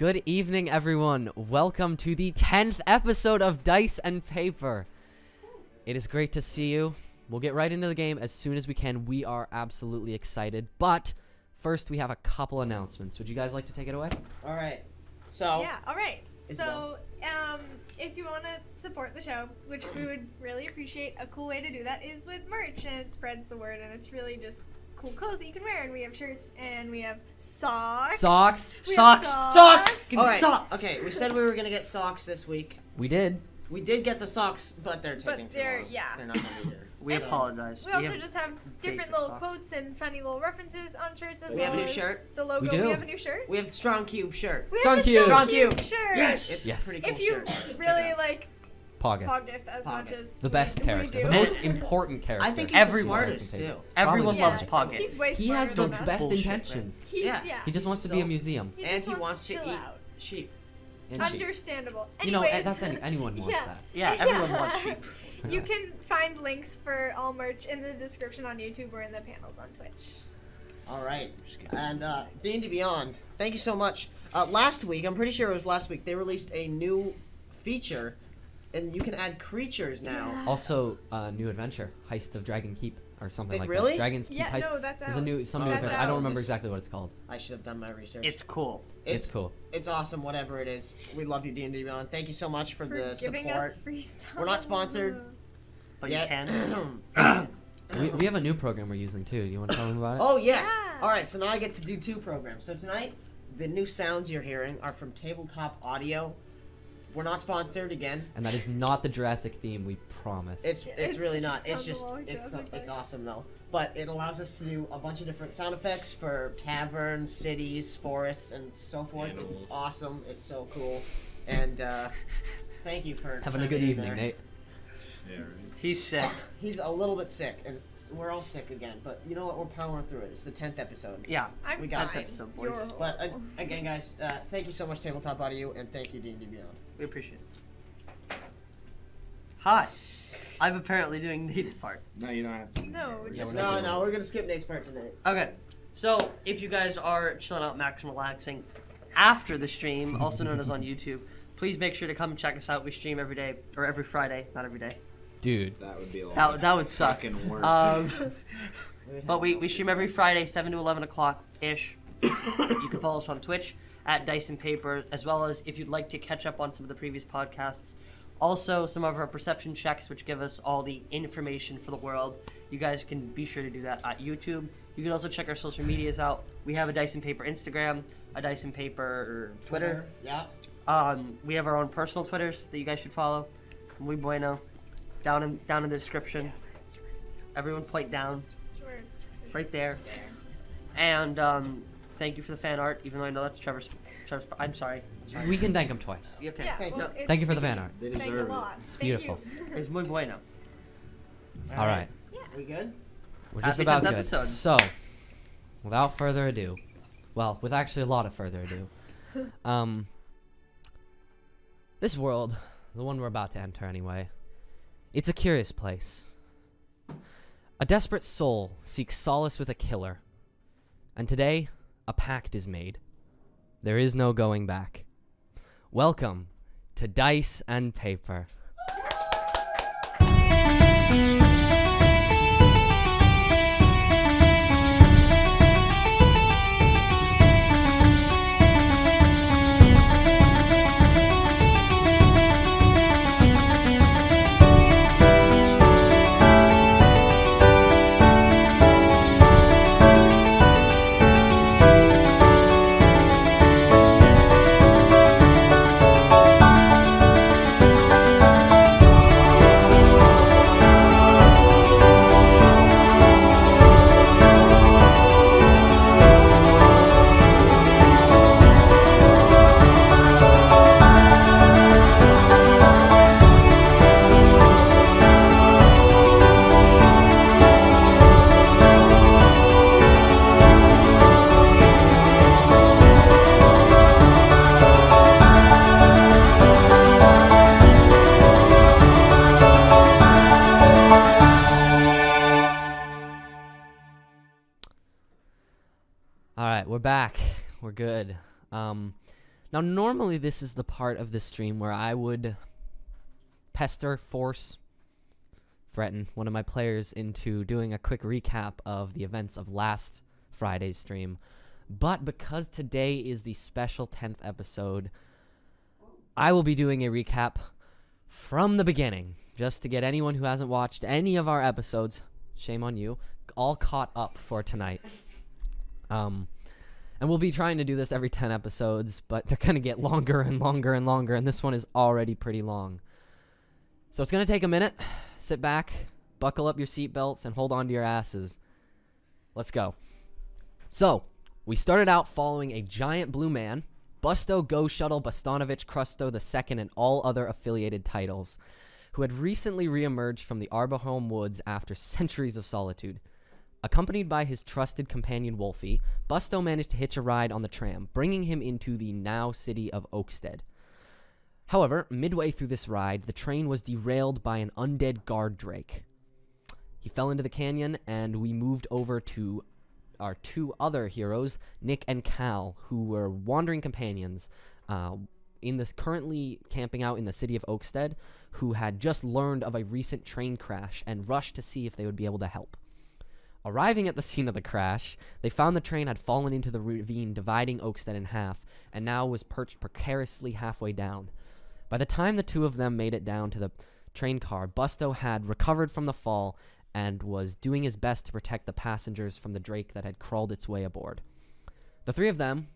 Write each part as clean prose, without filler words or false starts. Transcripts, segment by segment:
Good evening, everyone. Welcome to the 10th episode of Dice and Paper. It is great to see you. We'll get right into the game as soon as we can. We are absolutely excited. But first, we have a couple announcements. Would you guys like to take it away? All right. So. Yeah, all right. Isabel. So, if you want to support the show, which we would really appreciate, a cool way to do that is with merch, and it spreads the word, and it's really just cool clothes that you can wear, and we have shirts, and we have socks. Socks. We have Socks! Give me All right. socks. Okay, we said we were going to get socks this week. We did. We did get the socks, but they're taking too they're- long. yeah. They're not going to be here. We So- apologize. We also just have different basic little socks. quotes and funny little references on shirts as We well have a new as shirt? the logo. We do. We have a new shirt. We have the Strong Cube shirt. We Strong have the Cube. Strong Strong Cube Cube. shirt. It's Yes. a pretty cool If you shirt. Check it really out. like Poggin. Poggeth as much Poggeth. as The best we character. do. The most important character. I think he's Everyone. the smartest, too. Everyone Probably. loves Yeah, Poggin. He's way He smarter has the than us. best Bullshit, intentions. Yeah. He just wants to be a museum. He And just he wants to chill eat out. sheep. And sheep. Understandable. You know, Anyways, that's anyone wants yeah. that. Yeah, everyone wants sheep. You can find links for all merch in the description on YouTube or in the panels on Twitch. All right. And D&D Beyond, thank you so much. Last week, I'm pretty sure it was last week, they released a new feature, and you can add creatures now. Also, new adventure, Heist of Dragon Keep, or something like Really? that. Dragon's Keep Yeah, Heist. no, that's There's out. a new, some new That's adventure. I don't out. remember exactly what it's called. I should have done my research. It's cool. It's cool. It's awesome, whatever it is. We love you, D&D Beyond. Thank you so much for the giving support. us free stuff. We're not sponsored. But Yet. you can. We have a new program we're using too. Do you want to tell them about it? Oh, yes. Yeah. All right, so now I get to do two programs. So tonight, the new sounds you're hearing are from Tabletop Audio. We're not sponsored again. And that is not the Jurassic theme, we promise. It's It's really just not. It's sounds just a lot it's Jurassic it's Park. awesome though. But it allows us to do a bunch of different sound effects for taverns, cities, forests, and so forth. It's Animals. awesome. It's so cool. And thank you for Having a chiming good in evening, there. Nate. Yeah, right. He's sick. He's a little bit sick, and we're all sick again. But you know what? We're powering through it. It's the 10th episode. Yeah. I'm We got fine. that some You're boys. But horrible. again, guys, thank you so much, Tabletop Audio, and thank you, D&D Beyond. We appreciate it. Hi. I'm apparently doing Nate's part. No, you don't have to. No, Yeah, just we're not No, we're gonna skip Nate's part tonight. Okay. So, if you guys are chilling out, maxing, relaxing after the stream, also known as on YouTube, please make sure to come check us out. We stream every day, or every Friday, not every day. Dude. That would be a lot. That would suck. Fucking work. But we stream every Friday, 7 to 11 o'clock ish. You can follow us on Twitch at Dice and Paper, as well as if you'd like to catch up on some of the previous podcasts. Also, some of our perception checks, which give us all the information for the world. You guys can be sure to do that at YouTube. You can also check our social medias out. We have a Dice and Paper Instagram, a Dice and Paper Twitter. Yeah. We have our own personal Twitters that you guys should follow. Muy bueno. Down in the description. Everyone point down. Right there. And thank you for the fan art, even though I know that's Trevor's. I'm sorry. We can thank him twice. Okay. Yeah, Thank well, you. it's- Thank you for the fan art. They Thank deserve a it. lot. It's Thank beautiful. you. It's muy bueno. All right. We good? We're just Happy about 10th good. episode. So, without further ado, well, with actually a lot of further ado, this world, the one we're about to enter anyway, it's a curious place. A desperate soul seeks solace with a killer, and today, a pact is made. There is no going back. Welcome to Dice and Paper. All right, we're back. We're good. Now, normally this is the part of the stream where I would pester, force, threaten one of my players into doing a quick recap of the events of last Friday's stream. But because today is the special 10th episode, I will be doing a recap from the beginning, just to get anyone who hasn't watched any of our episodes, shame on you, all caught up for tonight. And we'll be trying to do this every 10 episodes, but they're going to get longer and longer and longer, and this one is already pretty long. So it's going to take a minute. Sit back, buckle up your seatbelts, and hold on to your asses. Let's go. So, we started out following a giant blue man, Busto, Go Shuttle, Bostanovich, Krusto II, and all other affiliated titles, who had recently re-emerged from the Arboholm Woods after centuries of solitude. Accompanied by his trusted companion Wolfie, Busto managed to hitch a ride on the tram, bringing him into the now city of Oakstead. However, midway through this ride, the train was derailed by an undead guard drake. He fell into the canyon, and we moved over to our two other heroes, Nick and Cal, who were wandering companions currently camping out in the city of Oakstead, who had just learned of a recent train crash and rushed to see if they would be able to help. Arriving at the scene of the crash, they found the train had fallen into the ravine dividing Oakstead in half, and now was perched precariously halfway down. By the time the two of them made it down to the train car, Busto had recovered from the fall and was doing his best to protect the passengers from the drake that had crawled its way aboard. The three of them,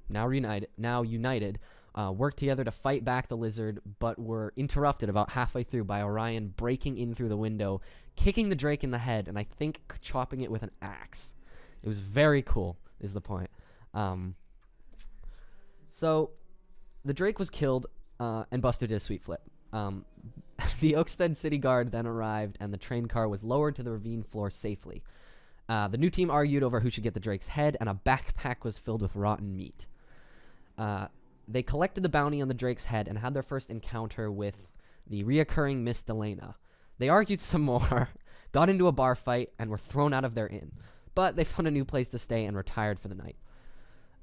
now united, worked together to fight back the lizard, but were interrupted about halfway through by Orion breaking in through the window, kicking the drake in the head, and I think chopping it with an axe. It was very cool, is the point. So, the drake was killed, and Busto did a sweet flip. The Oakstead City Guard then arrived, and the train car was lowered to the ravine floor safely. The new team argued over who should get the drake's head, and a backpack was filled with rotten meat. They collected the bounty on the drake's head and had their first encounter with the reoccurring Miss Delana. They argued some more, got into a bar fight, and were thrown out of their inn. But they found a new place to stay and retired for the night.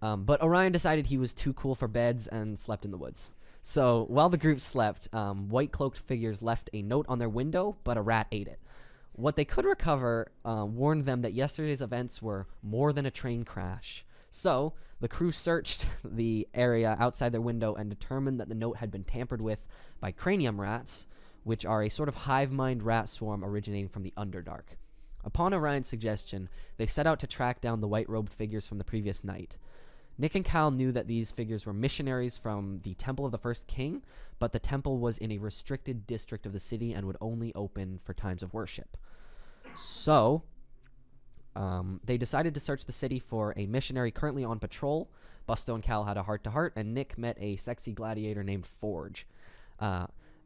But Orion decided he was too cool for beds and slept in the woods. So, while the group slept, white-cloaked figures left a note on their window, but a rat ate it. What they could recover warned them that yesterday's events were more than a train crash. So, the crew searched the area outside their window and determined that the note had been tampered with by cranium rats, which are a sort of hive-mind rat swarm originating from the Underdark. Upon Orion's suggestion, they set out to track down the white-robed figures from the previous night. Nick and Cal knew that these figures were missionaries from the Temple of the First King, but the temple was in a restricted district of the city and would only open for times of worship. So, they decided to search the city for a missionary currently on patrol. Busto and Cal had a heart-to-heart, and Nick met a sexy gladiator named Forge.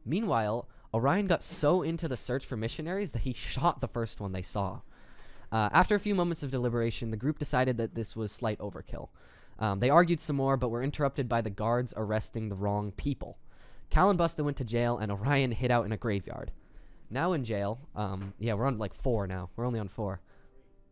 Meanwhile, Orion got so into the search for missionaries that he shot the first one they saw. After a few moments of deliberation, the group decided that this was slight overkill. They argued some more, but were interrupted by the guards arresting the wrong people. Cal and Busto went to jail, and Orion hid out in a graveyard. Now in jail, we're on like 4 now. We're only on 4.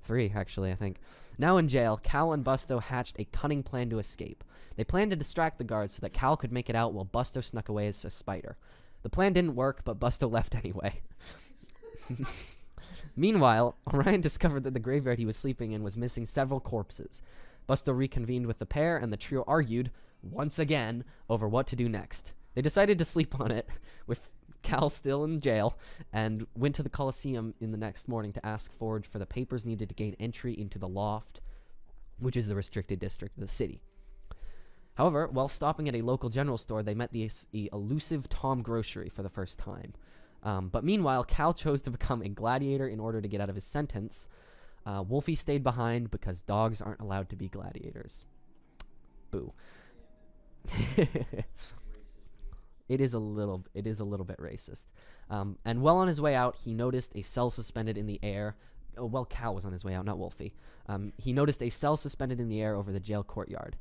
3, actually, I think. Now in jail, Cal and Busto hatched a cunning plan to escape. They planned to distract the guards so that Cal could make it out while Busto snuck away as a spider. The plan didn't work, but Busto left anyway. Meanwhile, Orion discovered that the graveyard he was sleeping in was missing several corpses. Busto reconvened with the pair, and the trio argued, once again, over what to do next. They decided to sleep on it, with Cal still in jail, and went to the Colosseum in the next morning to ask Forge for the papers needed to gain entry into the Loft, which is the restricted district of the city. However, while stopping at a local general store, they met the elusive Tom Grocery for the first time. But meanwhile, Cal chose to become a gladiator in order to get out of his sentence. Wolfie stayed behind because dogs aren't allowed to be gladiators. Boo. It is a little bit racist. And while on his way out, he noticed a cell suspended in the air. Oh, well, Cal was on his way out, not Wolfie. He noticed a cell suspended in the air over the jail courtyard.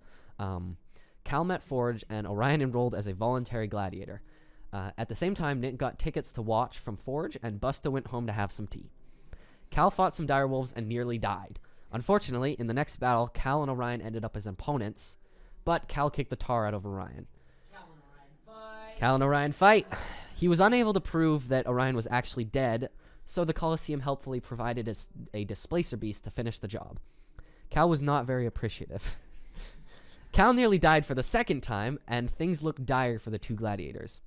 Cal met Forge, and Orion enrolled as a voluntary gladiator. At the same time, Nick got tickets to watch from Forge, and Busto went home to have some tea. Cal fought some direwolves and nearly died. Unfortunately, in the next battle, Cal and Orion ended up as opponents, but Cal kicked the tar out of Orion. Cal and Orion fight. He was unable to prove that Orion was actually dead, so the Colosseum helpfully provided a displacer beast to finish the job. Cal was not very appreciative. Cal nearly died for the second time, and things looked dire for the two gladiators.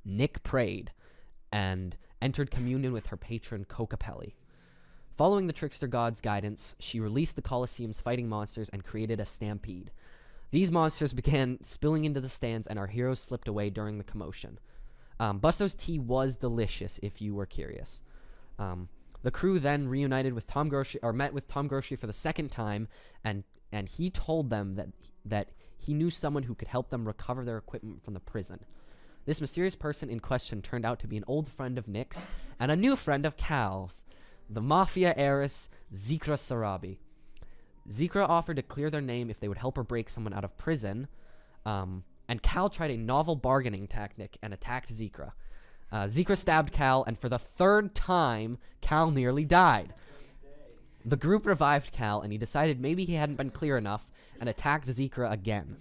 Nick prayed and entered communion with her patron Kokapelli. Following the trickster god's guidance, she released the Colosseum's fighting monsters and created a stampede. These monsters began spilling into the stands, and our heroes slipped away during the commotion. Busto's tea was delicious, if you were curious. The crew then reunited with Tom Grocery, or met with Tom Grocery for the second time, and he told them that he knew someone who could help them recover their equipment from the prison. This mysterious person in question turned out to be an old friend of Nick's and a new friend of Cal's, the mafia heiress Zikra Sarabi. Zikra offered to clear their name if they would help her break someone out of prison, and Cal tried a novel bargaining tactic and attacked Zikra. Zikra stabbed Cal, and for the third time, Cal nearly died. The group revived Cal, and he decided maybe he hadn't been clear enough and attacked Zikra again.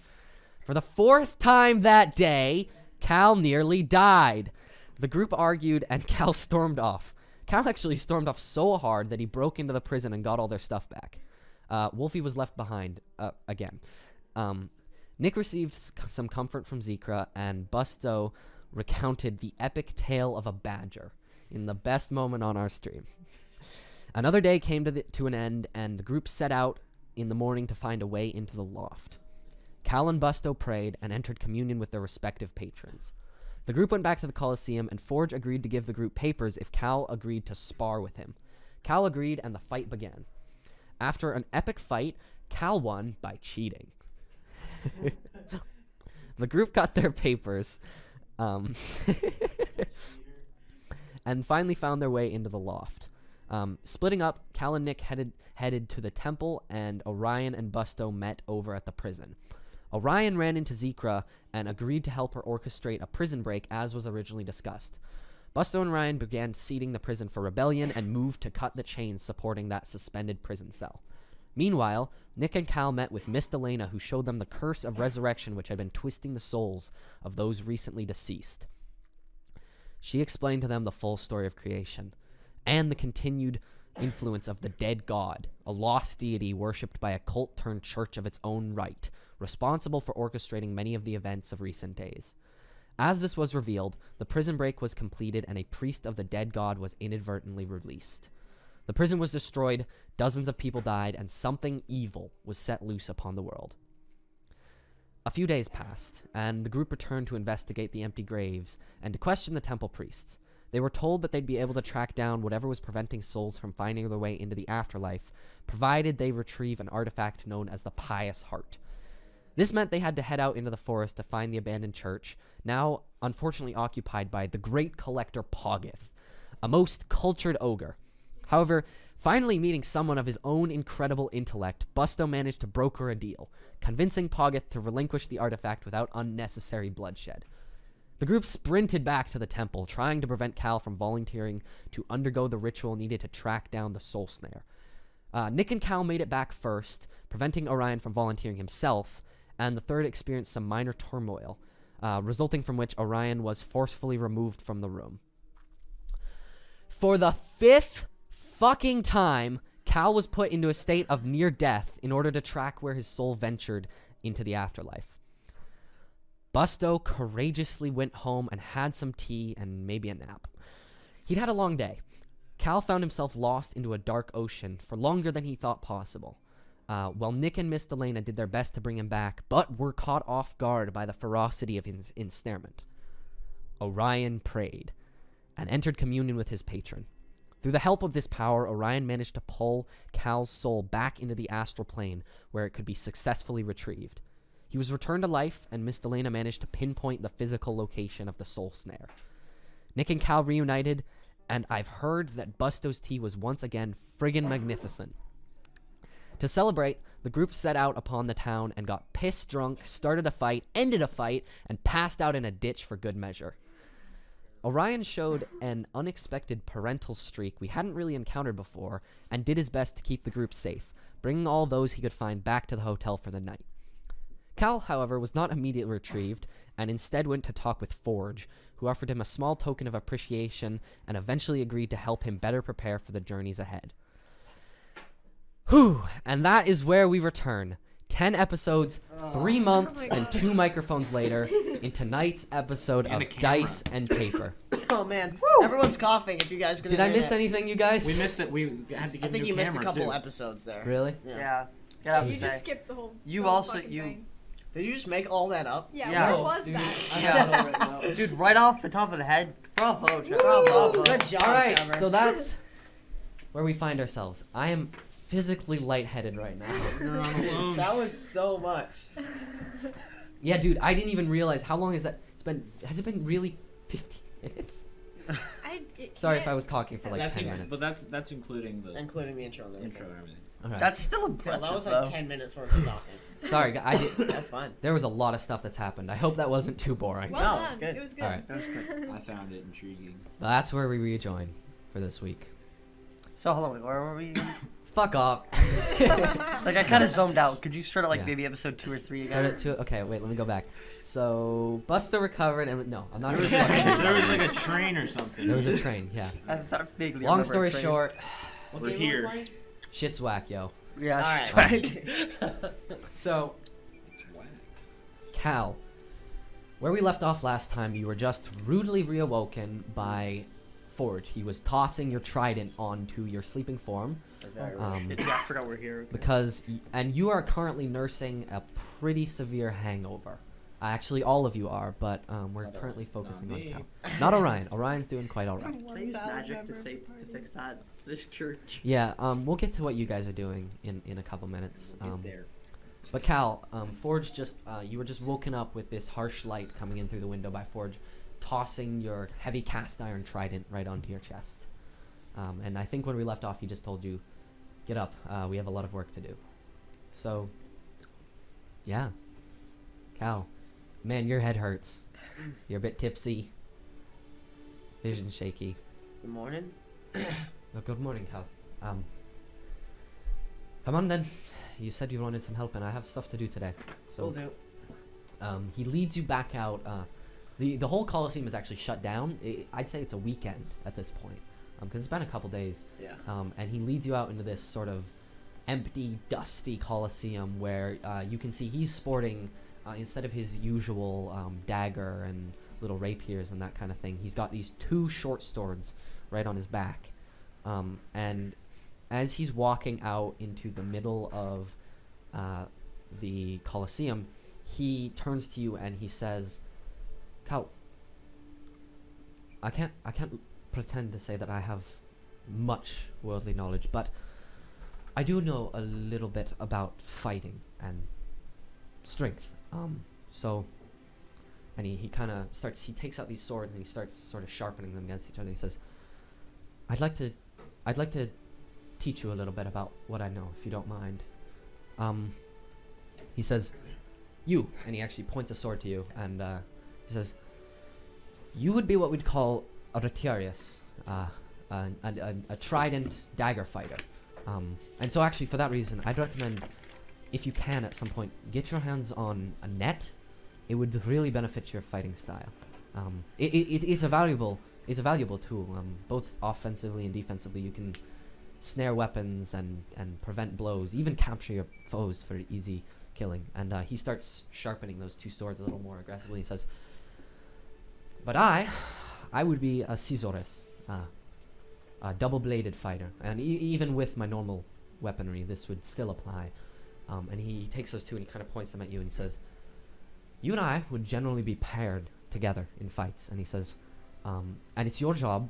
For the fourth time that day, Cal nearly died. The group argued, and Cal stormed off. Cal actually stormed off so hard that he broke into the prison and got all their stuff back. Wolfie was left behind again. Nick received some comfort from Zikra, and Busto recounted the epic tale of a badger in the best moment on our stream. Another day came to an end, and the group set out in the morning to find a way into the loft. Cal and Busto prayed and entered communion with their respective patrons. The group went back to the Colosseum, and Forge agreed to give the group papers if Cal agreed to spar with him. Cal agreed, and the fight began. After an epic fight, Cal won by cheating. The group got their papers, and finally found their way into the loft. Splitting up, Cal and Nick headed to the temple, and Orion and Busto met over at the prison. Orion ran into Zikra and agreed to help her orchestrate a prison break as was originally discussed. Busto and Orion began seeding the prison for rebellion and moved to cut the chains supporting that suspended prison cell. Meanwhile, Nick and Cal met with Miss Delena, who showed them the curse of resurrection which had been twisting the souls of those recently deceased. She explained to them the full story of creation and the continued influence of the dead god, a lost deity worshipped by a cult-turned-church of its own right, responsible for orchestrating many of the events of recent days. As this was revealed, the prison break was completed and a priest of the dead god was inadvertently released. The prison was destroyed, dozens of people died, and something evil was set loose upon the world. A few days passed, and the group returned to investigate the empty graves and to question the temple priests. They were told that they'd be able to track down whatever was preventing souls from finding their way into the afterlife, provided they retrieve an artifact known as the Pious Heart. This meant they had to head out into the forest to find the abandoned church, now unfortunately occupied by the great collector Poggith, a most cultured ogre. However, finally meeting someone of his own incredible intellect, Busto managed to broker a deal, convincing Poggith to relinquish the artifact without unnecessary bloodshed. The group sprinted back to the temple, trying to prevent Cal from volunteering to undergo the ritual needed to track down the soul snare. Nick and Cal made it back first, preventing Orion from volunteering himself, and the third experienced some minor turmoil, resulting from which Orion was forcefully removed from the room. For the fifth fucking time, Cal was put into a state of near death in order to track where his soul ventured into the afterlife. Busto courageously went home and had some tea and maybe a nap. He'd had a long day. Cal found himself lost into a dark ocean for longer than he thought possible, while Nick and Miss Delena did their best to bring him back, but were caught off guard by the ferocity of his ensnarement. Orion prayed and entered communion with his patron. Through the help of this power, Orion managed to pull Cal's soul back into the astral plane, where it could be successfully retrieved. He was returned to life, and Miss Delena managed to pinpoint the physical location of the soul snare. Nick and Cal reunited, and I've heard that Busto's tea was once again friggin' magnificent. To celebrate, the group set out upon the town and got pissed drunk, started a fight, ended a fight, and passed out in a ditch for good measure. Orion showed an unexpected parental streak we hadn't really encountered before, and did his best to keep the group safe, bringing all those he could find back to the hotel for the night. Cal, however, was not immediately retrieved, and instead went to talk with Forge, who offered him a small token of appreciation and eventually agreed to help him better prepare for the journeys ahead. Whew, and that is where we return. 10 episodes, 3 months, and 2 microphones later, in tonight's episode And of a camera. Dice and Paper. Oh man, everyone's coughing. If you guys could. Did I miss anything, you guys? We missed it. We had to get I think new you missed a camera, couple too. episodes there. Really? Yeah. Get out You and just say. skipped the whole. You the whole also- fucking you- thing. Did you just make all that up? Yeah. Yeah. Where was that? Yeah. Dude, right off the top of the head. Bravo, Trevor. Bravo. Good job, Alright, Trevor. so that's where we find ourselves. I am physically lightheaded right now. You're not alone. That was so much. Yeah, dude, I didn't even realize how long is that? Has it been really 15 minutes? Sorry if I was talking for like That's 10 in- minutes. But that's including the Including the intro and everything. intro and everything. Alright. That's still Still, impressive, that was though. like 10 minutes worth of talking. Sorry, I did, That's fine. there was a lot of stuff that's happened. I hope that wasn't too boring. Well No, done. it's good. It was good. Alright. That was good. I found it intriguing. But that's where we rejoin for this week. So, hold on, where were we? Fuck off. Like, I kind of zoned out. Could you start at, like, Yeah. maybe episode 2 or 3 again? Start at 2. Okay, wait, let me go back. So, Buster recovered and... No, I'm not There was, gonna fucking- there was like a train or something. There was a train, yeah. I thought vaguely Long remember story a train. short, What We're game were we here. playing? shit's whack, yo. Yeah, Alright. swag. So, Wow. Cal, where we left off last time, you were just rudely reawoken by Forge. He was tossing your trident onto your sleeping form Shit, yeah, I forgot we're here. Okay. because, and you are currently nursing a pretty severe hangover. Actually, all of you are, but we're Not currently Not focusing on me. Cal. Not Orion. Orion's doing quite all right. Can I use magic to fix that? This church. Yeah, we'll get to what you guys are doing in a couple minutes. Get there. But Cal, Forge just, you were just woken up with this harsh light coming in through the window by Forge, tossing your heavy cast iron trident right onto your chest. And I think when we left off, he just told you, get up, we have a lot of work to do. So, yeah. Cal, man, your head hurts. You're a bit tipsy. Vision shaky. Good morning. Well, good morning, Cal. Come on then. You said you wanted some help, and I have stuff to do today. Will So, do. he leads you back out. The whole Coliseum is actually shut down. I'd say it's a weekend at this point, because it's been a couple days. Yeah. And he leads you out into this sort of empty, dusty Coliseum where you can see he's sporting, instead of his usual dagger and little rapiers and that kind of thing, he's got these 2 short swords right on his back. And as he's walking out into the middle of the Coliseum, he turns to you and he says, Cal, I can't pretend to say that I have much worldly knowledge, but I do know a little bit about fighting and strength. So, and he kind of starts, he takes out these swords and he starts sort of sharpening them against each other. He says, I'd like to teach you a little bit about what I know, if you don't mind. He says, you, and he actually points a sword to you, and he says, you would be what we'd call a retiarius, a trident dagger fighter. And so actually for that reason, I'd recommend, if you can at some point, get your hands on a net. It would really benefit your fighting style. It's a valuable tool, both offensively and defensively. You can snare weapons and prevent blows, even capture your foes for easy killing. And he starts sharpening those 2 swords a little more aggressively. He says, but I would be a Caesores, a double-bladed fighter, and even with my normal weaponry, this would still apply. And he takes those 2 and he kind of points them at you and he says, you and I would generally be paired together in fights. And he says, and it's your job,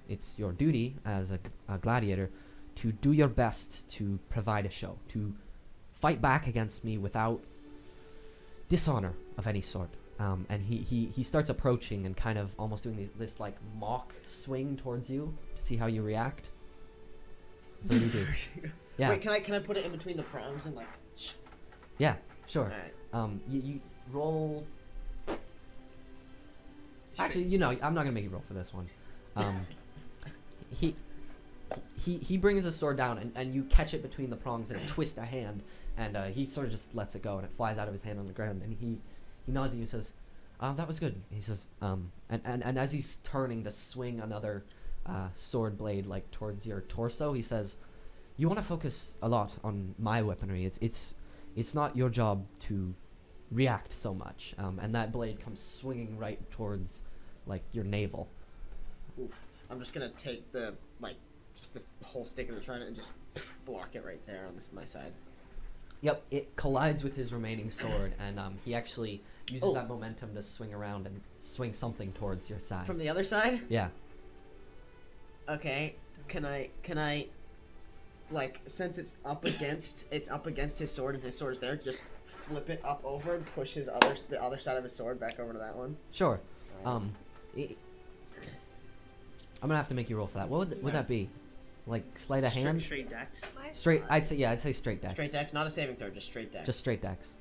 it's your duty as a gladiator to do your best to provide a show, to fight back against me without dishonor of any sort. And he starts approaching and kind of almost doing this like mock swing towards you to see how you react. So you do. Yeah. Wait, can I put it in between the prongs and like? Yeah. Sure. Alright. You roll. Actually, I'm not gonna make you roll for this one. He he brings his sword down, and you catch it between the prongs, and it twists a hand, and he sort of just lets it go, and it flies out of his hand on the ground, and he nods at you and says, that was good. He says, and as he's turning to swing another sword blade like towards your torso, he says, you want to focus a lot on my weaponry. It's not your job to react so much. And that blade comes swinging right towards like your navel. I'm just gonna take the just this whole stick of the trident and just block it right there on my side. Yep, it collides with his remaining sword, and he actually uses Oh. that momentum to swing around and swing something towards your side. From the other side? Yeah. Okay. Can I like, since it's up against his sword and his sword's there, just flip it up over and push the other side of his sword back over to that one? Sure. Alright. I'm gonna have to make you roll for that. What would that be? Like sleight of hand? Straight dex. My Straight. thoughts. I'd say straight dex. Straight dex, not a saving throw, just straight dex. Just straight dex.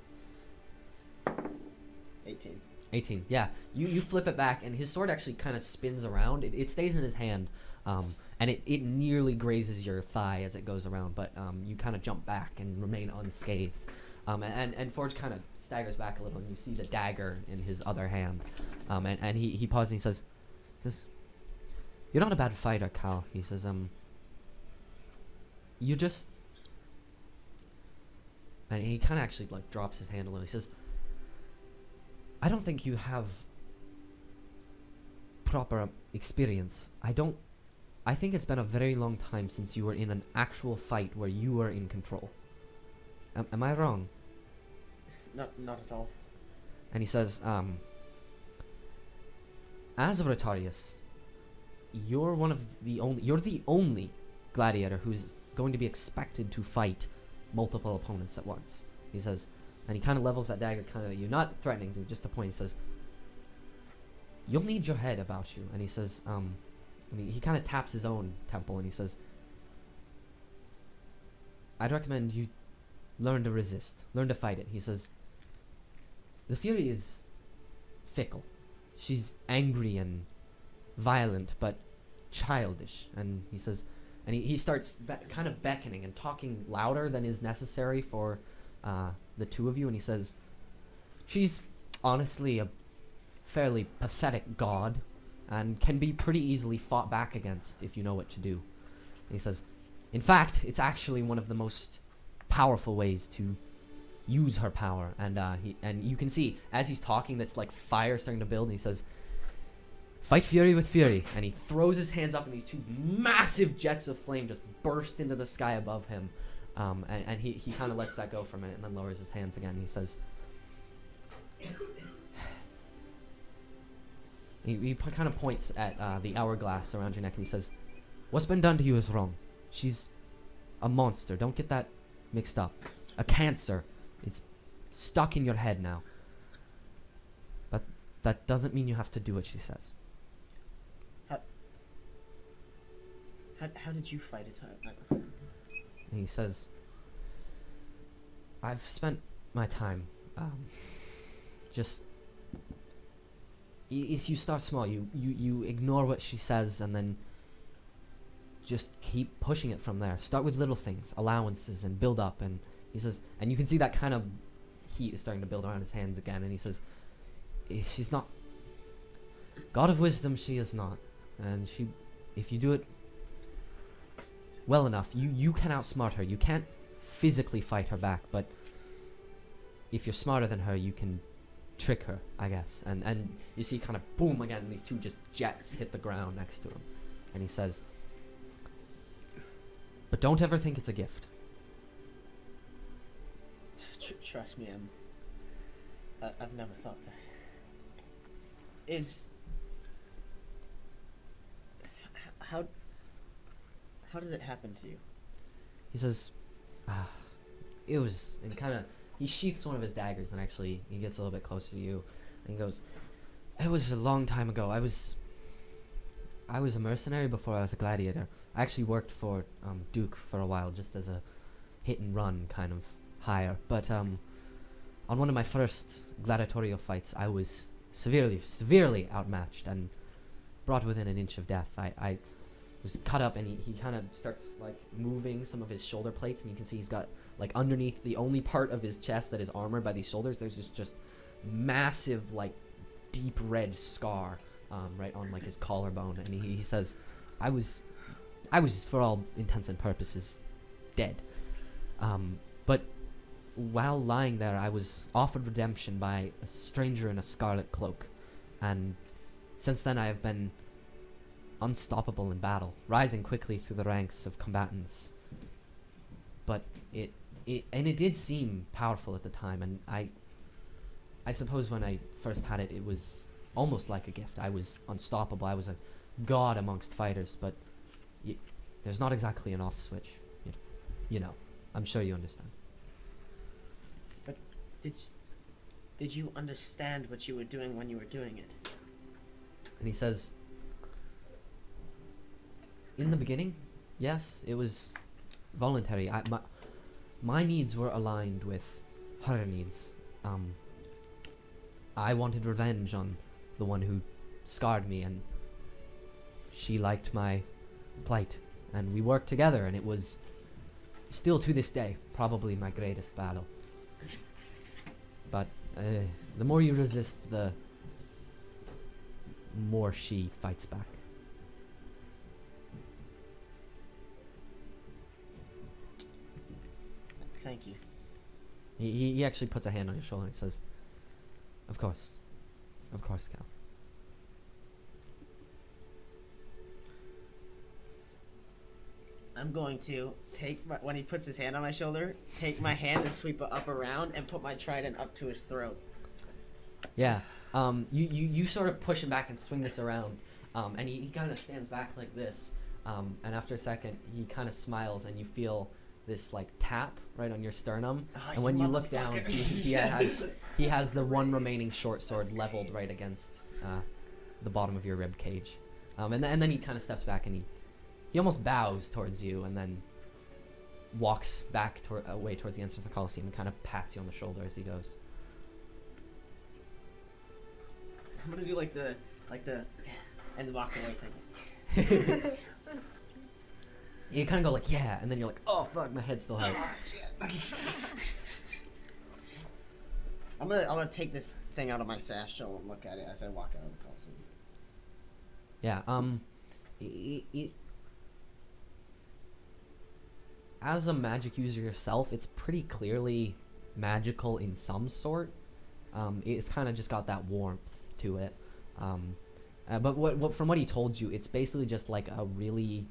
18. 18. Yeah. You flip it back, and his sword actually kind of spins around. It stays in his hand, and it nearly grazes your thigh as it goes around, but you kind of jump back and remain unscathed. And Forge kind of staggers back a little, and you see the dagger in his other hand. And he pauses and he says, "You're not a bad fighter, Cal." He says, "You just..." And he kind of actually like drops his hand a little. He says, "I don't think you have proper experience. I think it's been a very long time since you were in an actual fight where you were in control. Am I wrong?" Not at all. And he says, "As Rotarius, you're the only gladiator who's going to be expected to fight multiple opponents at once." He says, and he kind of levels that dagger kind of at you, not threatening to, just a point. He says, "You'll need your head about you." And he says, and he kind of taps his own temple, and he says, "I'd recommend you learn to resist, learn to fight it." He says, "The Fury is fickle. She's angry and violent, but childish." And he says, and he starts kind of beckoning and talking louder than is necessary for the two of you, and he says, "She's honestly a fairly pathetic god, and can be pretty easily fought back against if you know what to do." And he says, "In fact, it's actually one of the most powerful ways to use her power." And you can see as he's talking, this like fire starting to build, and he says, "Fight Fury with Fury." And he throws his hands up, and these two massive jets of flame just burst into the sky above him. And he kind of lets that go for a minute, and then lowers his hands again. And he says, he kind of points at the hourglass around your neck, and he says, "What's been done to you is wrong. She's a monster. Don't get that mixed up. A cancer. It's stuck in your head now. But that doesn't mean you have to do what she says." How did you fight it? And he says, "I've spent my time, just... You start small. You ignore what she says, and then just keep pushing it from there. Start with little things, allowances, and build up." And he says, and you can see that kind of heat is starting to build around his hands again. And he says, "She's not... God of wisdom, she is not. And if you do it well enough, you can outsmart her. You can't physically fight her back, but if you're smarter than her, you can trick her, I guess." And you see kind of boom again, these two just jets hit the ground next to him. And he says, "But don't ever think it's a gift." Trust me, I've never thought that. How did it happen to you? He says, "It was..." And kind of, he sheaths one of his daggers, and actually he gets a little bit closer to you, and he goes, "It was a long time ago. I was a mercenary before I was a gladiator. I actually worked for Duke for a while, just as a hit and run kind of hire. But on one of my first gladiatorial fights, I was severely outmatched and brought within an inch of death. was cut up, and he kind of starts like moving some of his shoulder plates, and you can see he's got like underneath the only part of his chest that is armored by these shoulders. There's this just massive like deep red scar right on like his collarbone, and he says, I was for all intents and purposes dead, but while lying there I was offered redemption by a stranger in a scarlet cloak, and since then I have been unstoppable in battle, rising quickly through the ranks of combatants. But it did seem powerful at the time, and I suppose when I first had it, it was almost like a gift. I was unstoppable. I was a god amongst fighters, but there's not exactly an off switch. You know, I'm sure you understand. But did you understand what you were doing when you were doing it? And he says, in the beginning, yes, it was voluntary. My needs were aligned with her needs. I wanted revenge on the one who scarred me, and she liked my plight, and we worked together, and it was still to this day probably my greatest battle. But the more you resist, the more she fights back. Thank you. He actually puts a hand on your shoulder and says, Of course, Cal. I'm going to when he puts his hand on my shoulder, take my hand and sweep it up around and put my trident up to his throat. Yeah. You sort of push him back and swing this around, and he kind of stands back like this, and after a second, he kind of smiles, and you feel this like tap right on your sternum, and when you look down, he has the one remaining short sword leveled right against the bottom of your rib cage, and then he kind of steps back and he almost bows towards you, and then walks back away towards the entrance of the Colosseum and kind of pats you on the shoulder as he goes. I'm gonna do like the and walk away thing. You kind of go like, yeah, and then you're like, oh fuck, my head still hurts. I'm gonna take this thing out of my satchel and look at it as I walk out of the Coliseum. Yeah, as a magic user yourself, it's pretty clearly magical in some sort. It's kind of just got that warmth to it. But what from what he told you, it's basically just like a really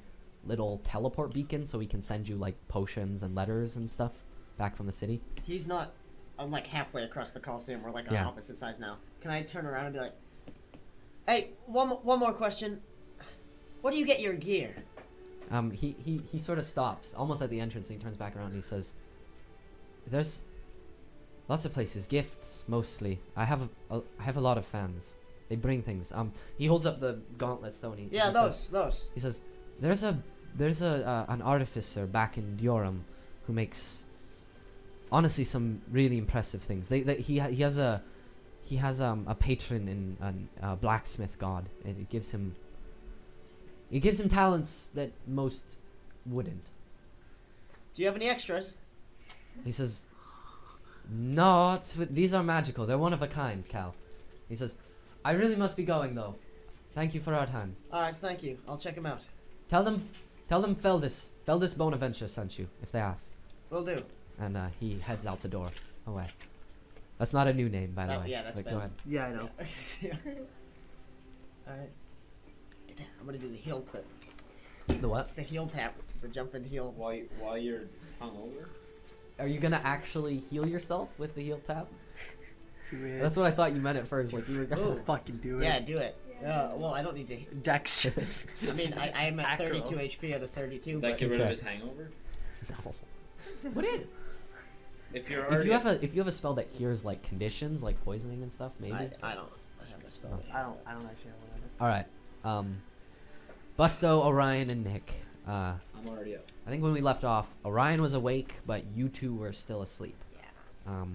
little teleport beacon, so he can send you like potions and letters and stuff back from the city. He's not. I'm like halfway across the Coliseum. We're like on opposite sides now. Can I turn around and be like, "Hey, one more question. Where do you get your gear?" He sort of stops almost at the entrance, and he turns back around and he says, "There's lots of places, gifts mostly. I have a lot of fans. They bring things." He holds up the gauntlet stone. Those. He says, "There's an artificer back in Dioram who makes honestly some really impressive things. He has a patron in a blacksmith god, and it gives him talents that most wouldn't." Do you have any extras? He says, "No, these are magical. They're one of a kind, Cal." He says, "I really must be going though. Thank you for our time." All right, thank you. I'll check him out. Tell them Feldis Bonaventure sent you, if they ask. Will do. And he heads out the door away. That's not a new name, by the way. Yeah, that's But Ben. go ahead. Yeah, I know. Yeah. All right. I'm gonna do the heel clip. The what? The heel tap. The jumping heel. While you're hungover? Are you gonna actually heal yourself with the heel tap? Yeah. That's what I thought you meant at first. Like you were gonna. Fucking do it. Yeah, do it. Well, I don't need to. Dex. I mean, I am at Acro. 32 HP out of 32. That But get rid of Okay. his hangover? No. What is? If you're already If you have a spell that cures like conditions, like poisoning and stuff, maybe. I don't. I have a spell. that I has don't that. actually have one. All right. Busto, Orion, and Nick. I'm already up. I think when we left off, Orion was awake, but you two were still asleep. Yeah.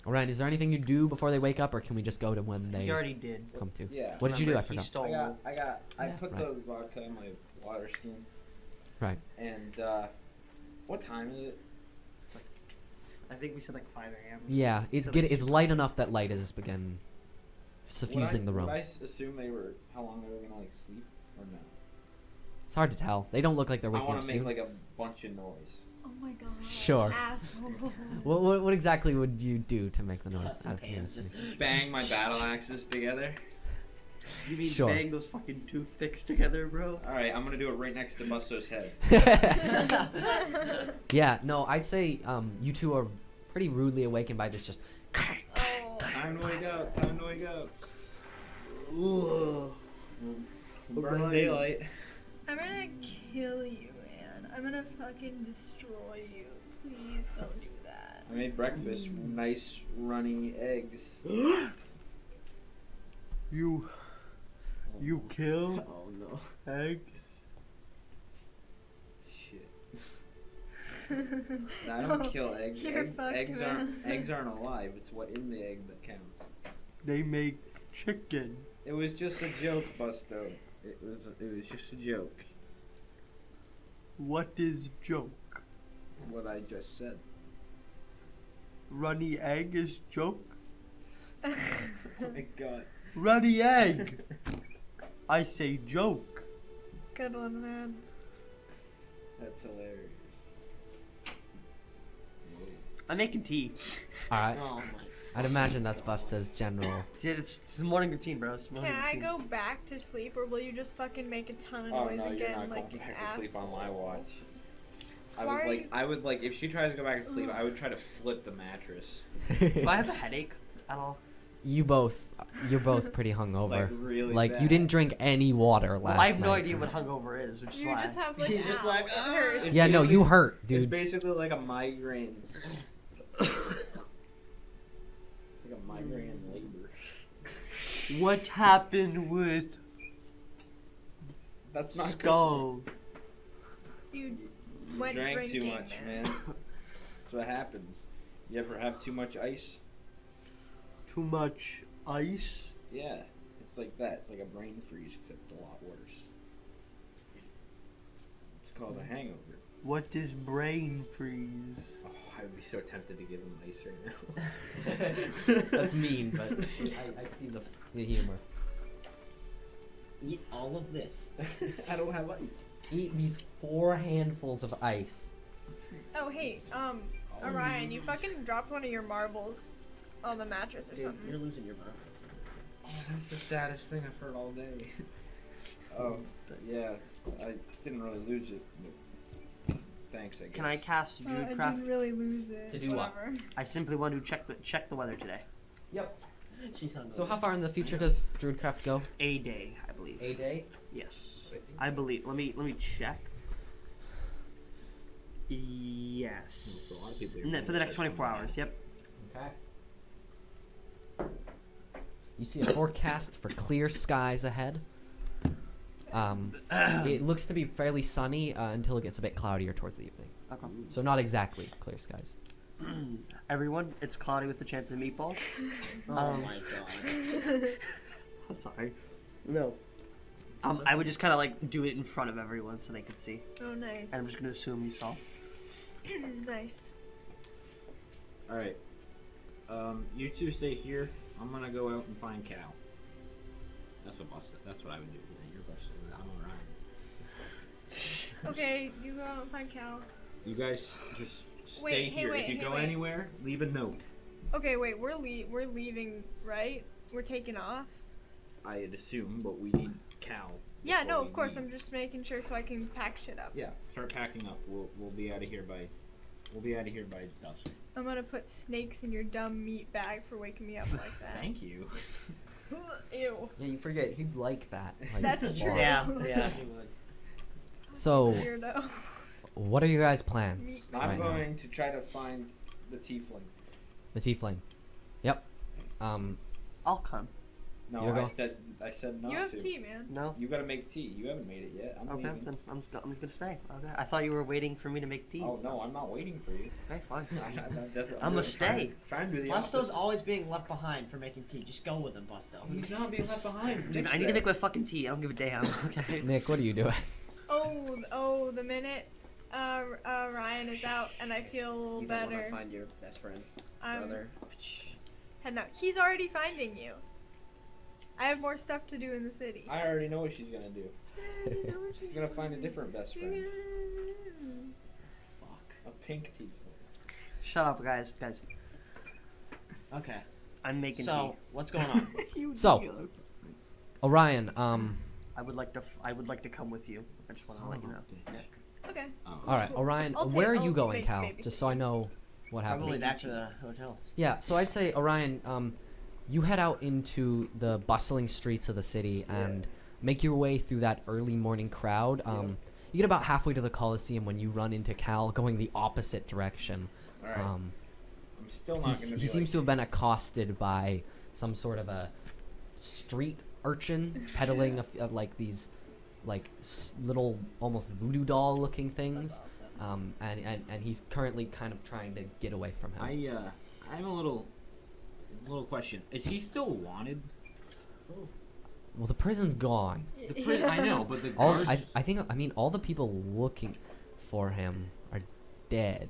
Orion, is there anything you do before they wake up, or can we just go to when they He already did. come to? Yeah. What did you do? I Remember, he forgot. stole. I Yeah. put Right. the vodka in my water skiing. Right. And what time is it? I think we said like 5 a.m. Yeah, it's So getting that's- it's light enough that light has begun suffusing the room. Would I assume they were how long they were gonna like sleep or no? It's hard to tell. They don't look like they're I waking want up to make soon. like a bunch of noise. Oh my god. Sure. Asshole. What exactly would you do to make the noise? Pots out and of pans, curiosity? just Bang my battle axes together. You mean Sure. bang those fucking toothpicks together, bro? All right, I'm gonna do it right next to Busto's head. Yeah, no, I'd say you two are pretty rudely awakened by this just Oh. Time to wake up. Time to wake up. Ooh. Burning Right. daylight. I'm gonna kill you, man. I'm gonna fucking destroy you. Please don't do that. I made breakfast. Nice runny eggs. You kill Oh no. eggs? Shit. I don't kill eggs. You're fucked, man. Eggs aren't alive. It's what in the egg that counts. They make chicken. It was just a joke, Busto. It was just a joke. What is joke? What I just said. Runny egg is joke? Oh my god. Runny egg! I say joke. Good one, man. That's hilarious. I'm making tea. Alright. Oh my. I'd imagine that's Busta's general. It's morning routine, bro. It's morning Can I routine. go back to sleep, or will you just fucking make a ton of Oh noise no, you're again, not like going an back to sleep on my asshole? watch. Why I would like if she tries to go back to sleep, I would try to flip the mattress. Do I have a headache at all? You're both pretty hungover. Like really Like bad. you didn't drink any water last Well, I have no night. idea what hungover is, which is You why. just have like He's just ow, like, it "Ah." hurts. It's Yeah, no, you basically- hurt, It's dude. basically like a migraine. It's like a migraine in labor. What happened with That's not good. Skull? You You went drank drinking, too much, man. That's what happens. You ever have too much ice? Too much ice? Yeah, it's like that. It's like a brain freeze, except a lot worse. It's called a hangover. What is brain freeze? Oh, I would be so tempted to give him ice right now. That's mean, but I see the humor. Eat all of this. I don't have ice. Eat these 4 handfuls of ice. Oh hey, Orion, you fucking dropped one of your marbles on the mattress or Dude, something. you're losing your mind. Oh, that's the saddest thing I've heard all day. Oh, yeah. I didn't really lose it. But thanks, I guess. Can I cast I Druidcraft? didn't really lose it. To do what? Whatever. I simply want to check the weather today. Yep. She's hungry. So how far in the future does Druidcraft go? A day, I believe. A day. Yes, I believe. Let me check. Yes. For a lot of people, No, for the next 24 hours. Yep. Okay. You see a forecast for clear skies ahead. It looks to be fairly sunny until it gets a bit cloudier towards the evening. Okay. So not exactly clear skies. Everyone, it's cloudy with the chance of meatballs. Oh my god. I'm sorry. No. I would just kind of like do it in front of everyone so they could see. Oh nice. And I'm just gonna assume you saw. Nice. Alright. You two stay here. I'm gonna go out and find Cal. That's what I would do. You're busted. I'm alright. Okay, you go out and find Cal. You guys just stay Wait, hey, here. wait, if you hey, go wait. anywhere, leave a note. Okay, wait, we're leaving, right? We're taking off. I'd assume, but we need Cal. Yeah, before no, we of course. leave. I'm just making sure so I can pack shit up. Yeah, start packing up. We'll be out of here by dusk. I'm gonna put snakes in your dumb meat bag for waking me up like that. Thank you. Ew. Yeah, you forget he'd like that. Like, That's a true. lot. Yeah, yeah, he would. So, Weirdo. what are your guys' plans Me- I'm right now? going to try to find the tiefling. The tiefling. Yep. I'll come. No, You're I said not You have to. tea, man. No. You gotta make tea. You haven't made it yet. I'm Okay, leaving. then I'm gonna stay. Okay. I thought you were waiting for me to make tea. Oh no, I'm not waiting for you. Okay, fine. I'm I'ma really trying stay. to do the Busto's opposite. always being left behind for making tea. Just go with him, Busto. He's not being left behind. Dude, I need to make my fucking tea. I don't give a damn. Okay. Nick, what are you doing? the minute Ryan is out and I feel You don't want better. to find your best friend, I'm brother. heading out. He's already finding you. I have more stuff to do in the city. I already know what she's gonna do. She's gonna find a different best friend. Fuck. A pink tea. Shut up, guys. Okay. I'm making So, what's going on? So, Orion, I would like to come with you. I just want to let you know. Okay. Oh. all right, Orion, I'll where are take- you I'll going, make Cal? babysit Just so I know what happened. Probably back to the hotel. Yeah, so I'd say, Orion, you head out into the bustling streets of the city and make your way through that early morning crowd. You get about halfway to the Coliseum when you run into Cal going the opposite direction. All right. I'm still not gonna be He seems to have been accosted by some sort of a street urchin peddling like these little almost voodoo doll looking things. And he's currently kind of trying to get away from him. I'm a little question. Is he still wanted? Well, the prison's gone. I know, but the All guards. I mean all the people looking for him are dead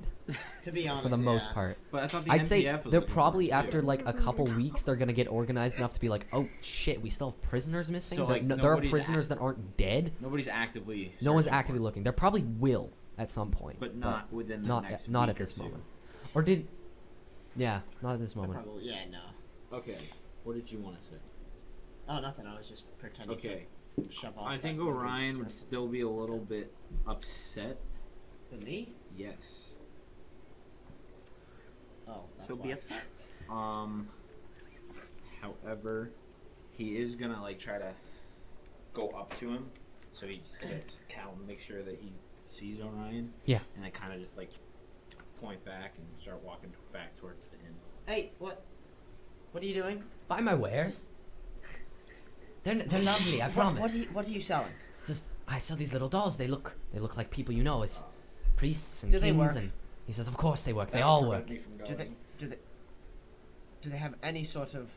To be honest, for the most yeah. part. But I thought the I'd say NPF was they're looking for probably him, too. after like a couple weeks they're gonna get organized enough to be like, oh shit, we still have prisoners missing. So, like, there are nobody's prisoners that aren't dead. Nobody's actively. No one's searching for actively him. looking. There probably will at some point, But not within the not next not week at or this two. moment. Or did? Yeah, not at this moment. Probably, yeah, no. Okay. What did you want to say? Oh, nothing. I was just pretending Okay. to shove off. I think that fucking Orion would stress. still be a little bit upset. With me? Yes. Oh, that's So why. be upset. However, he is gonna like try to go up to him, so he Cal make sure that he sees Orion. Yeah. And I kind of just like point back and start walking back towards the inn. Hey, what? What are you doing? Buy my wares. They're lovely. I promise. What are you selling? It's just I sell these little dolls. They look like people you know. It's priests and Do they kings work? and he says, of course they work. They That'll all prevent work. me from Do going. they have any sort of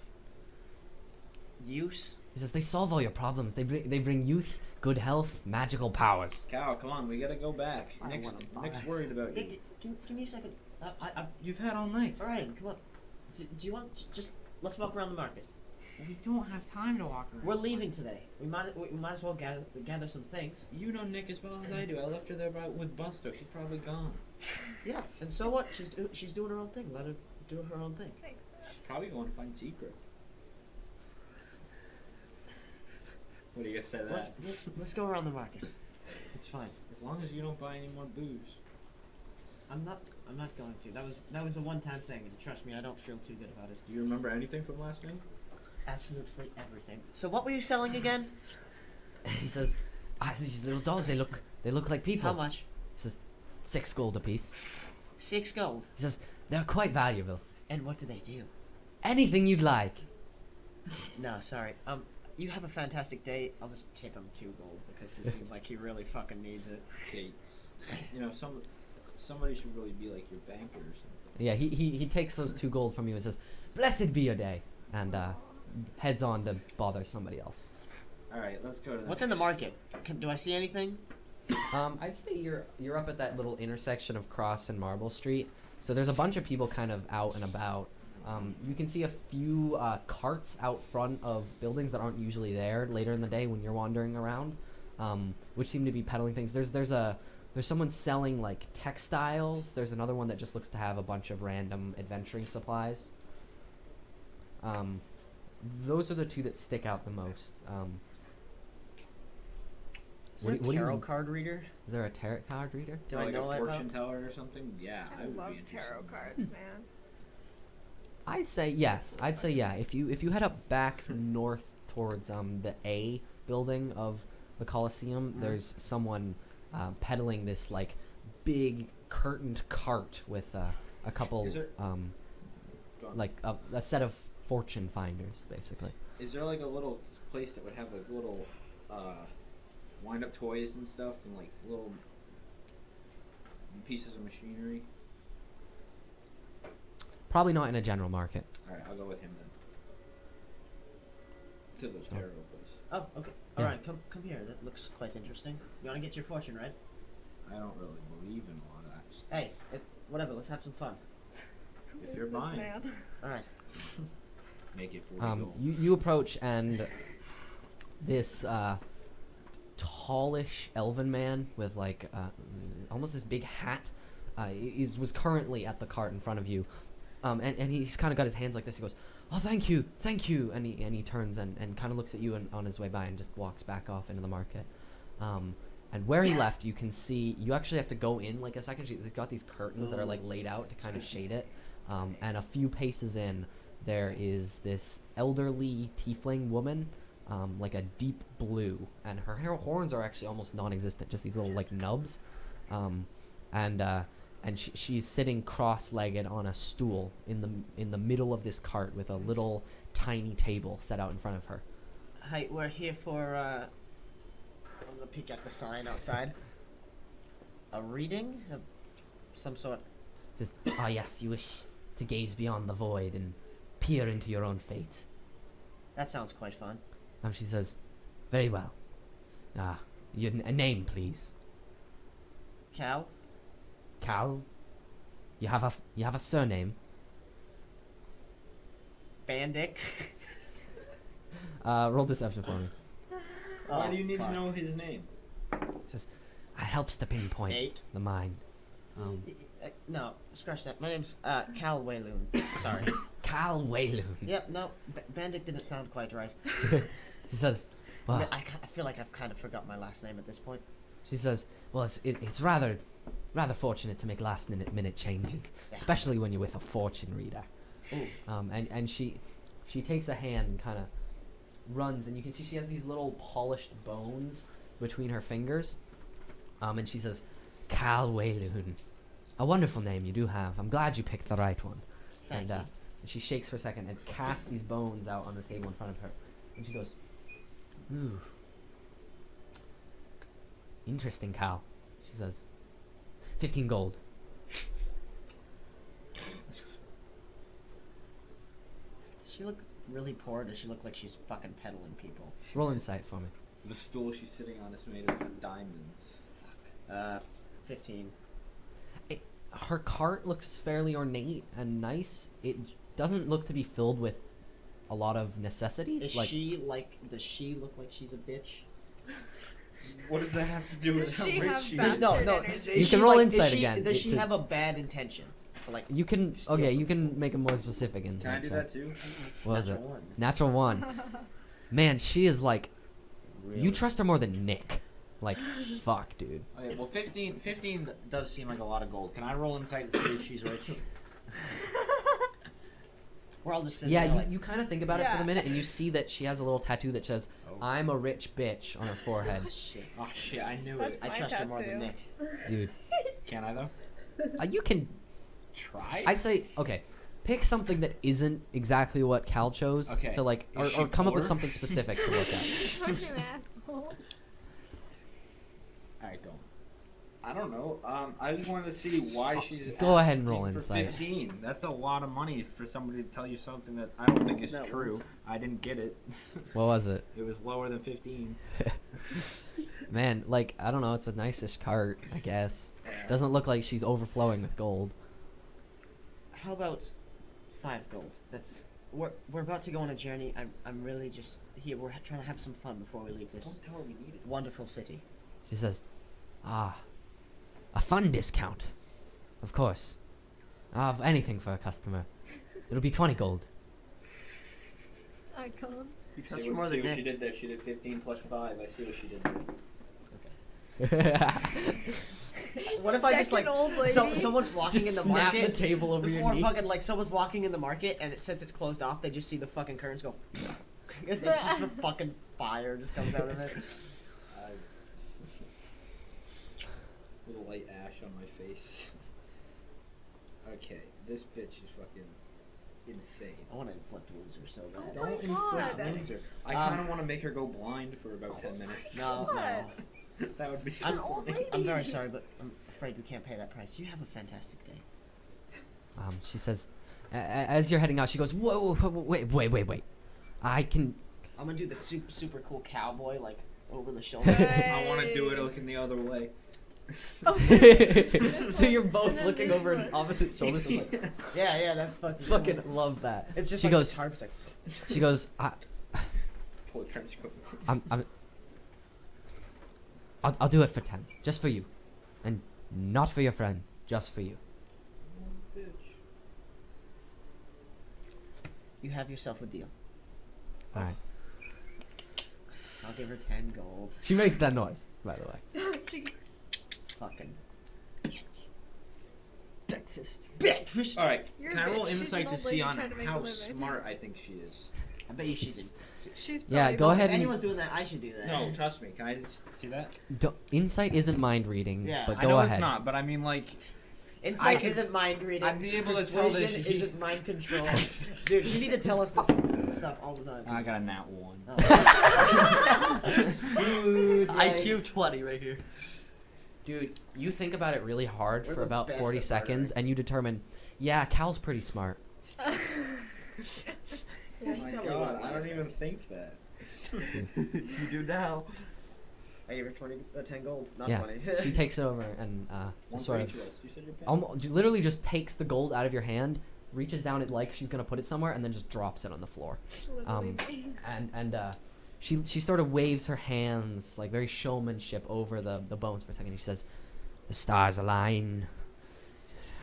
use? He says they solve all your problems. They bring youth, good health, magical powers. Cal, come on, we gotta go back. I Nick's wanna buy. worried about you. Hey, give me a second. You've had all night. All right, come on. Do you want just let's walk around the market? We don't have time to walk around. We're leaving today. We might as well gather some things. You know Nick as well as I do. I left her there with Busto. She's probably gone. Yeah, and so what? She's doing her own thing. Let her do her own thing. Thanks. She's probably going to find Secret. What do you guys say to that? Let's go around the market. It's fine. As long as you don't buy any more booze. I'm not going to. That was a one-time thing, and trust me, I don't feel too good about it. Do you remember anything from last night? Absolutely everything. So what were you selling again? He says, these little dolls. They look like people. How much? He says, 6 gold apiece. 6 gold. He says they're quite valuable. And what do they do? Anything you'd like. No, sorry. You have a fantastic day. I'll just tip him 2 gold because it seems like he really fucking needs it. Kate. You know, somebody should really be like your banker or something. Yeah, he takes those 2 gold from you and says, "Blessed be your day," and heads on to bother somebody else. All right, let's go to the What's in the market? Do I see anything? I'd say you're up at that little intersection of Cross and Marble Street. So there's a bunch of people kind of out and about. You can see a few carts out front of buildings that aren't usually there later in the day when you're wandering around, which seem to be peddling things. There's someone selling like textiles. There's another one that just looks to have a bunch of random adventuring supplies. Those are the 2 that stick out the most. Is there a What do you- tarot card reader? Is there a tarot card reader? Do like I know a that fortune about? teller or something? Yeah, I would love be interested. tarot cards, man. I'd say yes. I'd say yeah. If you head up back north towards the A building of the Coliseum, there's someone peddling this like big curtained cart with a couple Is there- Go on. like a set of fortune finders basically. Is there like a little place that would have like little wind up toys and stuff and like little pieces of machinery? Probably not in a general market. Alright, I'll go with him then. to the tarot place. Oh, okay. Yeah. All right, come here. That looks quite interesting. You want to get your fortune, right? I don't really believe in a lot of that stuff. Hey, whatever. Let's have some fun. If Who you're is this buying. man? All right. Make it 40 gold. You approach, and this tallish elven man with like almost this big hat was currently at the cart in front of you, and he's kind of got his hands like this. He goes, "Oh, thank you," and he turns and kind of looks at you and on his way by and just walks back off into the market. And where he left, you can see you actually have to go in like a second. He's got these curtains that are like laid out to kind of shade it, and a few paces in, there is this elderly tiefling woman, like a deep blue, and her horns are actually almost non-existent, just these little like nubs, and she's sitting cross-legged on a stool in the middle of this cart with a little tiny table set out in front of her. Hi, we're here for. I'm gonna peek at the sign outside. A reading of some sort. Just, ah yes, you wish to gaze beyond the void and peer into your own fate. That sounds quite fun. She says, very well. A name, please. Cal. Cal? You have a surname? Bandic. Roll deception for me. Why do you need fuck. to know his name? Just, it helps to pinpoint 8. the mind. No, scratch that. My name's Cal Wayloon. Sorry. Cal Wayloon. Yep. No, Bandic didn't sound quite right. She says, well, I feel like I've kind of forgot my last name at this point. she says, well, it's rather fortunate to make last minute changes, Yeah. especially when you're with a fortune reader. Ooh. And she takes a hand and kind of runs, and you can see she has these little polished bones between her fingers. And she says, Cal Wayloon. A wonderful name you do have. I'm glad you picked the right one. Thank you. And she shakes for a second and casts these bones out on the table in front of her. And she goes, ooh. Interesting, Cal. She says, 15 gold. Does she look really poor? Or does she look like she's fucking peddling people? Roll insight for me. The stool she's sitting on is made of diamonds. 15. Her cart looks fairly ornate and nice. It doesn't look to be filled with a lot of necessities. Does she look like she's a bitch? What does that have to do with Does how she rich have she bad- is? Bastard No. energy. Is You she can roll like- insight is she, again. Does she to- have a bad intention? Like You can steal? okay. You can make a more specific Can I insight do check. that too? What was it? Natural one. Natural 1. Man, she is like. Really? You trust her more than Nick. Like, fuck, dude. Okay, well, 15 does seem like a lot of gold. Can I roll insight to see if she's rich? We're all just sitting Yeah, there like, you kind of think about it for Yeah. the minute, and you see that she has a little tattoo that says, Oh. I'm a rich bitch on her forehead. oh, shit. Oh shit, I knew That's it. I my trust her more tattoo. than Nick. Dude. Can I though? You can. Try? I'd say, okay, pick something that isn't exactly what Cal chose Okay. to, like, Is or she come up with poor? something specific to look at. Fucking asshole. Alright, go. I don't know. I just wanted to see why she's. Go ahead and asking roll for insight. 15. That's a lot of money for somebody to tell you something that I don't think is That true. was- I didn't get it. What was it? It was lower than 15. Man, like, I don't know, it's a nice-ish cart, I guess. Doesn't look like she's overflowing with gold. How about 5 gold? That's we're about to go on a journey. I'm really just here. We're trying to have some fun before we leave this Don't tell her we need it. wonderful city. She says, a fun discount. Of course. Of anything for a customer. It'll be 20 gold. Icon. You trust See her more what than she Nick. did there. She did 15 plus 5. I see what she did there. What if I just like Decking old lady. someone's walking in the snap market the table over your before knee. fucking like someone's walking in the market and since it's closed off they just see the fucking curtains go. It's just a fucking fire just comes out of it. Little light ash on my face. Okay, this bitch is fucking insane. I want to inflict wounds or so bad. Oh my Don't inflict God. wounds her. I kind of want to make her go blind for about 10 minutes. No, no. What? That would be so I'm, funny. I'm very sorry, but I'm afraid we can't pay that price. You have a fantastic day. She says, as you're heading out, she goes, whoa, wait. I can I'm gonna do the super cool cowboy, like, over the shoulder. I want to do it looking the other way. Oh, So you're both And then looking this over one. opposite shoulders. I'm like, Yeah, that's fucking. fucking love that. It's just she like goes. this harp, it's like, She goes. Pull a trench coat. I'll do it for 10, just for you, and not for your friend, just for you. you have yourself a deal. All right. I'll give her 10 gold. She makes that noise, by the way. Fucking Breakfast. breakfast. All right. You're Can a I roll bitch. She's insight an to old see lady on trying to make a how living. smart I think she is? I bet you she just. She's Yeah, probably go not- ahead If and- anyone's doing that, I should do that. No, trust me. Can I just see that? Insight isn't mind reading, Yeah, but I go know ahead. it's not, but I mean, like, Insight I could- isn't mind reading. I'd be able to tell that Persuasion she- isn't mind control. Dude, you need to tell us this stuff all the time. I got a nat 1. Dude, like- IQ 20 right here. Dude, you think about it really hard We're for the about best 40 at seconds, murdering. and you determine, yeah, Cal's pretty smart. Oh Yeah, my probably god, won't I don't notice even think that. You do now. I gave her 10 gold, not Yeah, 20. she takes it over and One sort for of each of us. You said your pen? literally just takes the gold out of your hand, reaches down it like she's gonna put it somewhere, and then just drops it on the floor. Literally me. And she sort of waves her hands like very showmanship over the bones for a second. She says, "The stars align.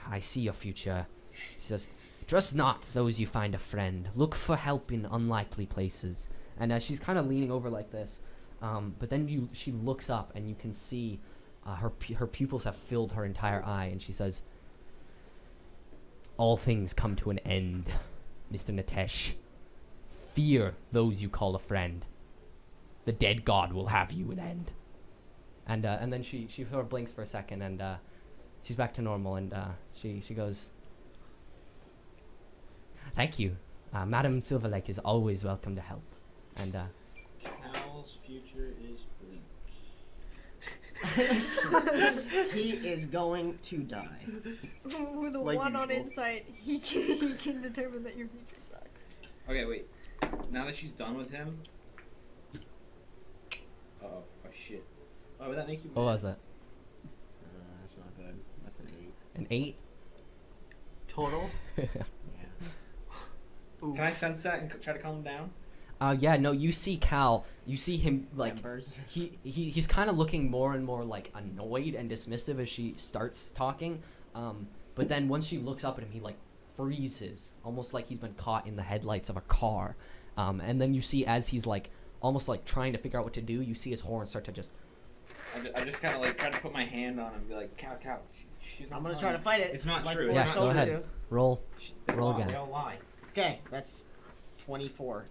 I see your future." She says, "Trust not those you find a friend. Look for help in unlikely places." And she's kind of leaning over like this, but then she looks up and you can see her pupils have filled her entire eye, and she says, "All things come to an end, Mr. Natesh. Fear those you call a friend. The dead god will have you an end." And then she sort of blinks for a second, and she's back to normal, and she goes, "Thank you. Madam Silverlake is always welcome to help." And Cal's future is bleak. He is going to die. With a Like 1 on usual. insight, he can determine that your future sucks. Okay, wait. Now that she's done with him. Oh shit. Why would that make you mad? what was it? That's not good. That's an 8. An 8? Total? Yeah. Oof. Can I sense that and try to calm him down? Yeah, no, you see Cal. You see him, like, Members. he's kind of looking more and more, like, annoyed and dismissive as she starts talking. But then once she looks up at him, he, like, freezes, almost like he's been caught in the headlights of a car. And then you see as he's, like, almost, like, trying to figure out what to do, you see his horn start to just... I just kind of like try to put my hand on him and be like, Cow. She's I'm not gonna try to lying. fight it. It's not like true. Forrest Yeah, It's go not Gump ahead. do. Roll. They Roll lie. again. They all lie. Okay, that's 24.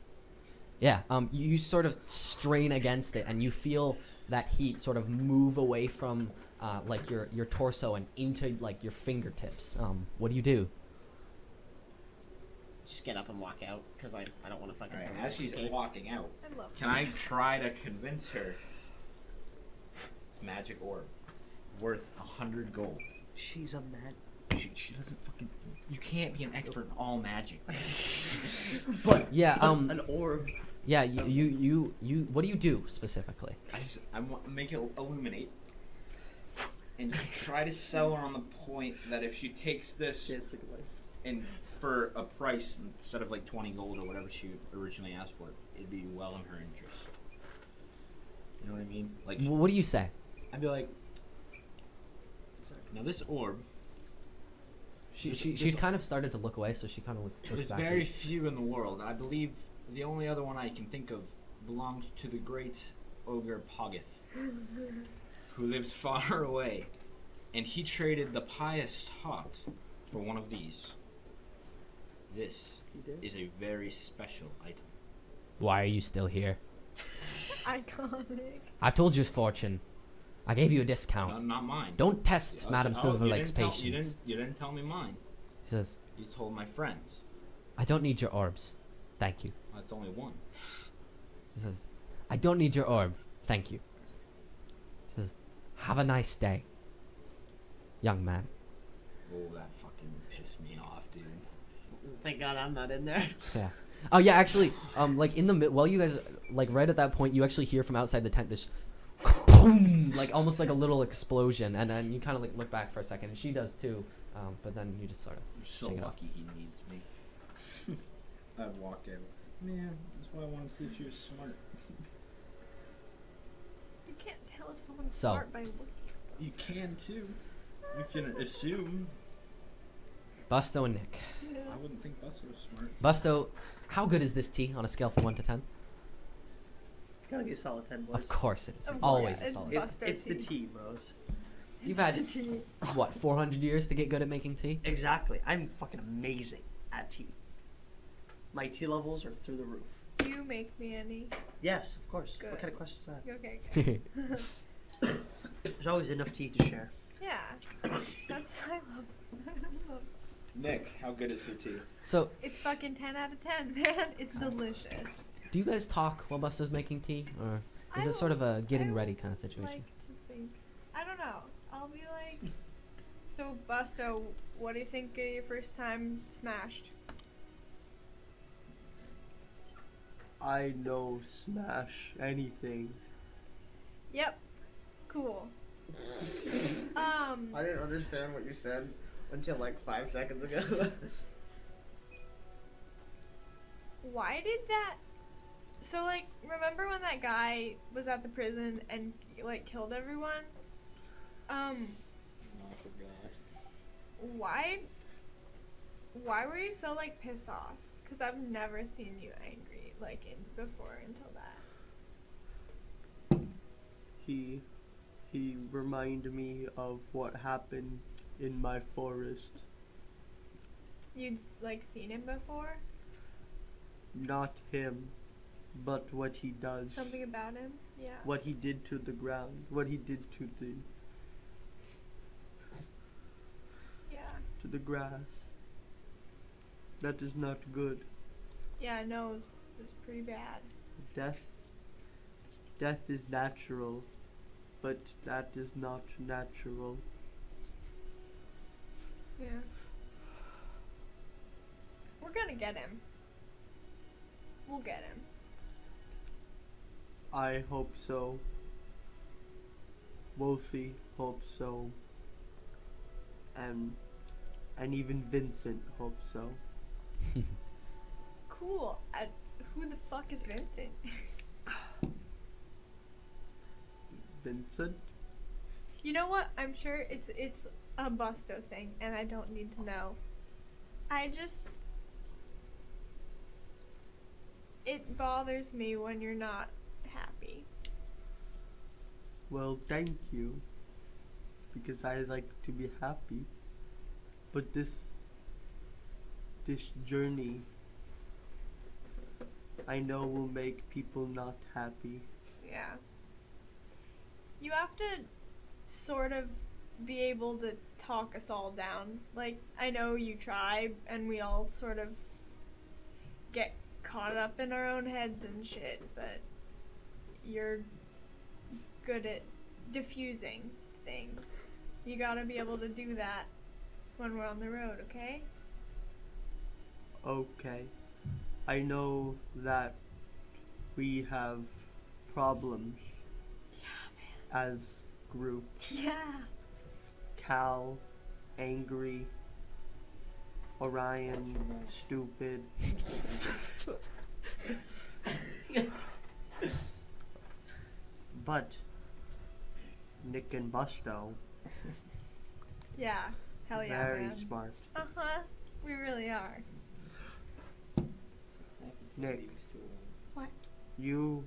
Yeah, you sort of strain against it, and you feel that heat sort of move away from, like, your torso and into, like, your fingertips. What do you do? Just get up and walk out, because I don't want to fucking. Alright, burn as she's this case. walking out, I love can I try to convince her it's magic orb worth 100 gold? She's a man. She doesn't fucking. You can't be an expert in all magic. But Yeah, an orb. Yeah, you what do you do specifically? I want to make it illuminate, and just try to sell her on the point that if she takes this and for a price instead of like 20 gold or whatever she originally asked for, it'd be well in her interest. You know what I mean? Like, What do you say? I'd be like, now this orb. She kind of started to look away, so she kind of looks There's back. at very you. few in the world. I believe the only other one I can think of belongs to the great ogre Poggeth, who lives far away, and he traded the pious heart for one of these. This He did? is a very special item. Why are you still here? Iconic. I've told you his fortune. I gave you a discount. Not mine. Don't test Oh, Madam you Silverlake's didn't tell- patience. You didn't tell me mine. She says, You told my friends. I don't need your orbs. Thank you. That's only one. She says, I don't need your orb. Thank you. She says, have a nice day, young man. Oh, that fucking pissed me off, dude. Thank God I'm not in there. Yeah. Oh yeah, actually, like in the while you guys like right at that point, you actually hear from outside the tent this, boom, like almost like a little explosion, and then you kind of like look back for a second, and she does too, but then you just sort of. I'm so Shake it off. lucky he needs me. I'd walk in. Man, that's why I want to see if she was smart. You can't tell if someone's So. smart by looking. You can too. You can assume. Busto and Nick. I wouldn't think Buster was smart. Busto, how good is this tea on a scale from 1 to 10? Gotta be a solid 10, boys. Of course it is. Of It's course, always a it's solid. bu- Busto It's the tea. tea, bros. You've had what 400 years to get good at making tea? Exactly. I'm fucking amazing at tea. My tea levels are through the roof. Do you make me any? Yes, of course. Good. What kind of question is that? Okay. There's always enough tea to share. Yeah. That's I love. Nick, how good is her tea? So, It's fucking 10 out of 10, man. It's delicious. do you guys talk while Busto's making tea, or is I it sort of a getting I ready kind of would situation? Like to think. I don't know. I'll be like, so Busto, what do you think of your first time smashed? I know smash anything. Yep. Cool. I didn't understand what you said until like 5 seconds ago. Why did that? So like, remember when that guy was at the prison and like killed everyone? I forgot. Why were you so like pissed off? Because I've never seen you angry like before until that. He reminded me of what happened in my forest. You'd like seen him before? Not him, but what he does. Something about him? Yeah. What he did to the ground. What he did to Yeah. the grass. That is not good. Yeah, no, it was pretty bad. Death is natural, but that is not natural. Yeah. We're gonna get him. We'll get him. I hope so. Wolfie hopes so. And even Vincent hopes so. Cool. Who the fuck is Vincent? Vincent? You know what? I'm sure it's a Busto thing, and I don't need to know. It bothers me when you're not happy. Well, thank you. Because I like to be happy. But this journey, I know will make people not happy. Yeah. You have to sort of be able to talk us all down. Like, I know you try, and we all sort of get caught up in our own heads and shit, but you're good at diffusing things. You gotta be able to do that when we're on the road, okay? Okay. I know that we have problems as group. Yeah. Cal, angry. Orion, stupid. But Nick and Busto, Yeah. Hell yeah, very man. smart. Uh-huh. We really are. Nick, What? you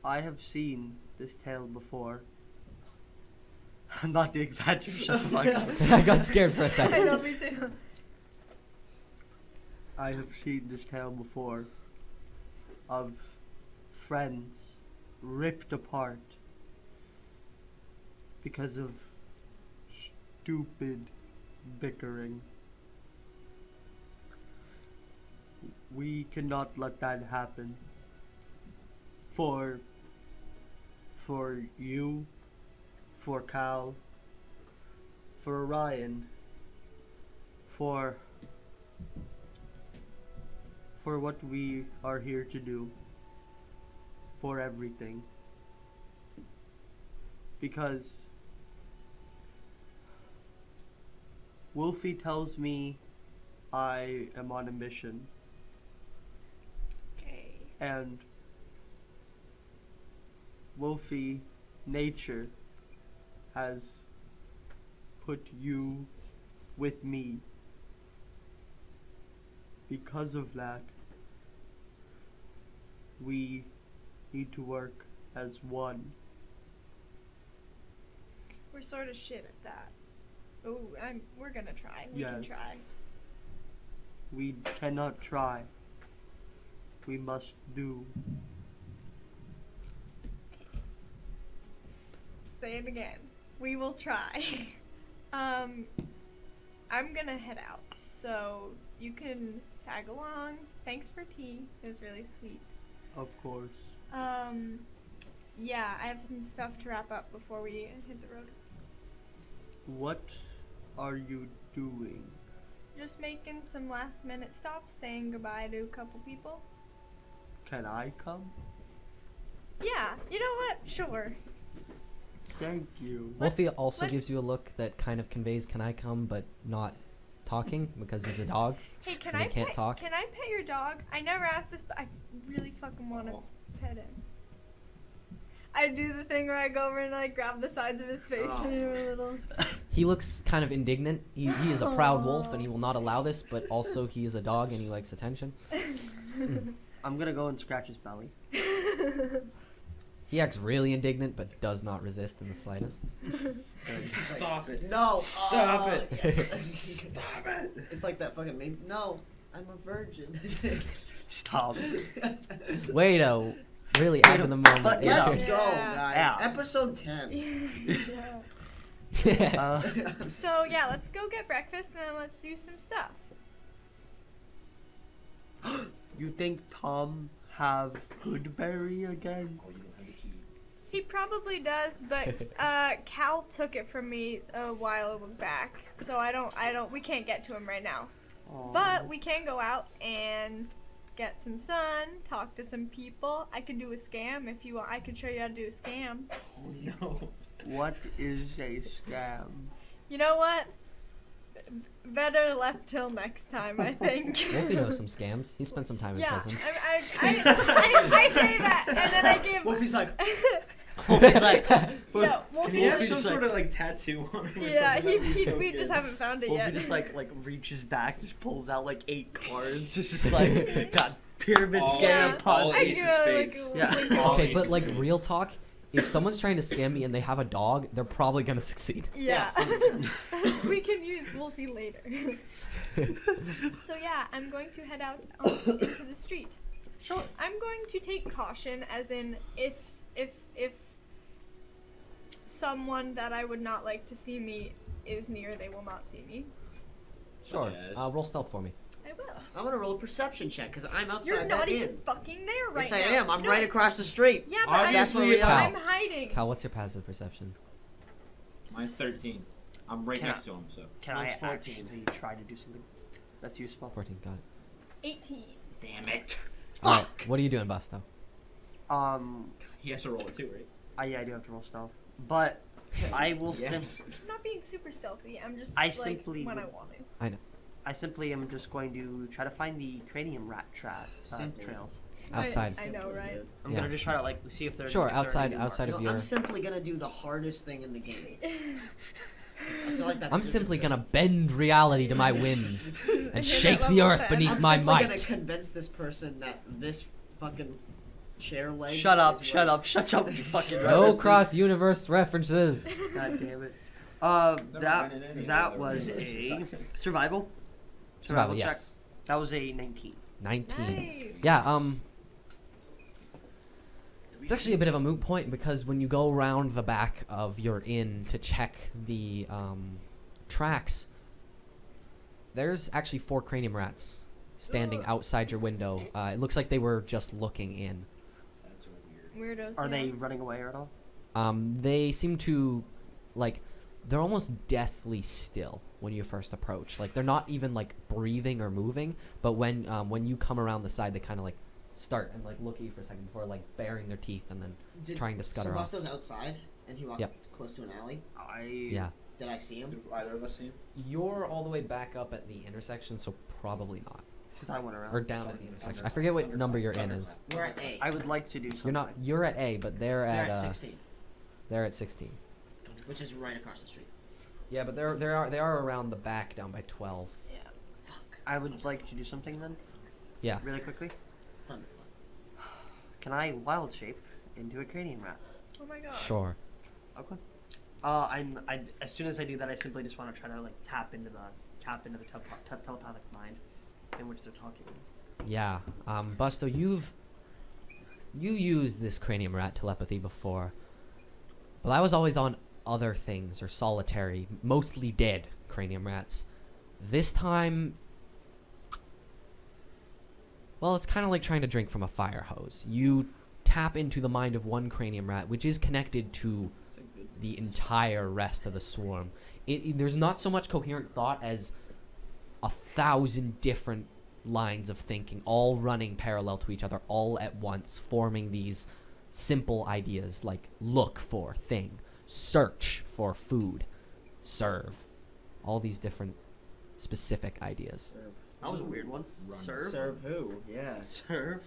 I have seen this tale before. I'm not doing that. You shut the fuck up. I got scared for a I second. know, me too. I have seen this tale before of friends ripped apart because of stupid bickering. We cannot let that happen. For you, for Cal, for Orion, for what we are here to do, for everything. Because Wolfie tells me I am on a mission, Okay. and Wolfie, nature, has put you with me. Because of that, we need to work as one. We're sort of shit at that. Oh, we're gonna try. We can Yes. try. We cannot try. We must do. Say it again. We will try. I'm gonna head out, so you can tag along. Thanks for tea. It was really sweet. Of course. Yeah, I have some stuff to wrap up before we hit the road. What are you doing? Just making some last minute stops, saying goodbye to a couple people. Can I come? Yeah, you know what? Sure. Thank you. Wolfie Let's- also let's- gives you a look that kind of conveys "Can I come?" but not talking because he's a dog. Hey, can And I they can't pet? talk? Can I pet your dog? I never asked this, but I really fucking want to pet him. I do the thing where I go over and like grab the sides of his face and do a little. He looks kind of indignant. He is a proud wolf and he will not allow this, but also he is a dog and he likes attention. I'm gonna go and scratch his belly. He acts really indignant but does not resist in the slightest. Stop it. No. Stop it. Yes. Stop it. It's like that fucking meme. No, I'm a virgin. Stop. Way to really add to the moment. But Let's Yeah. go, Yeah. guys. Yeah. Episode 10. Yeah. Uh, So yeah, let's go get breakfast and then let's do some stuff. you think Tom have Goodberry again? Oh, you don't have the key. He probably does, but Cal took it from me a while back, so we can't get to him right now. Aw. But we can go out and get some sun, talk to some people. I could do a scam if you want. I could show you how to do a scam. Oh no. What is a scam? You know what? Better left till next time, I think. Wolfie knows some scams. He spent some time in Yeah, prison. I say that, and then I give. Wolfie's like, Wolfie's like, Yeah, Can Wolfie. he have Wolfie some just sort of like tattoo on him or Yeah, something? That'd be so we just good. haven't found it Wolfie yet. just like reaches back, just pulls out like 8 cards, just like got pyramid All- scam Yeah. all punch. I ace of go, like, spades. Yeah. All Okay, ace but of like spades. real talk, if someone's trying to scam me and they have a dog, they're probably gonna succeed. Yeah. We can use Wolfie later. So yeah, I'm going to head out into the street. Sure. I'm going to take caution, as in if someone that I would not like to see me is near, they will not see me. Sure. Yes. Roll stealth for me. I will. I'm gonna roll a perception check because I'm outside You're that not inn. even fucking there right Yes, now. I am. I'm No. right across the street. Yeah, but Obviously, I'm Cal. hiding. Cal, what's your passive perception? Mine's 13. I'm right Can I- next to him, so. Can Mine's I 14. actually try to do something that's useful? 14, got it. 18. Damn it. Alright, what are you doing, Busto? He has to roll it too, right? Yeah, I do have to roll stealth, but I will Yes. I'm not being super stealthy. I'm just I like simply when I would- want to. I simply am just going to try to find the cranium rat Simply. trails. Outside. I know, right? I'm Yeah. gonna just try to like see if there's Sure, if there are outside- any outside No, of markers. your- I'm simply gonna do the hardest thing in the game. I feel like that's I'm a good simply decision. gonna bend reality to my whims and Hit shake that the level earth 10. beneath I'm my simply gonna might. convince this person that this fucking chair leg. Shut up! is Shut what- up! Shut up! You fucking No references. cross-universe references. God damn it. Never mind in any That other was a relationship. survival. Survival, check. yes. That was a 19. 19. Nice. Yeah, it's actually a bit of a moot point because when you go around the back of your inn to check the tracks, there's actually 4 cranium rats standing outside your window. It looks like they were just looking in. That's weird. Weirdos. Are yeah. they running away at all? They seem to like they're almost deathly still when you first approach. Like they're not even like breathing or moving, but when you come around the side, they kind of like start and like look at you for a second before like baring their teeth and then trying to scutter off. So Busto's outside and he walked Yep. close to an alley. Yeah. Did I see him? Did either of us see him? You're all the way back up at the intersection, so probably not. Because I went around. Or down at the intersection. I forget what number you're in is. We're at A. I would like to do something. You're not. You're at A, but they're We're at at 16, they're at 16. which is right across the street. Yeah, but they are around the back down by 12. Yeah. Fuck. I would like to do something then, Yeah. really quickly. Thunderclap. Can I wild shape into a cranium rat? Oh my god. Sure. Okay. As soon as I do that, I simply just want to try to like tap into the telepathic mind in which they're talking. Yeah. Busto, you used this cranium rat telepathy before, but I was always on other things or solitary, mostly dead cranium rats. This time, well, it's kind of like trying to drink from a fire hose. You tap into the mind of one cranium rat, which is connected to the entire rest of the swarm. There's not so much coherent thought as 1,000 different lines of thinking, all running parallel to each other, all at once, forming these simple ideas like look for thing, search for food, serve. All these different specific ideas. That was a weird one. Run. Serve. Serve who? Yeah. Serve.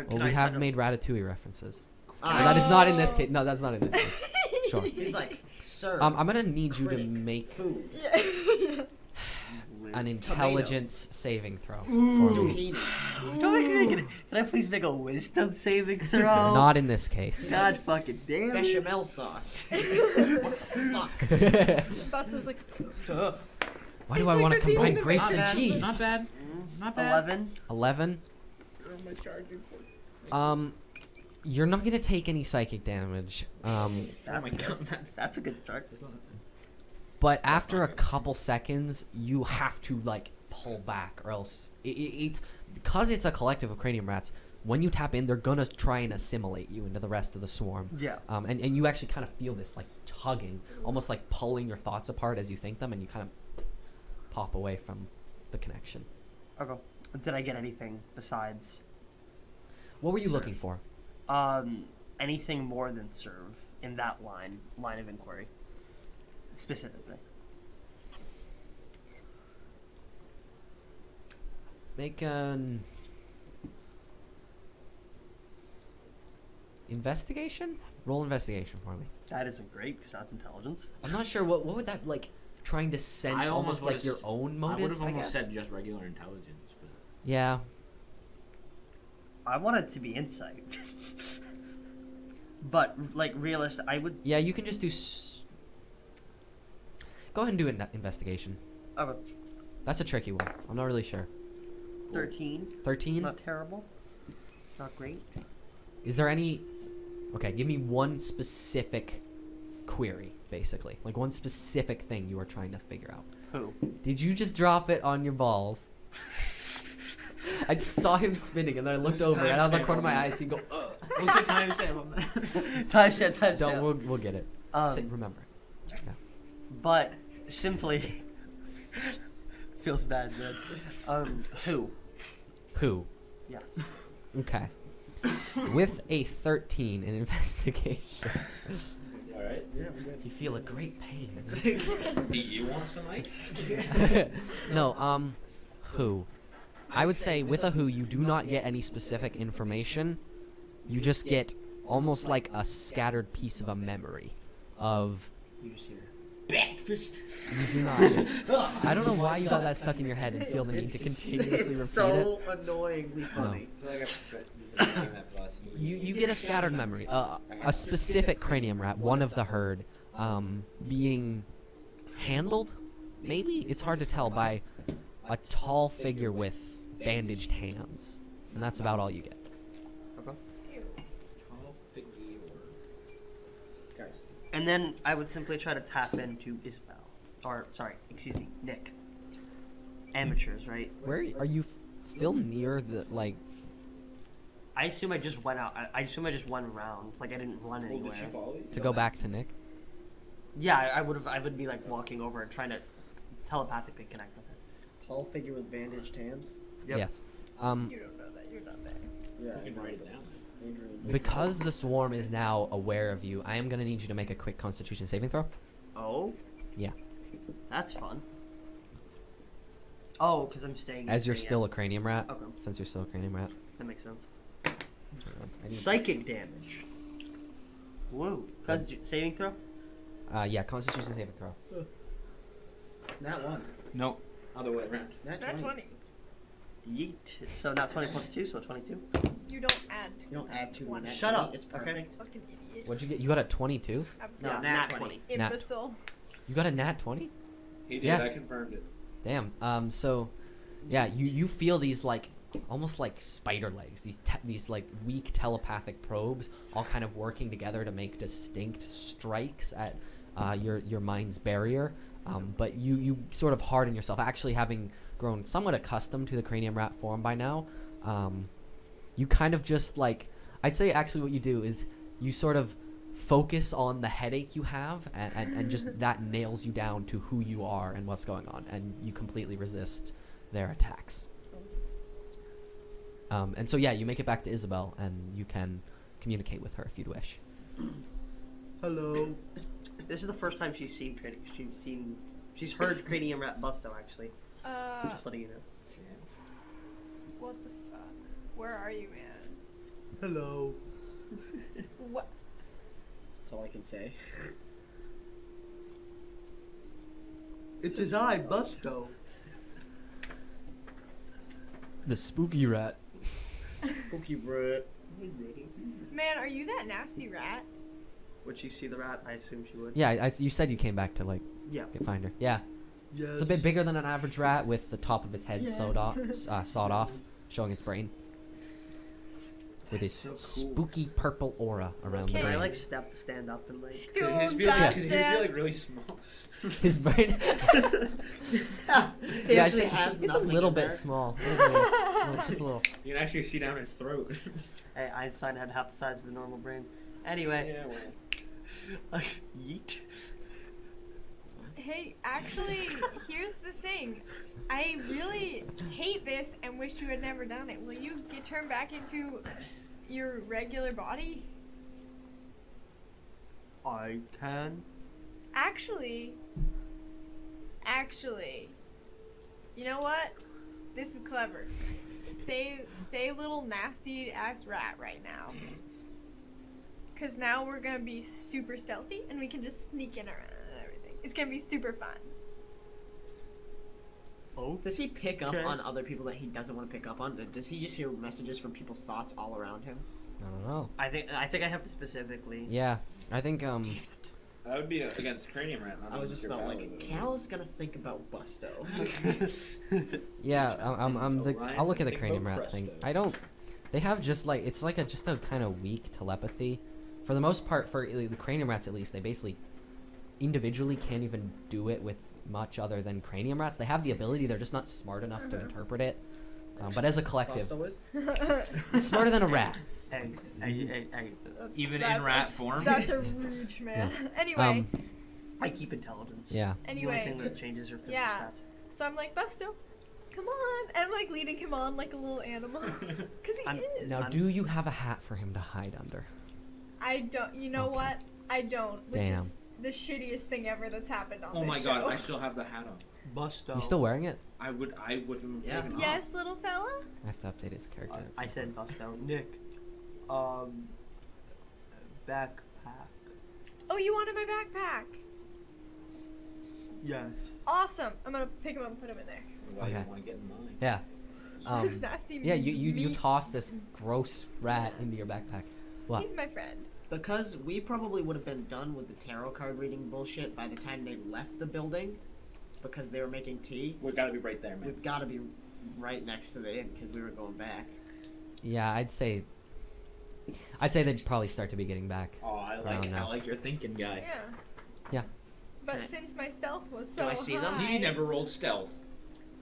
Well, we have made Ratatouille references. Ah. But that is not in this case. No, that's not in this case. Sure. He's like, serve. I'm gonna need you to critic, make food. Yeah. an intelligence saving throw for me. Zucchini. Can I please make a wisdom saving throw? Not in this case. God fucking damn. it. Bechamel sauce. Fuck. Buster's like, Why do I want to It's like combine the grapes same and thing. cheese? Not bad. Not bad. 11. 11. You're not gonna take any psychic damage. Oh That's, my good. god. That's a good start. But after a couple seconds, you have to like pull back, or else it's because it's a collective of cranium rats. When you tap in, they're gonna try and assimilate you into the rest of the swarm. Yeah. And you actually kind of feel this like tugging, almost like pulling your thoughts apart as you think them, and you kind of pop away from the connection. Okay. Did I get anything besides What were you looking for? anything more than serve in that line of inquiry specifically? Make an investigation? Roll investigation for me. That isn't great because that's intelligence. I'm not sure what would that like trying to sense I almost like would've your own motives. I would have almost guess? said just regular intelligence. But Yeah. I want it to be insight. But like realistic, I would. Yeah, you can just do. Go ahead and do an investigation. Okay. That's a tricky one. I'm not really sure. 13. 13? Not terrible. Not great. Is there any... Okay, give me one specific query, basically. Like one specific thing you are trying to figure out. Who? Did you just drop it on your balls? I just saw him spinning, and then I looked over, and out of the corner of my eyes, he'd go, ugh. what's the timestamp on that? Timestamp. Don't, we'll get it. Remember. Yeah. But simply feels bad, man. Who? Who? Yeah. Okay. With a 13 in investigation, All right. you feel a great pain. Do you want some ice? No, who? I would say with a who, you do not get any specific information. You just get almost like a scattered piece of a memory of... You just hear. Breakfast. You do not. I don't know why you got that stuck in your head and feel the need to continuously repeat It's it. so annoyingly funny. You get a scattered memory. A specific cranium rat, one of the herd, being handled, maybe? It's hard to tell, by a tall figure with bandaged hands. And that's about all you get. Guys. And then I would simply try to tap into Isabel. Or, sorry, excuse me, Nick. Amateurs, right? Where are you still near the, like... I assume I just went out. I assume I just went around. Like, I didn't run anywhere. To go back to Nick? Yeah, I would be like walking over and trying to telepathically connect with it. Tall figure with bandaged hands. Yep. Yes. You don't know that. You're not there. Yeah. You can write it down. Because the swarm is now aware of you, I am gonna need you to make a quick Constitution saving throw. Oh? Yeah. That's fun. Oh, because I'm staying. As you're still a cranium rat. Okay. Since you're still a cranium rat. That makes sense. Hang on, I need- Psychic damage. Whoa. Saving throw? Yeah, Constitution saving throw. Nat 1. Nope. Other way around. Nat Not 20. 20. Yeet. So not 20 plus 2, so 22. You don't add. You don't add 2 One. Nat Shut 20. up, It's okay. perfect. Fucking idiot. What'd you get? You got a 22? Absolutely. No, Yeah, nat 20. Nat- Imbecile. You got a nat 20? He did. Yeah. I confirmed it. Damn. So, yeah, you feel these like almost like spider legs, these like weak telepathic probes, all kind of working together to make distinct strikes at your mind's barrier. But you sort of harden yourself, actually having grown somewhat accustomed to the cranium rat form by now. You kind of just like, I'd say actually what you do is you sort of focus on the headache you have and just that nails you down to who you are and what's going on, and you completely resist their attacks. And so yeah, you make it back to Isabel and you can communicate with her if you'd wish. Hello. This is the first time she's heard Cranium Rat Busto, actually. Just letting you know. What the fuck? Where are you, man? Hello. What? That's all I can say. It is I, Busto. The spooky rat. Spooky rat. Man, are you that nasty rat? Would she see the rat? I assume she would. Yeah, you said you came back to like Yeah. find her. Yeah, Yes. it's a bit bigger than an average rat with the top of its head sawed off, showing its brain. With its so cool. spooky purple aura around Okay. Can I the like stand up and like? Do Could his be like, could his be like really small? his brain. He Yeah, actually it's, has it's a nothing little in bit there. small. Just a little. You can actually see down his throat. Hey, Einstein had half the size of a normal brain. Anyway. Yeah, well. Yeet. Hey, actually, here's the thing. I really hate this and wish you had never done it. Will you get turned back into your regular body? I can. Actually, you know what? This is clever. Stay little nasty ass rat right now. Cause now we're gonna be super stealthy and we can just sneak in around and everything. It's gonna be super fun. Oh. Does he pick up Okay. on other people that he doesn't want to pick up on? Does he just hear messages from people's thoughts all around him? I don't know. I think I have to specifically. Yeah, I think That would be against Cranium Rat. Not I was against just your about power, like, though. Cal is gonna think about Busto. yeah, I'll look at the Think cranium about rat thing. Presto. I don't. They have just like it's like just a kind of weak telepathy. For the most part, for the cranium rats at least, they basically individually can't even do it with much other than cranium rats. They have the ability, they're just not smart enough to interpret it. But as a collective, Busto is? smarter than a rat. Hey. Even in rat form? That's a reach, man. Anyway, I keep intelligence. Yeah. The only anyway. thing that changes her physical Yeah. stats. So I'm like, Busto, come on. And I'm like leading him on like a little animal. Because he I'm- is. Now, I'm do s- you have a hat for him to hide under? I don't. You know Okay. what? I don't. Which Damn. is the shittiest thing ever that's happened on Oh this my show. god, I still have the hat on. Busto. You still wearing it? I would have Yeah. taken it off. Yes, little fella? I have to update his character. That's I not said fun. Busto. Nick. Backpack. Oh, you wanted my backpack. Yes. Awesome. I'm gonna pick him up and put him in there. Why you Okay. want to get in mine? Yeah. This nasty Yeah, you meat. toss this gross rat into your backpack. What? He's my friend. Because we probably would have been done with the tarot card reading bullshit by the time they left the building, because they were making tea. We gotta be right there, man. We've got to be right next to the inn because we were going back. Yeah, I'd say they'd probably start to be getting back. Oh, I Around now. like your thinking, guy. Yeah. Yeah. But Okay. since my stealth was so I see them? high, He never rolled stealth.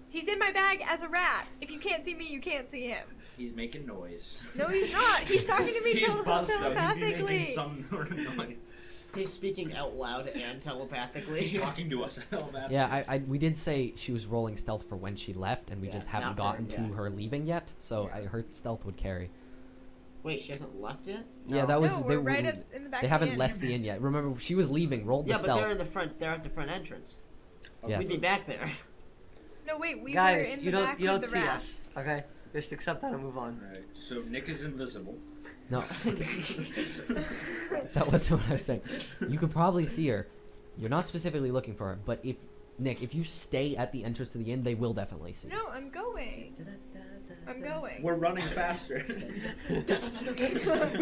he's in my bag as a rat. If you can't see me, you can't see him. He's making noise. No, he's not. He's talking to me He's Busto. He'd be telepathically. making some sort of noise. He's speaking out loud and telepathically. He's talking to us. Yeah, we did say she was rolling stealth for when she left, and we Yeah, just haven't not for- gotten yeah. to her leaving yet. So Yeah. her stealth would carry. Wait, she hasn't left yet? Yeah, that was. No, they we're right w- in the back. They of haven't the inn. left the inn yet. Remember, she was leaving. Rolled Yeah, the but stealth. they're in the front. They're at the front entrance. Yes. We'd be back there. No, wait, we were Guys, in you the don't back you don't with see the us. rats. Okay, just accept that and move on. Alright, so Nick is invisible. No, that wasn't what I was saying. You could probably see her. You're not specifically looking for her, but if you stay at the entrance to the inn, they will definitely see. No, I'm going. I'm going. We're running faster. We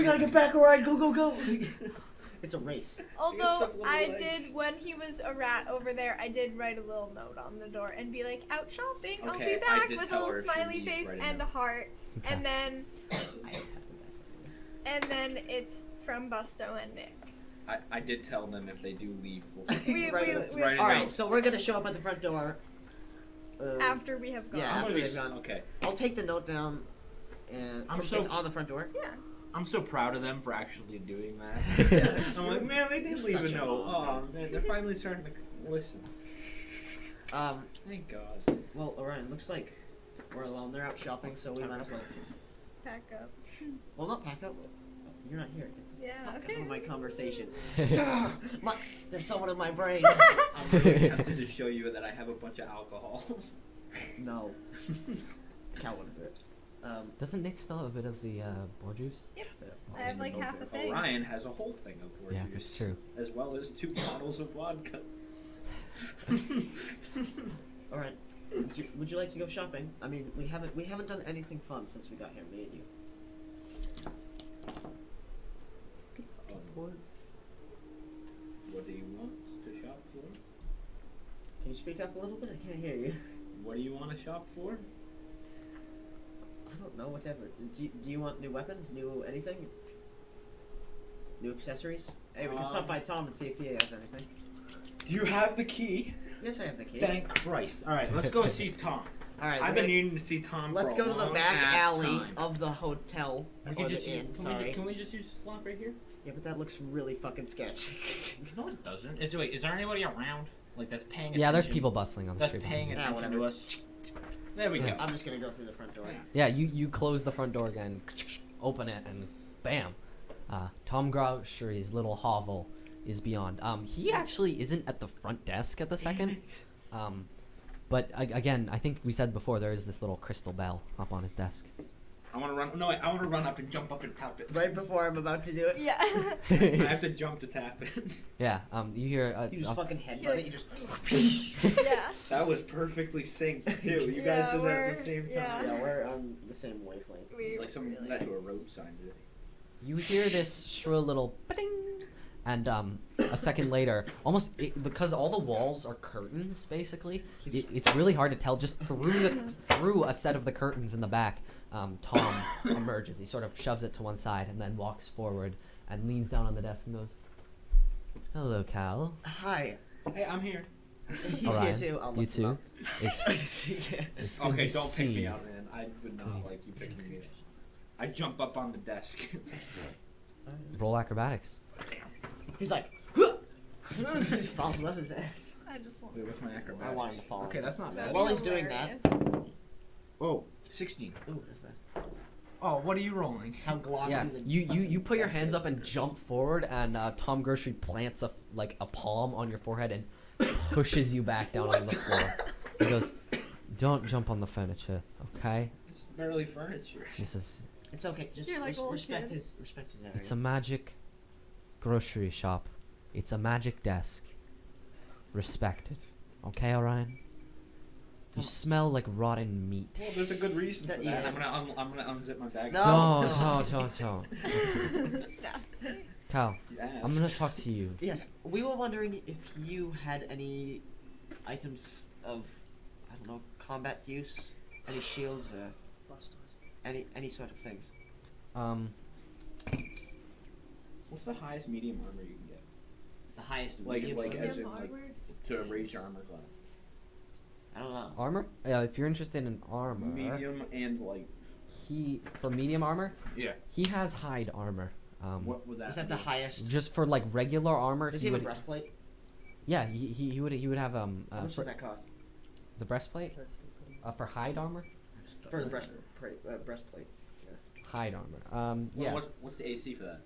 gotta get back, alright, go, go, go! It's a race. Although suck little I legs. did, when he was a rat over there, I did write a little note on the door and be like, "Out shopping, I'll Okay, be I back," did with a tell little her she smiley needs face writing and a note. heart, Okay. and then I don't have the best idea. and then it's from Busto and Nick. I did tell them if they do leave, we'll We Right, we right. Alright, so we're gonna show up at the front door. after we have gone. Yeah. I'm after gonna be they've gone. okay. I'll take the note down, and I'm it's so- on the front door. Yeah. I'm so proud of them for actually doing that. I'm like, man, they did You're leave a such a note. mom. Oh man, they're finally starting to listen. Thank God. Well, Orion, looks like we're alone. They're out shopping, so we might as well. Pack up. Well, not pack up. You're not here. Yeah. Fuck Okay. my conversation. There's someone in my brain. I'm really tempted to show you that I have a bunch of alcohol. No. Cal would do it. Doesn't Nick still have a bit of the boar juice? I have like half a thing. Orion has a whole thing of Yeah, orange it's juice, true. as well as 2 bottles of vodka. All right. Would you like to go shopping? I mean, we haven't done anything fun since we got here, me and you. What do you want to shop for? Can you speak up a little bit? I can't hear you. What do you want to shop for? I don't know. Whatever. Do you want new weapons? New anything? New accessories? Hey, we can stop by Tom and see if he has anything. Do you have the key? Yes, I have the key. Thank Christ. Alright, let's go see Tom. All right. I've been needing to see Tom Let's for a go to the long back ass alley time. of the hotel. We or can the just inn, use, sorry. can we just use the slot right here? Yeah, but that looks really fucking sketchy. No, it doesn't. Is there anybody around? Like that's paying attention? Yeah, there's people bustling on the That's street. paying behind attention whatever. to us. There we go. I'm just gonna go through the front door. Yeah. Yeah, you close the front door again, open it, and bam. Tom Grouchery's little hovel is beyond. He actually isn't at the front desk at the second. But again, I think we said before there is this little crystal bell up on his desk. I want to run. No, wait, I want to run up and jump up and tap it. Right before I'm about to do it, Yeah. I have to jump to tap it. Yeah. You hear. you just fucking headbutt it. You just. Yeah. That was perfectly synced too. You Yeah, guys did that at we're- the same time. yeah. Yeah, we're on the same wavelength. We It's like someone really- that to a road sign did it. You hear this shrill little ding, and a second later, because all the walls are curtains, basically, it's really hard to tell. Just through a set of the curtains in the back, Tom emerges. He sort of shoves it to one side and then walks forward and leans down on the desk and goes, "Hello, Cal." Hi. Hey, I'm here. He's Orion, here too. I'll you lift him too. up. It's good Okay, to don't pick see me you. up, man. I would not like you picking me up. I jump up on the desk. Roll acrobatics. He's like. Just falls off his ass. I just want. Wait, what's my acrobatics? I want him to fall. Okay, that's not That'd bad. be While he's doing that- hilarious. Oh, 16. Ooh, that's bad. Oh, what are you rolling? How glossy Yeah, the you put your desk hands is. up and jump forward, and Tom Grocery plants a palm on your forehead and pushes you back down on the floor. He goes, "Don't jump on the furniture, okay? It's barely furniture. This is It's okay. Just You're like a little respect kid. his area. it's a magic grocery shop. It's a magic desk. Respect it, okay, Orion? You smell like rotten meat. Well, there's a good reason for that. Yeah. I'm gonna unzip my bag. No. Don't. Nasty. Cal, Yes. I'm gonna talk to you. Yes, we were wondering if you had any items of, I don't know, combat use, any shields or any sort of things. What's the highest medium armor you can get? The highest Like medium. like armor? as in like to raise your armor class. I don't know. Armor? Yeah, if you're interested in armor, Medium and like for medium armor, yeah. he has hide armor. What would that Is that the be? highest? Just for like regular armor, Does he he have a would. breastplate? Yeah, he would have How much for does that cost? the breastplate for hide armor. For the breastplate. Hide armor. Yeah. What's the AC for that?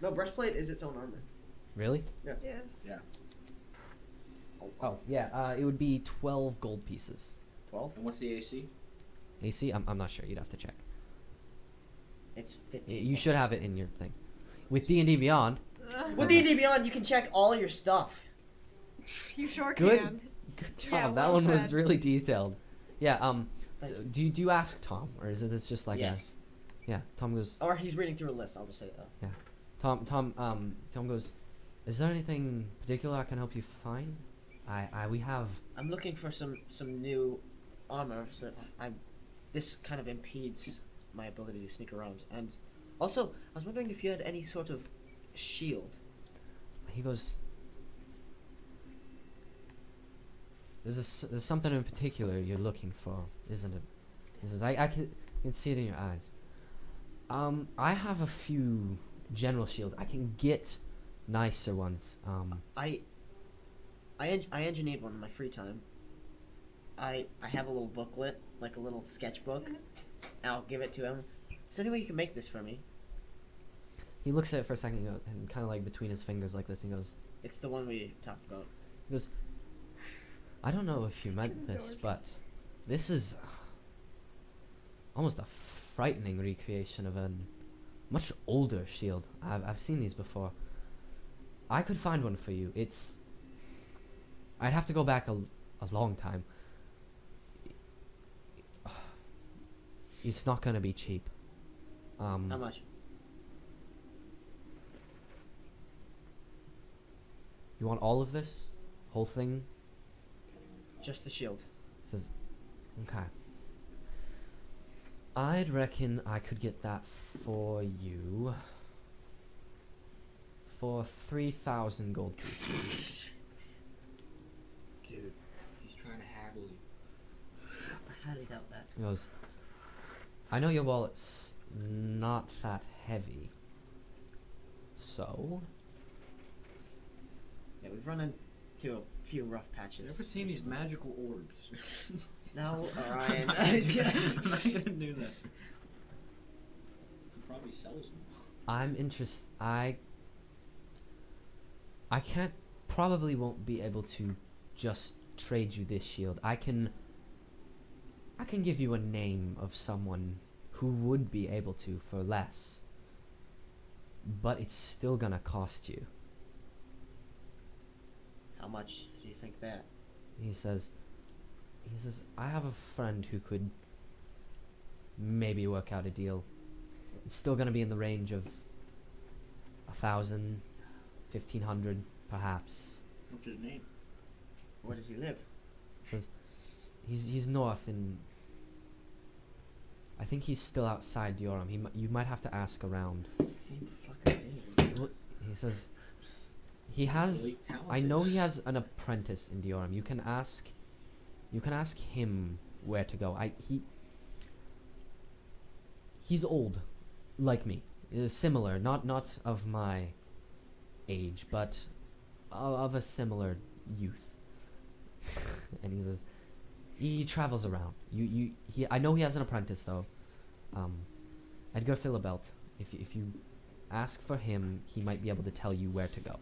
No, breastplate is its own armor. Really? Yeah. Oh yeah. It would be 12 gold pieces. 12? And what's the AC? AC? I'm not sure. You'd have to check. It's 15. You should have it in your thing. With D&D Beyond. With D&D Beyond, you can check all your stuff. You sure Good. can. Good job. Yeah, that well one was said. really detailed. Yeah. Thank you. Do you ask Tom, or is it this just like Yes. yeah? Tom goes. Or he's reading through a list. I'll just say that. Tom goes. Is there anything particular I can help you find? We have. I'm looking for some new armor. So this kind of impedes my ability to sneak around. And also, I was wondering if you had any sort of shield. He goes. There's something in particular you're looking for, isn't it? He says, I can see it in your eyes. I have a few general shields. I can get nicer ones. I engineered one in my free time. I have a little booklet, like a little sketchbook. I'll give it to him. Is there any way you can make this for me? He looks at it for a second and kind of like between his fingers like this, and goes, It's the one we talked about. he goes, I don't know if you meant this, but this is almost a frightening recreation of a much older shield. I've seen these before. I could find one for you. I'd have to go back a long time. It's not gonna be cheap. How much? You want all of this? Whole thing? Just the shield. Says, okay. I'd reckon I could get that for you for 3,000 gold pieces. Dude, he's trying to haggle you. I highly doubt that. He goes, I know your wallet's not that heavy, so Yeah, we've run into a few rough patches. You ever seen these magical orbs? No, Orion. I'm not gonna do that. He probably sells them. I'm interested. I can't, probably won't be able to just trade you this shield. I can give you a name of someone who would be able to for less, but it's still gonna cost you. How much do you think that? He says, I have a friend who could maybe work out a deal. It's still gonna be in the range of 1,000, 1,500, perhaps. What's his name? Where does he live? Says he's north in. I think he's still outside Dioram. You might have to ask around. It's the same fucking dude. He says he has. Really I know he has an apprentice in Dioram. You can ask him where to go. He's old, like me. Similar, not of my age, but of a similar youth. And he says he travels around. I know he has an apprentice though. Edgar Philibelt. If you ask for him, he might be able to tell you where to go.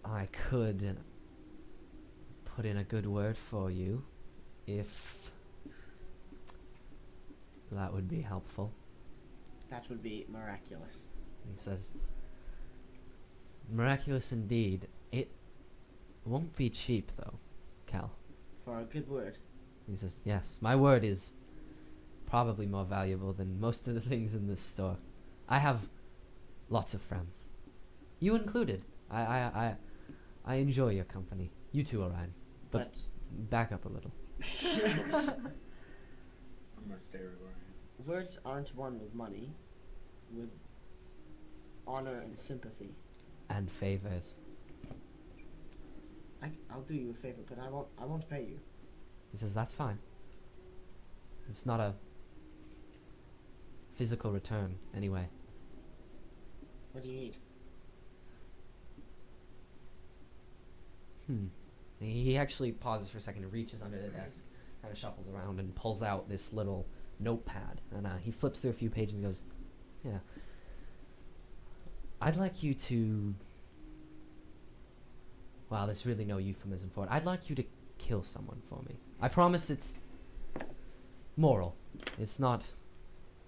I could put in a good word for you if that would be helpful. That would be miraculous. He says, miraculous indeed. It won't be cheap though, Cal. For a good word. He says, yes, my word is probably more valuable than most of the things in this store. I have lots of friends. You included. I enjoy your company. You too, Orion. But back up a little. I'm my favorite Orion. Words aren't won with money, with honor and sympathy. And favors. I'll do you a favor, but I won't pay you. He says, that's fine. It's not a physical return, anyway. What do you need? He actually pauses for a second and reaches under the desk, kind of shuffles around and pulls out this little notepad. And he flips through a few pages and goes, yeah. I'd like you to... Wow, there's really no euphemism for it. I'd like you to kill someone for me. I promise it's moral. It's not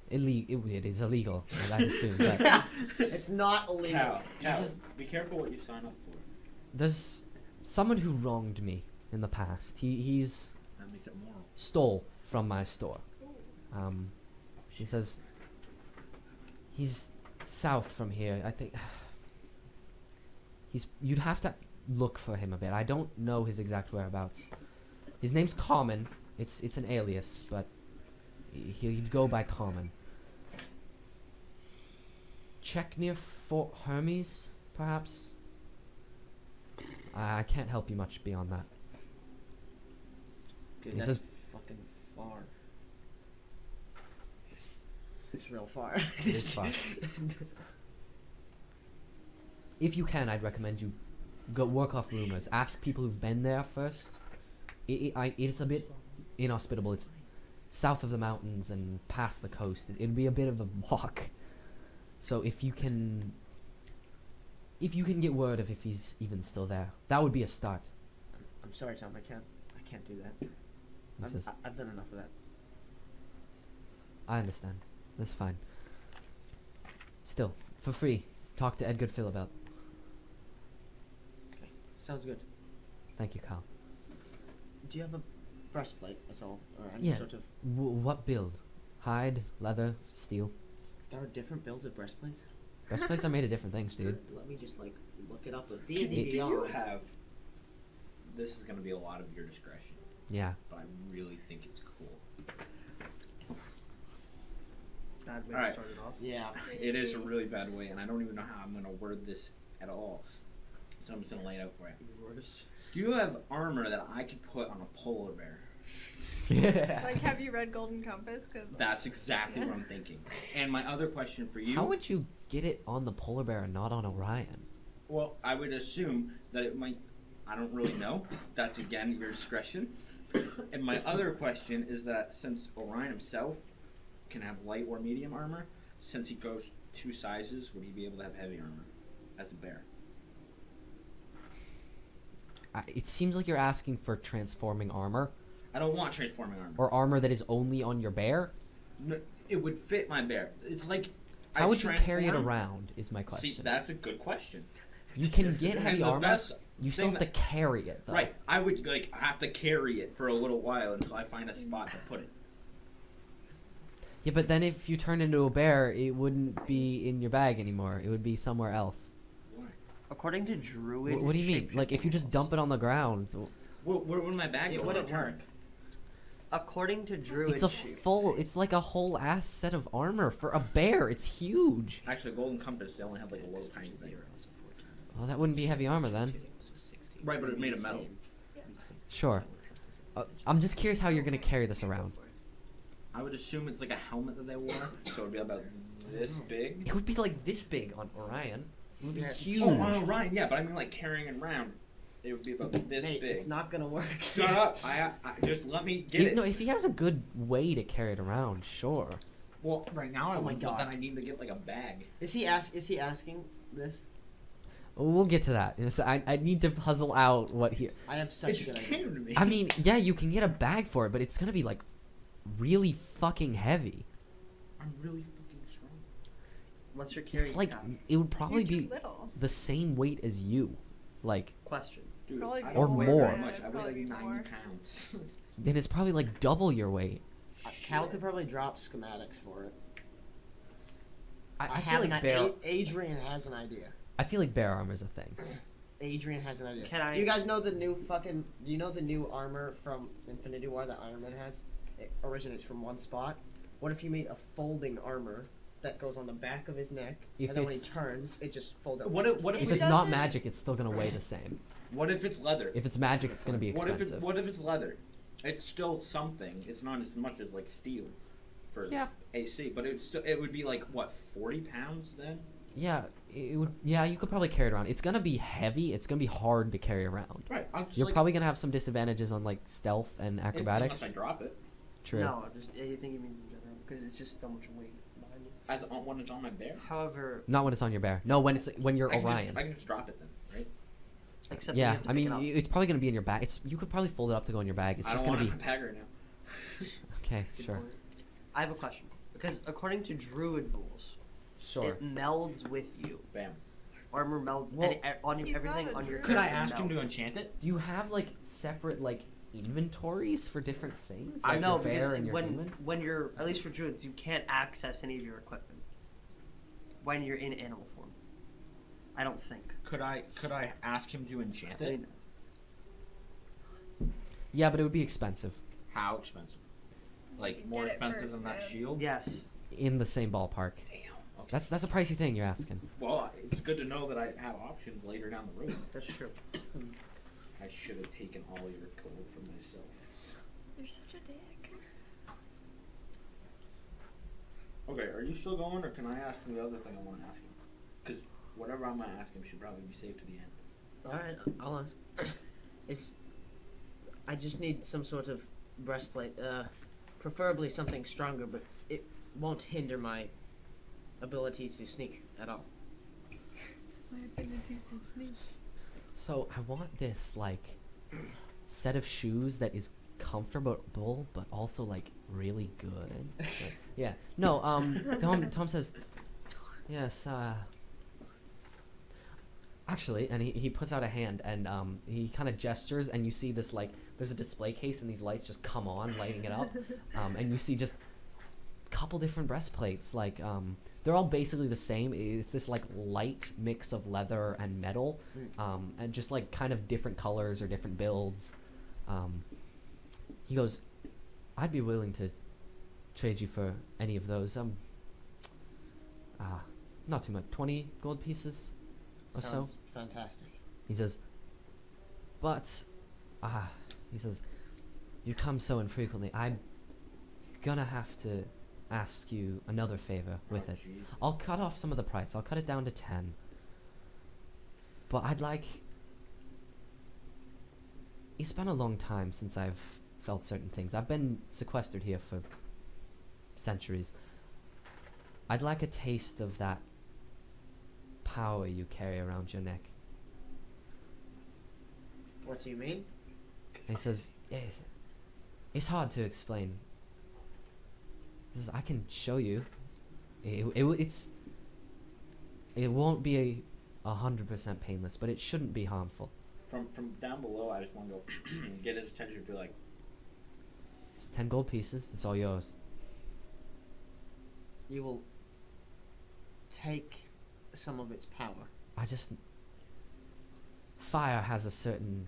illegal. It is illegal, I assume. But It's not illegal. Cal, is- be careful what you sign up for. there's someone who wronged me in the past. He's That makes it moral. stole from my store. He says he's south from here. I think you'd have to look for him a bit. I don't know his exact whereabouts. His name's Common. It's an alias, but he'd go by Common. Check near Fort Hermes, perhaps. I can't help you much beyond that. Dude, He that's says- fucking far. It's real far. It is far. If you can, I'd recommend you go work off rumors. Ask people who've been there first. It's a bit inhospitable. It's south of the mountains and past the coast. It'd be a bit of a walk. So if you can get word of if he's even still there, that would be a start. I'm sorry, Tom. I can't do that. He says, I've done enough of that. I understand. That's fine. Still, for free, talk to Edgar Phil about. Okay, sounds good. Thank you, Kyle. Do you have a breastplate at all, or any Yeah. sort of? What build? Hide, leather, steel. There are different builds of breastplates. Breastplates are made of different things, dude. Let me just look it up with Do D&D you Beyond. have... This is going to be a lot of your discretion, Yeah. but I really think it's cool. Bad way to Alright. start it off. Yeah. It is a really bad way, and I don't even know how I'm going to word this at all. So I'm just going to lay it out for you. Do you have armor that I could put on a polar bear? Like, have you read Golden Compass? Because That's exactly what I'm thinking. And my other question for you... How would you get it on the polar bear and not on Orion? Well, I would assume that it might... I don't really know. That's, again, your discretion. And my other question is that since Orion himself can have light or medium armor, since he goes 2 sizes, would he be able to have heavy armor as a bear? It seems like you're asking for transforming armor, I don't want transforming armor. or armor that is only on your bear. No, it would fit my bear. It's like... How I would you carry it transform- around? Is my question. See, that's a good question. You can Yes, get and heavy the armor. best You still thing have to carry it, though. Right. I would have to carry it for a little while until I find a spot to put it. Yeah, but then if you turn into a bear, it wouldn't be in your bag anymore. It would be somewhere else. Why? According to Druid. What do you mean? Like if you just dump it on the ground, What would my bag It go wouldn't in? work. According to Druid. it's a full. It's like a whole ass set of armor for a bear. It's huge. Actually, Golden Compass, they only have like a little tiny thing. Well, that wouldn't be heavy armor then. Right, but it's made of metal. Sure. I'm just curious how you're gonna carry this around. I would assume it's like a helmet that they wore, so it would be about this big. It would be like this big on Orion. It would be Yeah. huge. Oh, on Orion, yeah, but I mean like carrying it around. It would be about this Nate, big. it's not gonna work. Shut up! I just let me get it. No, if he has a good way to carry it around, sure. Well, right now I Oh my would, but God. then I need to get like a bag. Is he asking this? We'll get to that. So I need to puzzle out what he. I have It such a just good came idea. to me. I mean, yeah, you can get a bag for it, but it's gonna be like really fucking heavy. I'm really fucking strong. What's your carrying It's like cap? it would probably You're too be little. the same weight as you. Like Question. Dude, Probably I Or don't weigh more. very much. I weigh Probably like 90 more. pounds. then it's probably like double your weight. Cal could probably drop schematics for it. I feel have like an bear. Adrian has an idea. I feel like bear armor is a thing. Adrian has an idea. Can I- Do you guys know the new fucking? Do you know the new armor from Infinity War that Iron Man has? It originates from one spot. What if you made a folding armor that goes on the back of his neck, If and then when he it's- turns, it just folds up. What if If It it's not doesn't- magic, it's still gonna weigh the same. What if it's leather? If it's magic, it's gonna be expensive. What if it's leather? It's still something. It's not as much as like steel for Yeah. AC, but it would be like what 40 pounds then? Yeah, it would. Yeah, you could probably carry it around. It's gonna be heavy. It's gonna be hard to carry around. Right. I'm just You're like, probably gonna have some disadvantages on like stealth and acrobatics. unless I drop it. True. No, just I think he means in general because it's just so much weight behind you. As on, when it's on my bear. However, Not when it's on your bear. No, when you're I can Orion. Just, I can just drop it then, right? except that you Yeah, have to I pick mean, it up. it's probably gonna be in your bag. You could probably fold it up to go in your bag. It's I just don't gonna want be a bag right now. okay. Good Sure. point. I have a question because according to Druid rules, Sure. it melds with you. Bam. Armor melds Well- on He's everything not a on your. druid. Could I character ask him to melds. enchant it? Do you have like separate like inventories for different things? I Like know your bear because and your human? when you're at least for druids, you can't access any of your equipment when you're in animal form. I don't think. Could I ask him to enchant I it? mean, Yeah, but it would be expensive. How expensive? Like You more get it expensive first, than that man. shield? Oh. yes. In the same ballpark. Damn. Okay. That's a pricey thing you're asking. Well, it's good to know that I have options later down the road. That's true. I should have taken all your gold for myself. You're such a dick. Okay, are you still going, or can I ask him the other thing I want to ask him? Because whatever I'm gonna ask him should probably be saved to the end. All right, I'll ask. I just need some sort of breastplate, preferably something stronger, but it won't hinder my ability to sneak at all. My ability to sneak. So I want this like set of shoes that is comfortable but also like really good. Like, yeah. No, Tom says, yes, actually, and he puts out a hand and he kind of gestures and you see this like there's a display case and these lights just come on lighting it up. And you see just a couple different breastplates like they're all basically the same. It's this like light mix of leather and metal, and just like kind of different colors or different builds. He goes, I'd be willing to trade you for any of those. Not too much. 20 gold pieces or so. Sounds fantastic. He says, but, he says, you come so infrequently. I'm gonna have to ask you another favor with Oh, it. jeez. I'll cut off some of the price. I'll cut it down to 10. But I'd like... It's been a long time since I've felt certain things. I've been sequestered here for centuries. I'd like a taste of that power you carry around your neck. What do you mean? And he says, it's hard to explain. He says, I can show you. It won't be 100% painless, but it shouldn't be harmful. From down below, I just want to go get his attention and be like, It's 10 gold pieces. It's all yours. You will take some of its power. Fire has a certain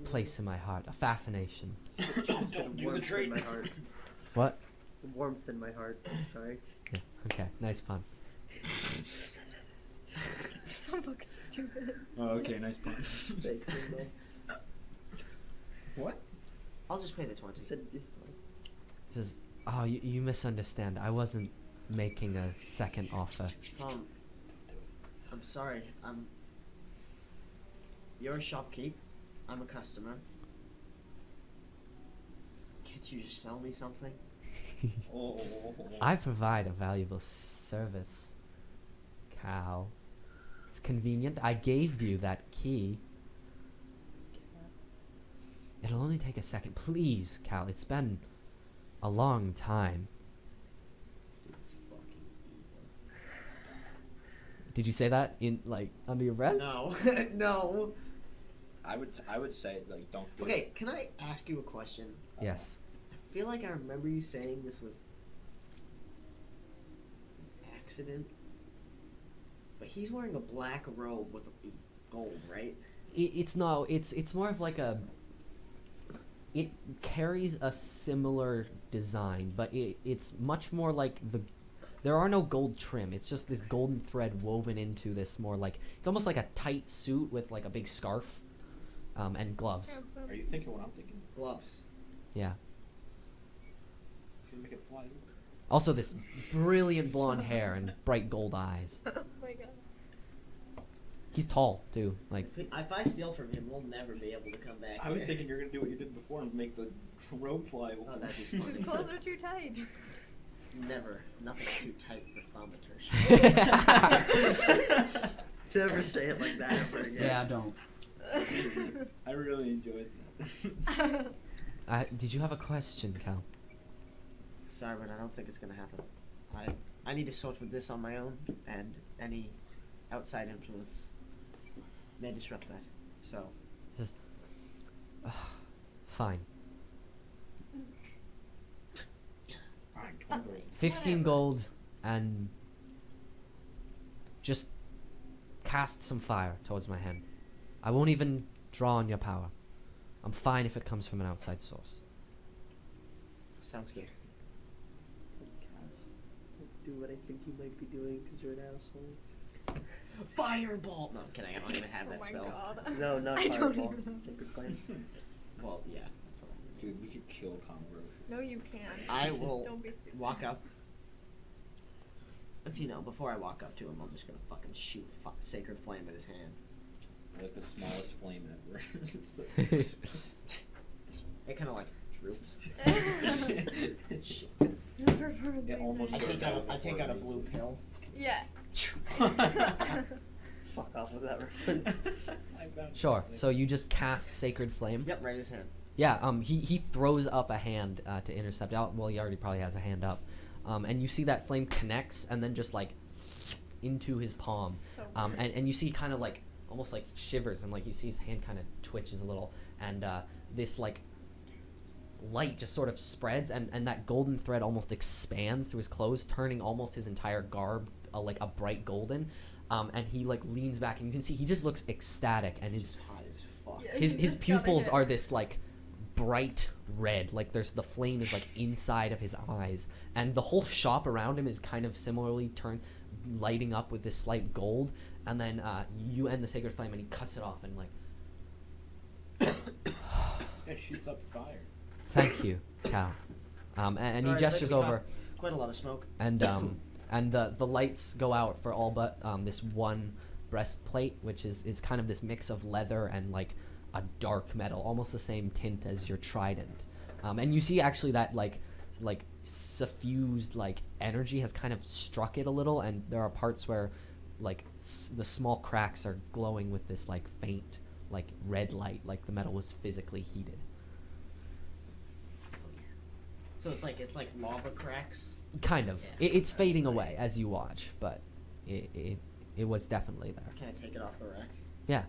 place in my heart, a fascination. don't do the Warmth trade. in my heart. What? Warmth in my heart. Sorry. Yeah, okay, nice pun. So fucking stupid. Oh, okay, nice pun. What? I'll just pay the 20. Said this one. He says, oh, you misunderstand. I wasn't making a second offer. Tom, I'm sorry. You're a shopkeep. I'm a customer. Can't you just sell me something? Oh. I provide a valuable service, Cal. It's convenient. I gave you that key. It'll only take a second. Please, Cal. It's been a long time. This dude's fucking Did you say that in like under your breath? evil. No. No. I would say like don't do Okay, can I ask you a question? Yes. I feel like I remember you saying this was an accident. But he's wearing a black robe with gold, right? It's no. It's more of like a. It carries a similar design, but it's much more like there are no gold trim. It's just this golden thread woven into this more like it's almost like a tight suit with like a big scarf, and gloves. Are you thinking what I'm thinking? Gloves. Yeah. Should we make it fly? Also, this brilliant blonde hair and bright gold eyes. Oh my god. He's tall too. Like If I steal from him, we'll never be able to come back. I was here. thinking you're gonna do what you did before and make the robe fly. Oh, that'd be His funny. clothes are too tight. Never. Nothing's too tight for thaumaturgy. Never say it like that ever again. Yeah, don't. I really enjoyed that. did you have a question, Cal? Sorry, but I don't think it's gonna happen. I need to sort with this on my own, and any outside influence may disrupt that. So, Just fine. Fine, 20 gold. 15 Whatever. gold and just cast some fire towards my hand. I won't even draw on your power. I'm fine if it comes from an outside source. sounds good. Do what I think you might be doing because you're an asshole. Fireball! No, I'm kidding. I don't even have Oh that my spell. god. No, not I don't fireball. even know. Sacred flame. Well, yeah, that's what I mean. Dude, we could kill Tom Grove. No, you can't. I will Don't be stupid. walk up. If you know, before I walk up to him, I'm just gonna fucking shoot sacred flame at his hand. Like the smallest flame ever. It kind of like droops. Shit. It almost I goes take out out I take out a before blue it pill. Yeah. Fuck off with that reference. Sure. So you just cast Sacred Flame? Yep, right in his hand. Yeah, he throws up a hand to intercept out. Well, he already probably has a hand up. And you see that flame connects and then just like into his palm. So And you see kind of like almost like shivers and like you see his hand kind of twitches a little and this like light just sort of spreads and that golden thread almost expands through his clothes, turning almost his entire garb like a bright golden. And he like leans back and you can see he just looks ecstatic and He's high as fuck. Yeah. his Just pupils got it. are this like bright red, like there's the flame is like inside of his eyes, and the whole shop around him is kind of similarly lighting up with this slight gold. And then you end the sacred flame and he cuts it off and like This guy shoots up fire. thank you, Cal. And Sorry, he it's gestures making me over cough. Quite a lot of smoke. and and the lights go out for all but this one breastplate, which is kind of this mix of leather and like a dark metal, almost the same tint as your trident. And you see actually that like suffused like energy has kind of struck it a little, and there are parts where like the small cracks are glowing with this like faint like red light, like the metal was physically heated. So it's like lava cracks. Kind of. Yeah. It's fading away as you watch, but it was definitely there. Can I take it off the rack? Yeah.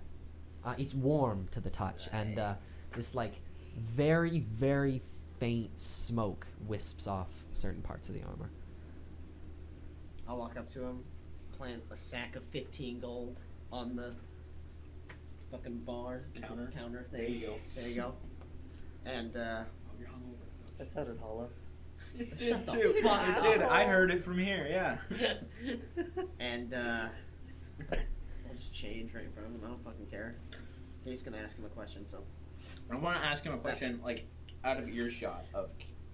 It's warm to the touch, and this like very, very faint smoke wisps off certain parts of the armor. I'll walk up to him, plant a sack of 15 gold on the fucking bar Counter. thing. There you go. There you go. And Oh, you're hungover. That sounded hollow. Shut the Dude, fuck it up. did. I heard it from here. Yeah. and I'll just change right in front of him. I don't fucking care. He's gonna ask him a question, so I want to ask him a question, like out of earshot of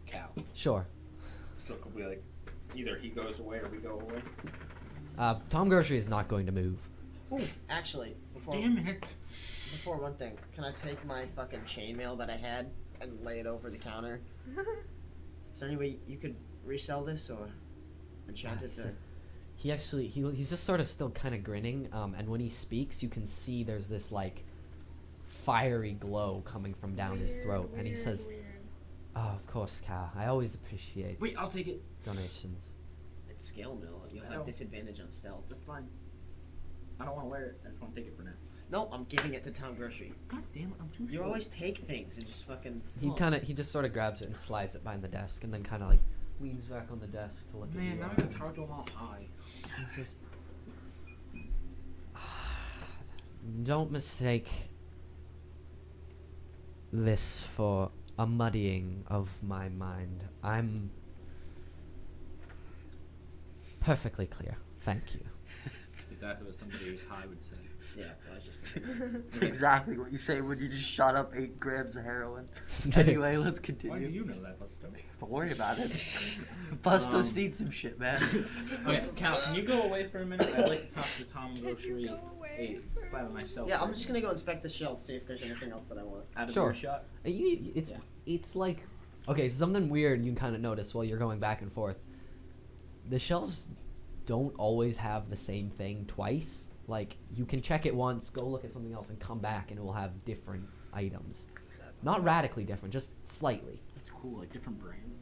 Cal. Sure. So it could be like either he goes away or we go away. Tom Grocery is not going to move. actually, before it! before one thing, can I take my fucking chainmail that I had and lay it over the counter? Is there any way you could resell this or enchant it? He Or... says- he actually he's just sort of still kind of grinning, and when he speaks, you can see there's this like fiery glow coming from down his throat, and he says, "Oh, of course, Cal. I always appreciate Wait, I'll take it. donations." It's scale mill. You'll I know. have disadvantage on stealth. That's fine. I don't want to wear it. I just want to take it for now. No, I'm giving it to Tom Grocery. God damn it! I'm too. You always take things and just fucking. He just sort of grabs it and slides it behind the desk, and then kind of like leans back on the desk to look at Man, you. now I gotta charge them all high. He says, "Don't mistake this for a muddying of my mind. Perfectly clear. Thank you. Exactly what somebody who's high would say. Yeah, I was just thinking. That's exactly what you say when you just shot up 8 grams of heroin. Anyway, let's continue. Why do you know that, Busto? Don't worry about it. Busto's seen some shit, man. Okay, Cal, can you go away for a minute? I'd like to talk to Tom Can Grocery you go away 8 by myself. Yeah, for I'm a just minute. gonna go inspect the shelf, see if there's anything else that I want. Out of Sure. earshot. It's Yeah. it's like, okay, something weird you kind of notice while you're going back and forth. The shelves don't always have the same thing twice. Like, you can check it once, go look at something else, and come back, and it will have different items. Not radically different, just slightly. That's cool, like different brands.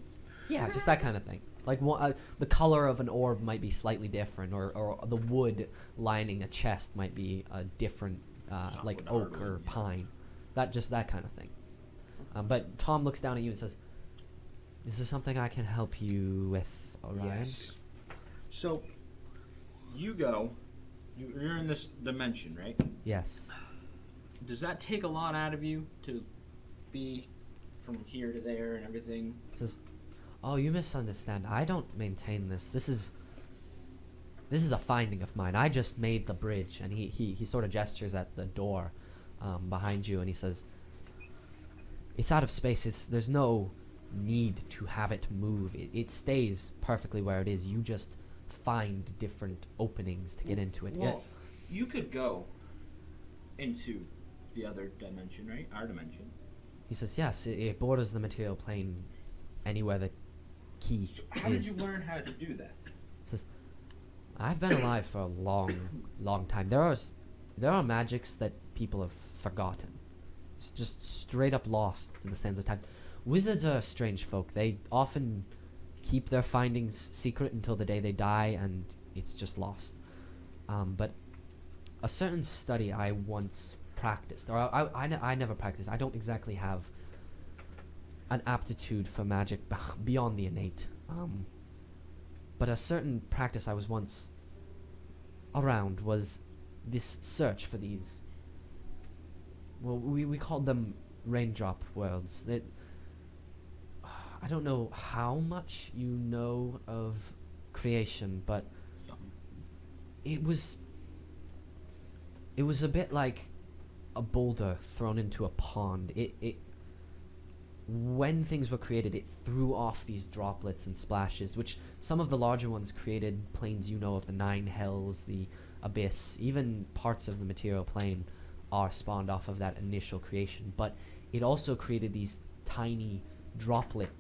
Yeah, just that kind of thing. Like, the color of an orb might be slightly different, or the wood lining a chest might be a different, like Solid oak or hardwood, yeah. pine. That kind of thing. But Tom looks down at you and says, "Is there something I can help you with, Orion?" Yes. So, you're in this dimension, right? Yes. Does that take a lot out of you to be from here to there and everything? Says, "Oh, you misunderstand. I don't maintain this. This is a finding of mine. I just made the bridge." And he sort of gestures at the door behind you, and he says, "It's out of space. There's no need to have it move. It stays perfectly where it is. You just find different openings to get into it." Well, you could go into the other dimension, right? Our dimension. He says, "Yes, it borders the material plane anywhere the key So how did is." you learn how to do that? Says, "I've been alive for a long time. There are magics that people have forgotten. It's just straight up lost in the sands of time. Wizards are strange folk. They often keep their findings secret until the day they die, and it's just lost. But a certain study I once practiced, or I never practiced. I don't exactly have an aptitude for magic beyond the innate. But a certain practice I was once around was this search for these. Well, we called them raindrop worlds. I don't know how much you know of creation, but it was a bit like a boulder thrown into a pond. When things were created, it threw off these droplets and splashes, which some of the larger ones created planes of the Nine Hells, the Abyss, even parts of the material plane are spawned off of that initial creation. But it also created these tiny droplet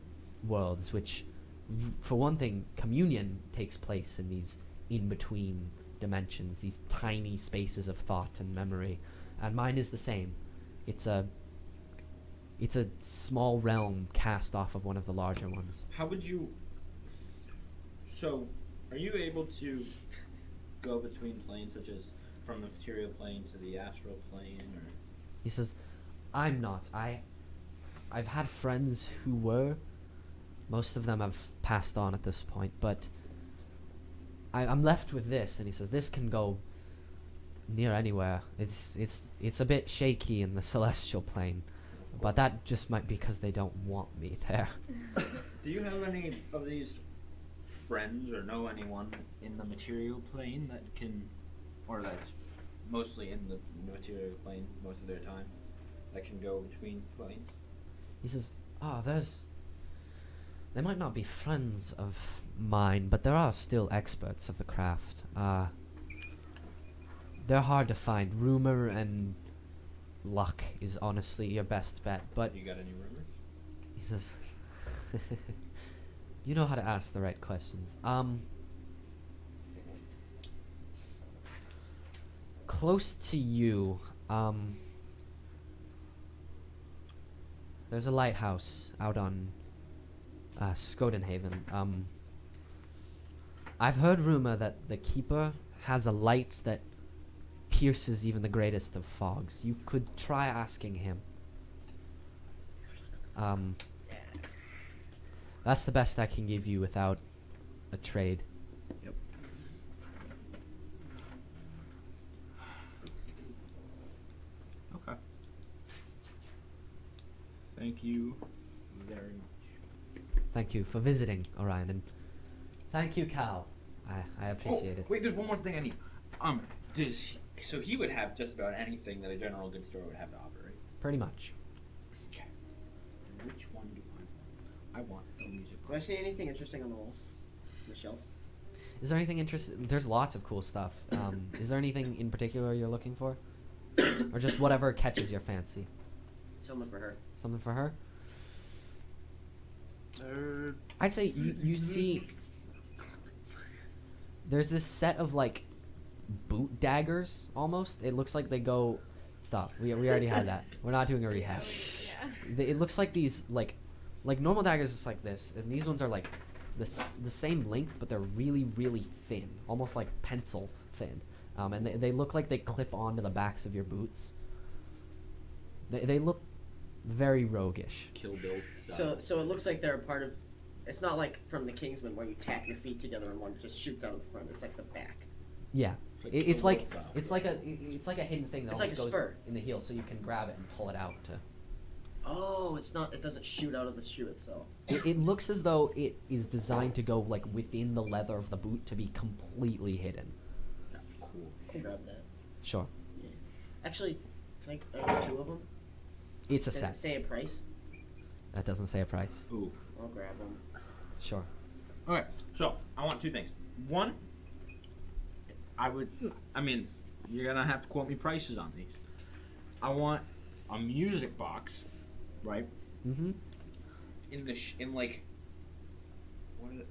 worlds, which, for one thing, communion takes place in these in-between dimensions, these tiny spaces of thought and memory. And mine is the same. It's a small realm cast off of one of the larger ones. How would you... So, are you able to go between planes, such as from the material plane to the astral plane, or... He says, "I'm not. I've had friends who were. Most of them have passed on at this point, but I'm left with this." And he says, "This can go near anywhere. It's a bit shaky in the celestial plane, but that just might be because they don't want me there." Do you have any of these friends or know anyone in the material plane that can, or that's mostly in the material plane most of their time, that can go between planes? He says, they might not be friends of mine, but there are still experts of the craft. They're hard to find. Rumor and luck is honestly your best bet, but You got any rumors? he says, "You know how to ask the right questions. Close to you, there's a lighthouse out on Skodenhaven. I've heard rumor that the Keeper has a light that pierces even the greatest of fogs. You could try asking him. That's the best I can give you without a trade." Yep. Okay. Thank you very much. Thank you for visiting, Orion, and thank you, Cal. I appreciate it. Wait, there's one more thing I need. So he would have just about anything that a general goods store would have to offer, right? Pretty much. Okay. Which one do I want? I want the music. Do I see anything interesting on the walls? On the shelves? Is there anything interesting? There's lots of cool stuff. Is there anything in particular you're looking for? Or just whatever catches your fancy? Something for her. Something for her? I'd say you see... There's this set of, like, boot daggers, almost. It looks like they go... Stop. We already had that. We're not doing a rehab. Yeah. It looks like these, like normal daggers is like this. And these ones are, like, the same length, but they're really, really thin. Almost like pencil thin. And they look like they clip onto the backs of your boots. They look very roguish. Kill Bill style. So it looks like they're a part of. It's not like from the Kingsman where you tap your feet together and one just shoots out of the front. It's like the back. Yeah. Like It's Kill like Bill style. it's like a hidden thing that It's like almost a goes spur. in the heel, so you can grab it and pull it out. Oh, it's not. It doesn't shoot out of the shoe itself. It looks as though it is designed to go like within the leather of the boot to be completely hidden. That's cool. I'll grab that. Sure. Actually, can I get two of them? It's a Does set. it say a price? That doesn't say a price. Ooh. I'll grab them. Sure. Okay, so I want two things. One, I mean, you're gonna have to quote me prices on these. I want a music box, right? Mm-hmm. In like, what is it?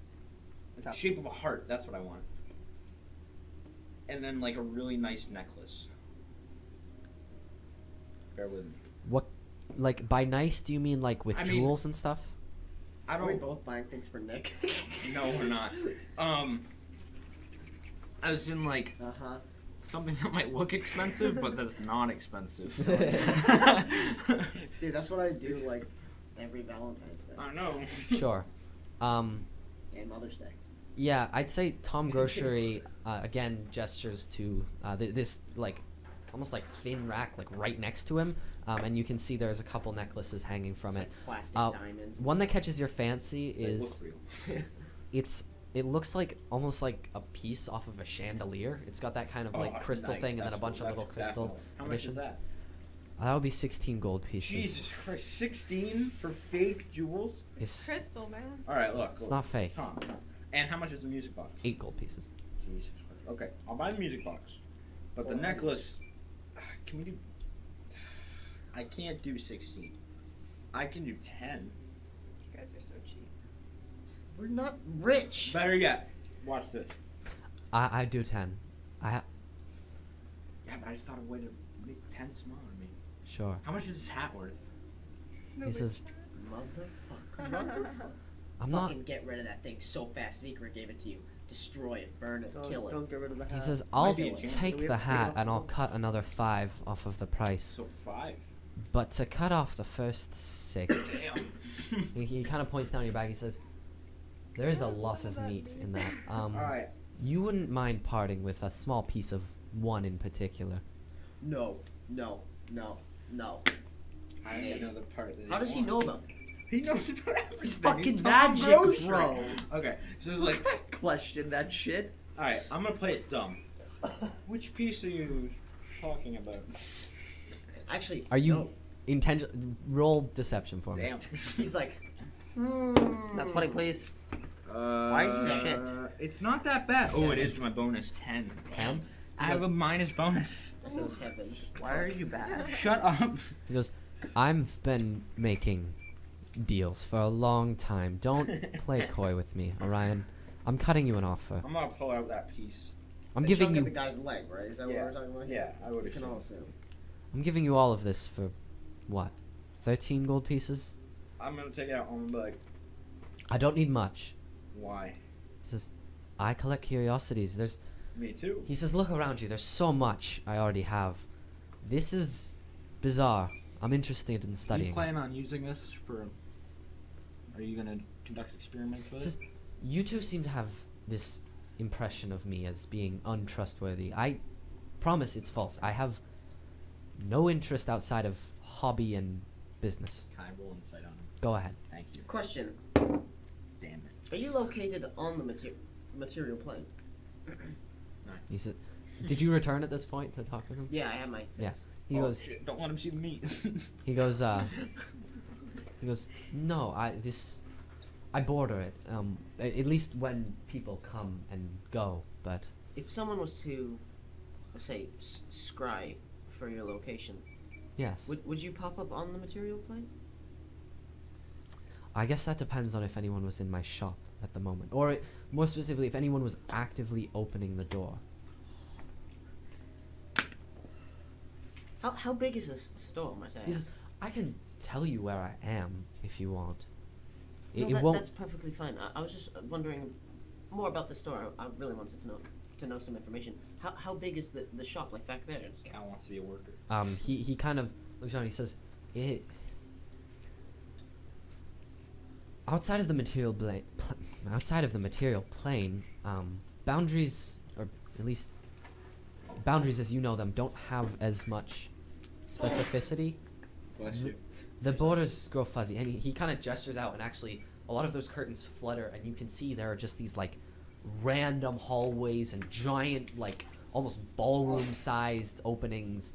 The shape of a heart. That's what I want. And then like a really nice necklace. Bear with me. What, like by nice? Do you mean like with I mean- jewels and stuff? I Are we don't. both buying things for Nick? No, we're not. I was in like Uh huh. something that might look expensive, but that's not expensive. Dude, that's what I do like every Valentine's Day I know. Sure. and Mother's Day. Yeah, I'd say Tom Grocery again gestures to this like almost like thin rack like right next to him, and you can see there's a couple necklaces hanging from It's it. like plastic diamonds. One that catches your fancy They look is real. it looks like almost like a piece off of a chandelier. It's got that kind of like Oh, crystal nice. thing and then a That's bunch cool. of little That's exactly crystal how much additions. is that? That would be 16 gold pieces. Jesus Christ, 16 for fake jewels? It's Crystal, man. All right, look. it's not fake. Tom. And how much is the music box? 8 gold pieces. Jesus Christ. Okay, I'll buy the music box, but the necklace. Can we do? I can't do 16. I can do 10. You guys are so cheap. We're not rich. Better yet, watch this. I do 10. Yeah, but I just thought of a way to make 10 smaller. I mean, Sure. how much is this hat worth? He says, Motherfucker. I'm not. Fucking get rid of that thing so fast. Secret gave it to you. Destroy it. Burn it. Kill it. Don't get rid of the hat. He says, Might I'll be a chance. take Do we the have to take it hat off and the I'll wall? cut another 5 off of the price. So 5. But to cut off the first 6, Damn. he kind of points down your bag. He says, there is a lot of meat in that. All right. You wouldn't mind parting with a small piece of one in particular. No. No. No. No. I need another part. That How does he know about it? He knows about everything. It's fucking Tom magic, Grocery. bro. Okay, so like, Question that shit. all right, I'm gonna play it dumb. Which piece are you talking about? Actually, Are you no. roll deception for me? Damn. He's like. That's funny, please. Why is this shit? It's not that bad. Oh, it is my bonus 10. 10? I have a minus bonus. That sounds heaven. Why are you bad? Shut up. He goes, I've been making deals for a long time. Don't play coy with me, Orion. I'm cutting you an offer. I'm gonna pull out that piece. I'm The giving chunk of you the guy's leg, right? Is that Yeah. what we're talking about? Yeah, I would We can all assume. assume. I'm giving you all of this for what? 13 gold pieces? I'm gonna take it out on the like. I don't need much. Why? He says, I collect curiosities. Me too. He says, look around you. There's so much I already have. This is bizarre. I'm interested in Do studying. you plan on using this for? Are you gonna conduct experiments He with says, it? you two seem to have this impression of me as being untrustworthy. I promise it's false. I have no interest outside of hobby and business. Can I roll insight on him? Go ahead. Thank you. Question: Damn it. Are you located on the material plane? He said, "Did you return at this point to talk with him?" Yeah, I have my. Yeah. He Oh, goes. shit, don't let him see the meat. He goes. He goes. No, I border it. At least when people come and go. But If someone was to, say, scry for your location, yes, would you pop up on the material plane? I guess that depends on if anyone was in my shop at the moment, or more specifically, if anyone was actively opening the door. How big is this store, might I He ask? says, I can tell you where I am if you want. No, It won't. That's perfectly fine. I was just wondering more about the store. I really wanted to know some information. How big is the shop, like back there? Cal wants to be a worker. He kind of looks around and he says, outside of the material plane, boundaries, or at least boundaries as you know them, don't have as much specificity. Bless you. The borders grow fuzzy, and he kind of gestures out, and actually a lot of those curtains flutter, and you can see there are just these like random hallways and giant, like almost ballroom-sized openings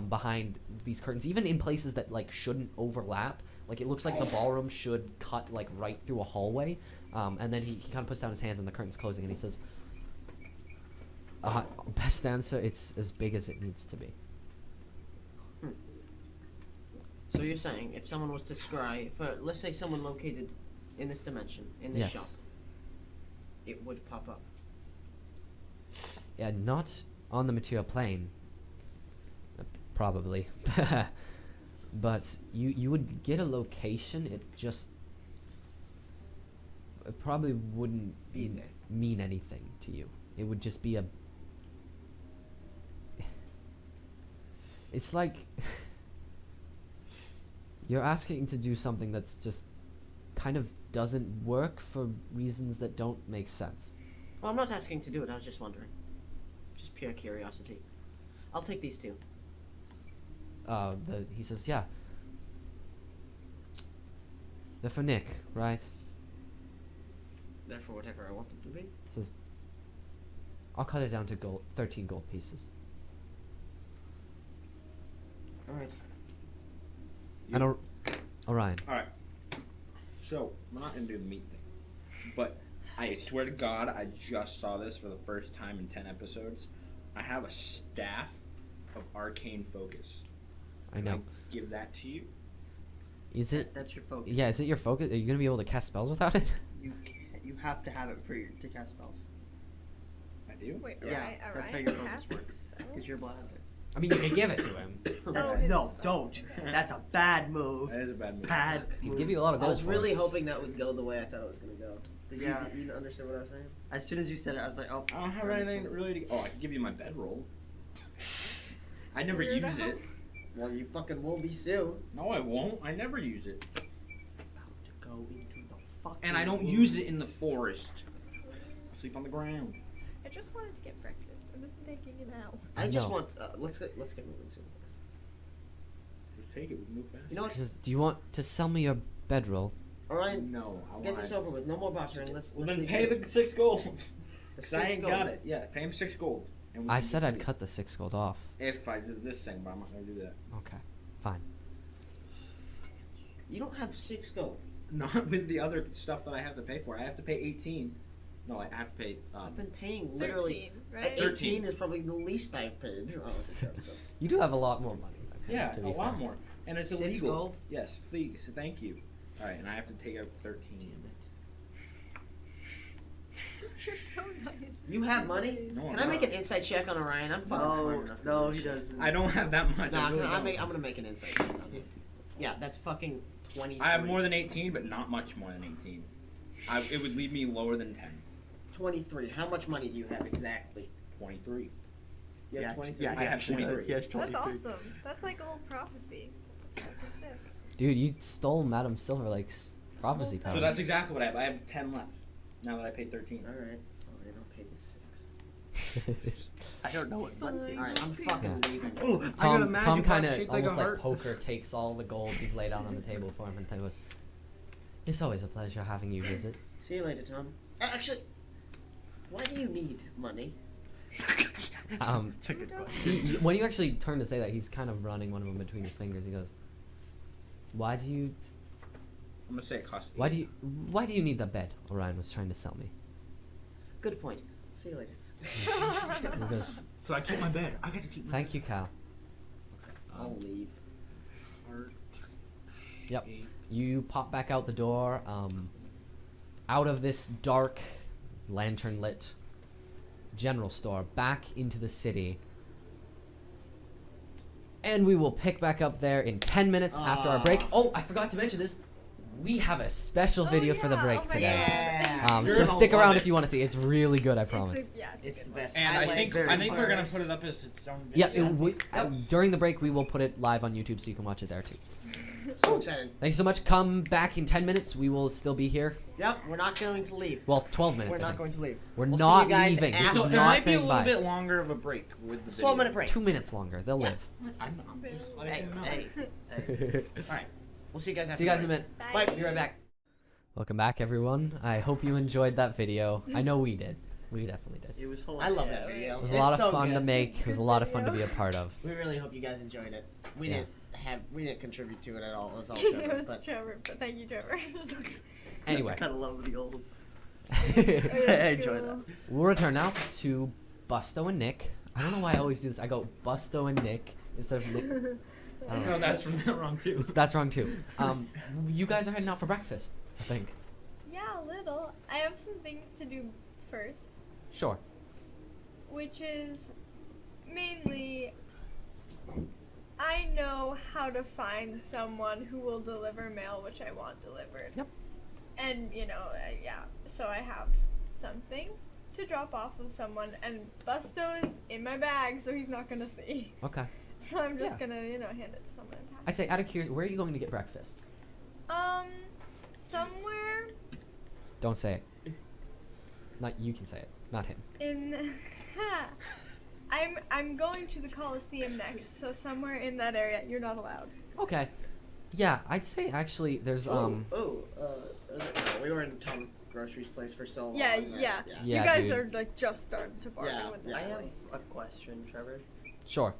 behind these curtains, even in places that like shouldn't overlap. Like it looks like the ballroom should cut like right through a hallway, and then he kind of puts down his hands and the curtain's closing, and he says, "Best answer, it's as big as it needs to be." So you're saying if someone was to scry for, let's say, someone located in this dimension, in this shop, Yes. it would pop up. Yeah, not on the material plane. Probably. But you would get a location, it probably wouldn't Be there. mean anything to you. It would just be it's like you're asking to do something that's just kind of doesn't work for reasons that don't make sense. Well, I'm not asking to do it. I was just wondering. Just pure curiosity. I'll take these two. He says, yeah. They're for Nick, right? They're for whatever I want them to be. Says, I'll cut it down to 13 gold pieces. All right. And Orion. Alright. So, we're not gonna do the meat thing. But I swear to God, I just saw this for the first time in 10 episodes. I have a staff of arcane focus. I know. Can I give that to you? Is it? That's your focus. Yeah, is it your focus? Are you gonna be able to cast spells without it? You have to have it to cast spells. I do? Wait, Yeah, Orion, that's how Orion your focus casts works. spells? Because you're blind. I mean, you can give it to him. That's Oh, his no, spell. don't. That's a bad move. That is a bad move. Bad. He'd move. give you a lot of I gold was for really it. hoping that would go the way I thought it was gonna go. Did Yeah. you understand what I was saying? As soon as you said it, I was like, oh. I don't have anything really to... Oh, I can give you my bedroll. I never Weirdo. use it. Well, you fucking will be soon. No, I won't. I never use it. About to go into the fucking. And I don't use it in the forest. I sleep on the ground. I just wanted to get breakfast, and this is taking an hour. I just No. want. Let's get moving soon. Just take it. We can move fast. You know what? He says, do you want to sell me your bedroll? Orion, No, I get want this over with. No more bartering. Let's Well, then leave pay soon. the 6 gold. The Cause I 6 ain't gold. got it. Yeah, pay him 6 gold. And we I can said get I'd food. cut the 6 gold off. If I did this thing, but I'm not gonna do that. Okay, fine. You don't have 6 gold. Not with the other stuff that I have to pay for. I have to pay 18. No, I have to pay. I've been paying literally. 13, right? 18 is probably the least I've paid. Oh, it's a joke. You do have a lot more money. than him, Yeah, to a be lot fair. more. And it's 6 illegal. gold? Yes, please. Thank you. All right, and I have to take out 13. You're so nice. You have money? No, Can I'm I make not. an insight check on Orion? I'm fucking smart No, enough. to no, do he this shit. doesn't. I don't have that much. Nah, I really I'm don't. gonna make an insight check on it. Yeah, that's fucking 23. I have more than 18, but not much more than 18. It would leave me lower than 10. 23. How much money do you have exactly? 23. You have Yeah, 23. yeah, I have 23. He has 23. That's awesome. That's like old prophecy. That's fucking sick. Dude, you stole Madame Silverlake's prophecy power. So that's exactly what I have. I have 10 left. Now that I paid 13. All right. Fine, I'll pay the 6. I don't know what money. All right, I'm fucking Yeah. leaving. Oh, I got a Tom magic kind box of shaped like a almost like heart. poker takes all the gold you've laid out on the table for him and goes, "It's always a pleasure having you visit." See you later, Tom. Actually, why do you need money? It's a good question. When you actually turn to say that, he's kind of running one of them between his fingers. He goes, "Why do you I'm gonna say it costs. Why do you need the bed?" Orion was trying to sell me. Good point. See you later. He goes, So I keep my bed. I got to keep my. "Thank you, Cal." I'll leave. Yep. You pop back out the door, out of this dark, lantern-lit general store, back into the city. And we will pick back up there in 10 minutes after our break. Oh, I forgot to mention this. We have a special video for the break oh my today. Yeah. You're So gonna stick love around it. if you want to see. It's really good, I promise. It's the best. And I think very we're gonna first. put it up as its own Yeah, video. during the break we will put it live on YouTube so you can watch it there too. So excited. Thank you so much. Come back in 10 minutes. We will still be here. Yep, we're not going to leave. Well, 12 minutes. We're I not think. going to leave. We're We'll see not you guys leaving. This after. is So there not might be a saying little bye. bit longer of a break with the 12-minute break. 2 minutes longer. They'll live. I'm just letting Hey, you know. hey. Alright. We'll see you guys after. See you guys in a the minute. Bye. Be right back. Welcome back, everyone. I hope you enjoyed that video. I know we did. We definitely did. It was break. hilarious. I love that video. It was It's a lot of so fun to good. make. It was a lot of fun to be a part of. We really hope you guys enjoyed it. We Yeah. didn't contribute to it at all. It was all it Trevor. was But Trevor, but thank you, Trevor. Anyway, I kind of love the old. It was I enjoy cool. that. we'll return now to Busto and Nick. I don't know why I always do this. I go Busto and Nick instead of Nick. I don't know. No, that's from that wrong too. That's wrong too. You guys are heading out for breakfast, I think. Yeah, a little. I have some things to do first, Sure. which is mainly I know how to find someone who will deliver mail which I want delivered. Yep. And, yeah, so I have something to drop off with someone, and Busto is in my bag, so he's not gonna see. Okay. So I'm just Yeah. gonna, hand it to someone in time. I say, out of curiosity, where are you going to get breakfast? Somewhere Don't say it. Not you can say it, not him. in I'm going to the Coliseum next, so somewhere in that area. You're not allowed. Okay. Yeah, I'd say actually there's we were in Tom Grocery's place for so long. Yeah, right? yeah. Yeah, you guys dude. are like just starting to bargain Yeah, with yeah. I have Natalie. a question, Trevor. Sure.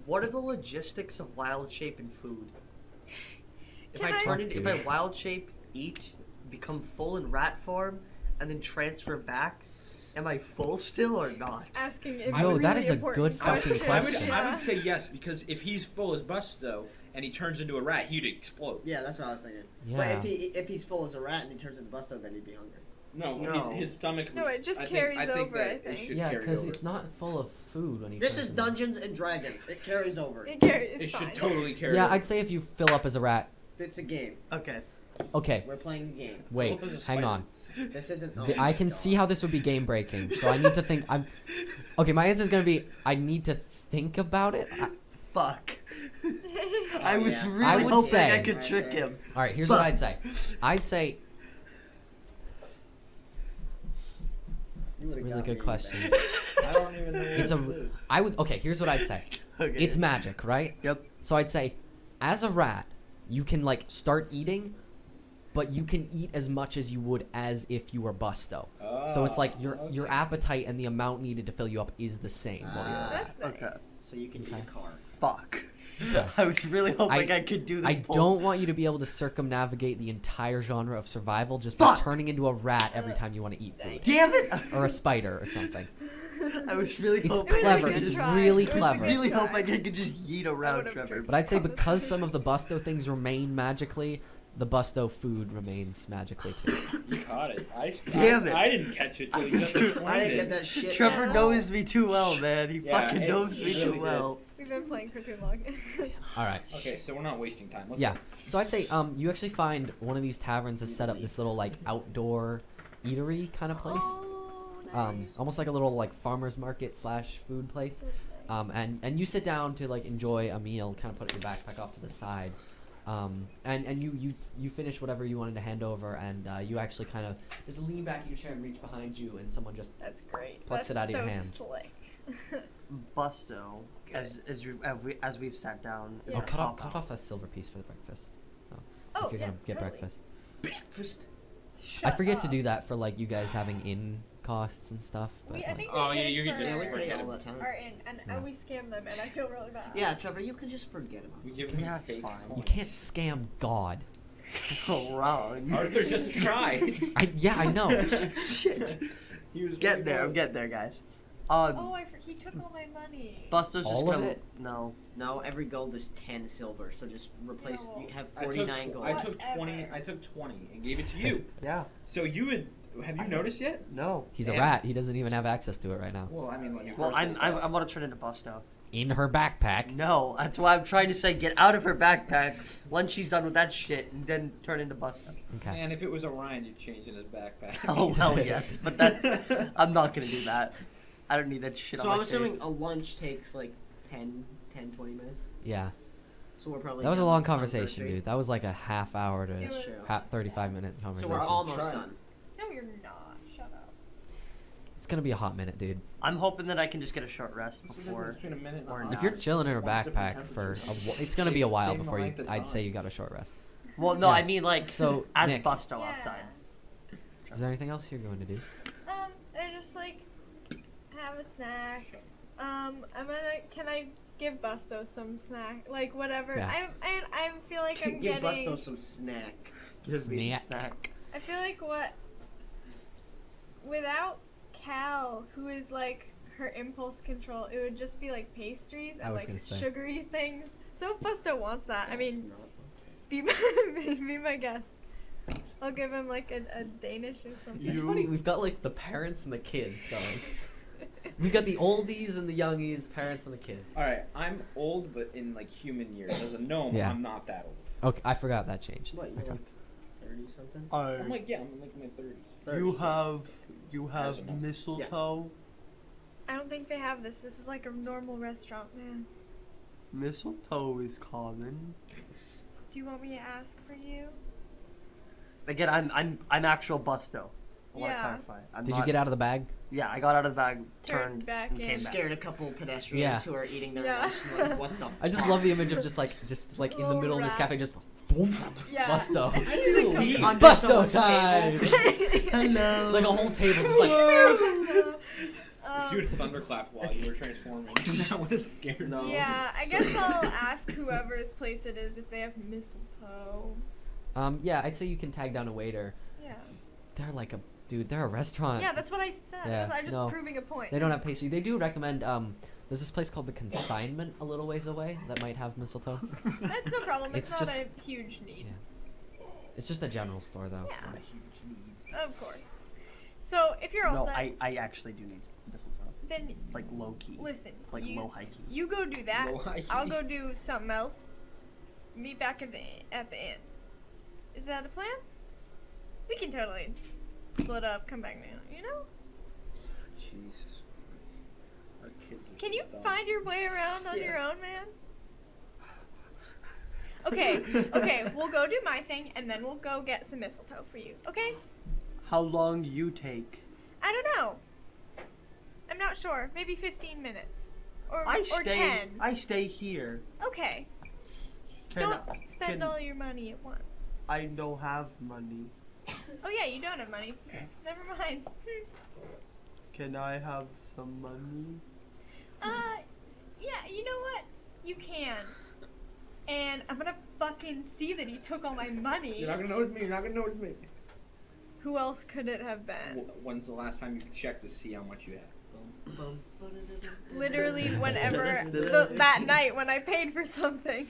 What are the logistics of wild shape and food? If Can I I- turn into, if Dude. I wild shape, eat, become full in rat form, and then transfer back, am I full still or not? Asking if No, really that is a important good fucking question. I would question. say yes, because if he's full as Busto and he turns into a rat, he'd explode. Yeah, that's what I was thinking. Yeah. But if he's full as a rat and he turns into Busto, then he'd be hungry. No, No. his stomach. No, was- it just I carries think over, that I it think. should Yeah, carry because over. it's not full of food when he This turns is into- Dungeons and Dragons. It carries over. It's It fine. should totally carry Yeah, over. I'd say if you fill up as a rat. It's a game. Okay. Okay, We're playing a game. wait, Fill up as a hang spider. on. This isn't. I can see how this would be game breaking, so I need to think. Okay, my answer is gonna be I need to think about it. Fuck. I was yeah. really I would hoping say- I could trick him. All right, here's what Fuck. I'd say. I'd say it's a really good question. I don't even know. It's a. I would. Okay, here's what I'd say. Okay. It's magic, right? Yep. So I'd say, as a rat, you can like start eating, but you can eat as much as you would as if you were Busto. So it's like your appetite and the amount needed to fill you up is the same while you're a rat. That's nice. Okay. So you can eat a car. Fuck. I was really hoping I could do the I pull. don't want you to be able to circumnavigate the entire genre of survival just by Fuck! turning into a rat every time you want to eat food. Damn it! Or a spider or something. I was really It's hoping. clever. I could It's just- try. really It was a clever. good really try. hoping I could just yeet around would've Trevor. tricked But I'd say because some of the Busto things remain magically, the Busto food remains magically too. You caught it. Damn it. I didn't catch it till you just I didn't explained get it. that shit. Trevor Yeah. knows me too well, man. He Yeah, fucking it knows me really too did. well. We've been playing for too long. All right. Okay, so we're not wasting time. Let's Yeah. go. So I'd say you actually find one of these taverns has set up this little like outdoor eatery kind of place. Oh, nice. Almost like a little like farmer's market / food place. And you sit down to like enjoy a meal, kind of put your backpack off to the side. And you finish whatever you wanted to hand over, and you actually kind of just lean back in your chair and reach behind you, and someone just That's great. Plucks That's it out of your so hands. Slick. Busto, as we've sat down. Yeah. oh cut off a silver piece for the breakfast. Oh, if you're yeah, gonna get totally. breakfast. Breakfast. I Shut forget to up. do that for like you guys having in costs and stuff. But I think Oh, we yeah, pay you could for just Yeah, we pay forget all it. the time. our in, and we scam them, and I feel really bad. Yeah, Trevor, you can just forget about We it. give them Yeah, it's fake fine. you coins. can't scam God. Oh, wrong. Arthur just tried. I know. Shit. He was Get really there, I'm close. getting there, guys. Oh, he took all my money. Buster's just All of gonna. it? No. No, every gold is 10 silver, so just replace. No. You have I took 49 tw- gold. I took Whatever. 20. I took 20 and gave it to you. Yeah. So you would. Have you noticed yet? No. He's a And- rat. He doesn't even have access to it right now. Well, I mean, when you Well, first woke up. I want to turn into Busto. In her backpack. No, that's why I'm trying to say get out of her backpack once she's done with that shit and then turn into Busto. Okay. And if it was Orion, you'd change in his backpack. Oh, hell yes. But that's. I'm not going to do that. I don't need that shit So on I'm my assuming face. a lunch takes like 10, 20 minutes. Yeah. So we're probably. That was a done long on conversation, Thursday. dude. That was like a half hour It to was- true. 35-minute So conversation. we're almost Try. done. No, you're not. Shut up. It's gonna be a hot minute, dude. I'm hoping that I can just get a short rest What's the difference before. between a minute and a or half? not. If you're chilling in her One's different backpack for temperatures. it's gonna be a while Saving the before you. length of I'd say time. you got a short rest. Well, no, Yeah. I mean like So, as Nick. Busto Yeah. outside. Is there anything else you're going to do? I just like have a snack. Can I give Busto some snack? Like whatever. Yeah. I feel like I'm Give getting. Busto some snack. Give me a Snack. snack. I feel like without Cal, who is like her impulse control, it would just be like pastries I and was like gonna say. sugary things. So if Busto wants that, I That's mean, not be be my guest. I'll give him like a Danish or something. It's funny. We've got like the parents and the kids going. We've got the oldies and the youngies, parents and the kids. All right, I'm old, but in like human years. As a gnome, Yeah. I'm not that old. Okay, I forgot that changed. What, you're Okay. like 30 something? I'm like, yeah, I'm in like my 30s. 30 something. you have enough. mistletoe. I don't think they have this. This is like a normal restaurant, man. Mistletoe is common. Do you want me to ask for you? Again, I'm actual Busto. I want to Yeah. clarify. I'm Did you not- get out of the bag? Yeah, I got out of the bag, Turned turned back and in. came back. Scared a couple pedestrians Yeah. who are eating their Yeah. lunch and like, what the I just love the image of just like in the Little middle of this rat. cafe, just boom, Yeah. Busto. He's like, He's "Come under Busto someone's time. table. Hello. Like a whole table, just like. If you would thunderclap while you were transforming, that would have scared me. Yeah, I guess I'll ask whoever's place it is if they have mistletoe. Yeah, I'd say you can tag down a waiter. Yeah. They're like a dude. They're a restaurant. Yeah, that's what I said. Yeah, I'm just no. proving a point. They don't have pastry. They do recommend. There's this place called the Consignment a little ways away that might have mistletoe. That's no problem. It's, It's not just- a huge need. Yeah. It's just a general store though. Yeah. so. Of course. So if you're all No, set, I actually do need mistletoe. then Like low key. listen. Like you, low high key. You go do that. Low high I'll key. go do something else. Meet back at the inn. Is that a plan? We can totally split up, come back now. You know? Jesus. Our kids are Can so you dumb. find your way around on Yeah. your own, man? Okay, we'll go do my thing, and then we'll go get some mistletoe for you, okay? How long you take? I don't know. I'm not sure. Maybe 15 minutes. Or I 10. I stay here. Okay. Can Don't I, spend can, all your money at once. I don't have money. Oh yeah, you don't have money. Never mind. Can I have some money? Yeah, you know what? You can. And I'm gonna fucking see that he took all my money. You're not gonna notice me. You're not gonna notice me. Who else could it have been? When's the last time you checked to see how much you had? Literally whenever that night when I paid for something.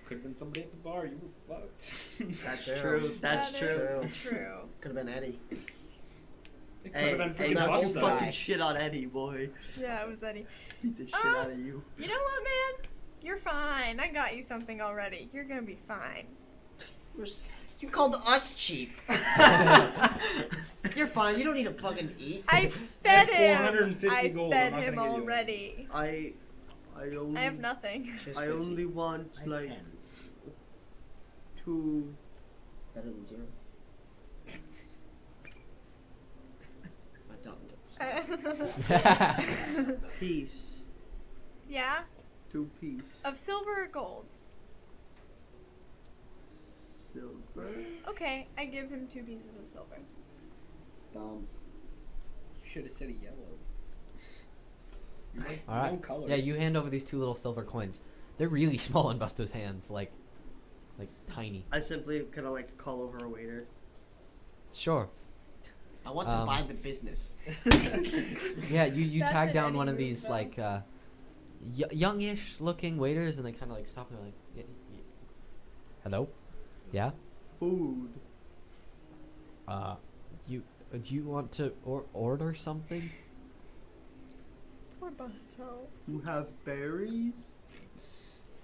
Could have been somebody at the bar. You were fucked. That's True. That's That true. is true. Could have been Eddie. It could Hey, have been hey, freaking that don't old Busto. guy. fucking shit on Eddie, boy. Yeah, it was Eddie. Beat the shit Ah. out of you. You know what, man? You're fine. I got you something already. You're gonna be fine. You called us cheap. You're fine. You don't need to fucking eat. I fed him. 450 I gold. fed I'm not him gonna give you already. I only I have nothing. Just I 50. only want I like can. 2 Better than 0. I don't. piece. Yeah? 2 piece. Of silver or gold? Silver. Okay, I give him 2 pieces of silver. Dumb. should have said a yellow. You like All right. no color. Yeah, you hand over these 2 little silver coins. They're really small in Busto's hands, like tiny. I simply kind of like call over a waiter. Sure. I want to buy the business. Yeah, you That's tag in down any one of group, these though. like youngish looking waiters, and they kind of like stop and like, hello, yeah. Food. Do you want to order something? Poor Busto. You have berries?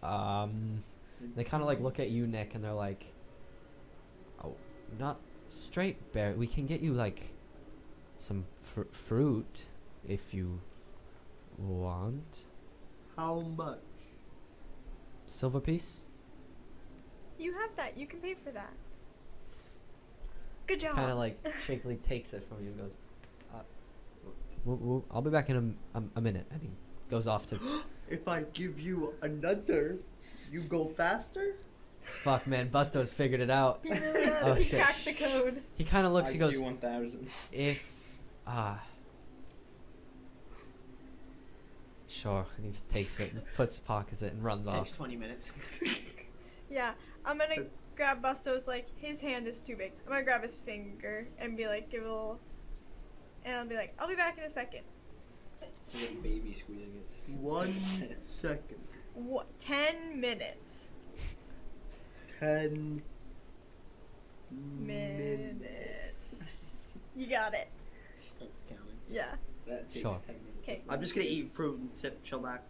They kind of like look at you, Nick, and they're like, oh, not straight berry. We can get you like some fruit if you want. How much? Silver piece. You have that. You can pay for that. Good job. Kind of like shakily takes it from you and goes, I'll be back in a minute. And he goes off to. If I give you another, you go faster? Fuck, man, Busto's figured it out. He really does. Oh, He shit. cracked the code. He kind of looks. He goes, IQ 1000. if sure. And he just takes it and pockets it and runs Takes off. 20 minutes. Yeah, I'm gonna grab Busto's, like, his hand is too big. I'm gonna grab his finger and be like, give a little. And I'll be like, I'll be back in a second. It's like a baby squeezing it. 1 second. What? 10 minutes. 10 Minutes. You got it. Starts counting. Yeah. That takes Sure. 10 minutes. Okay. I'm just gonna eat fruit and sip, chill back.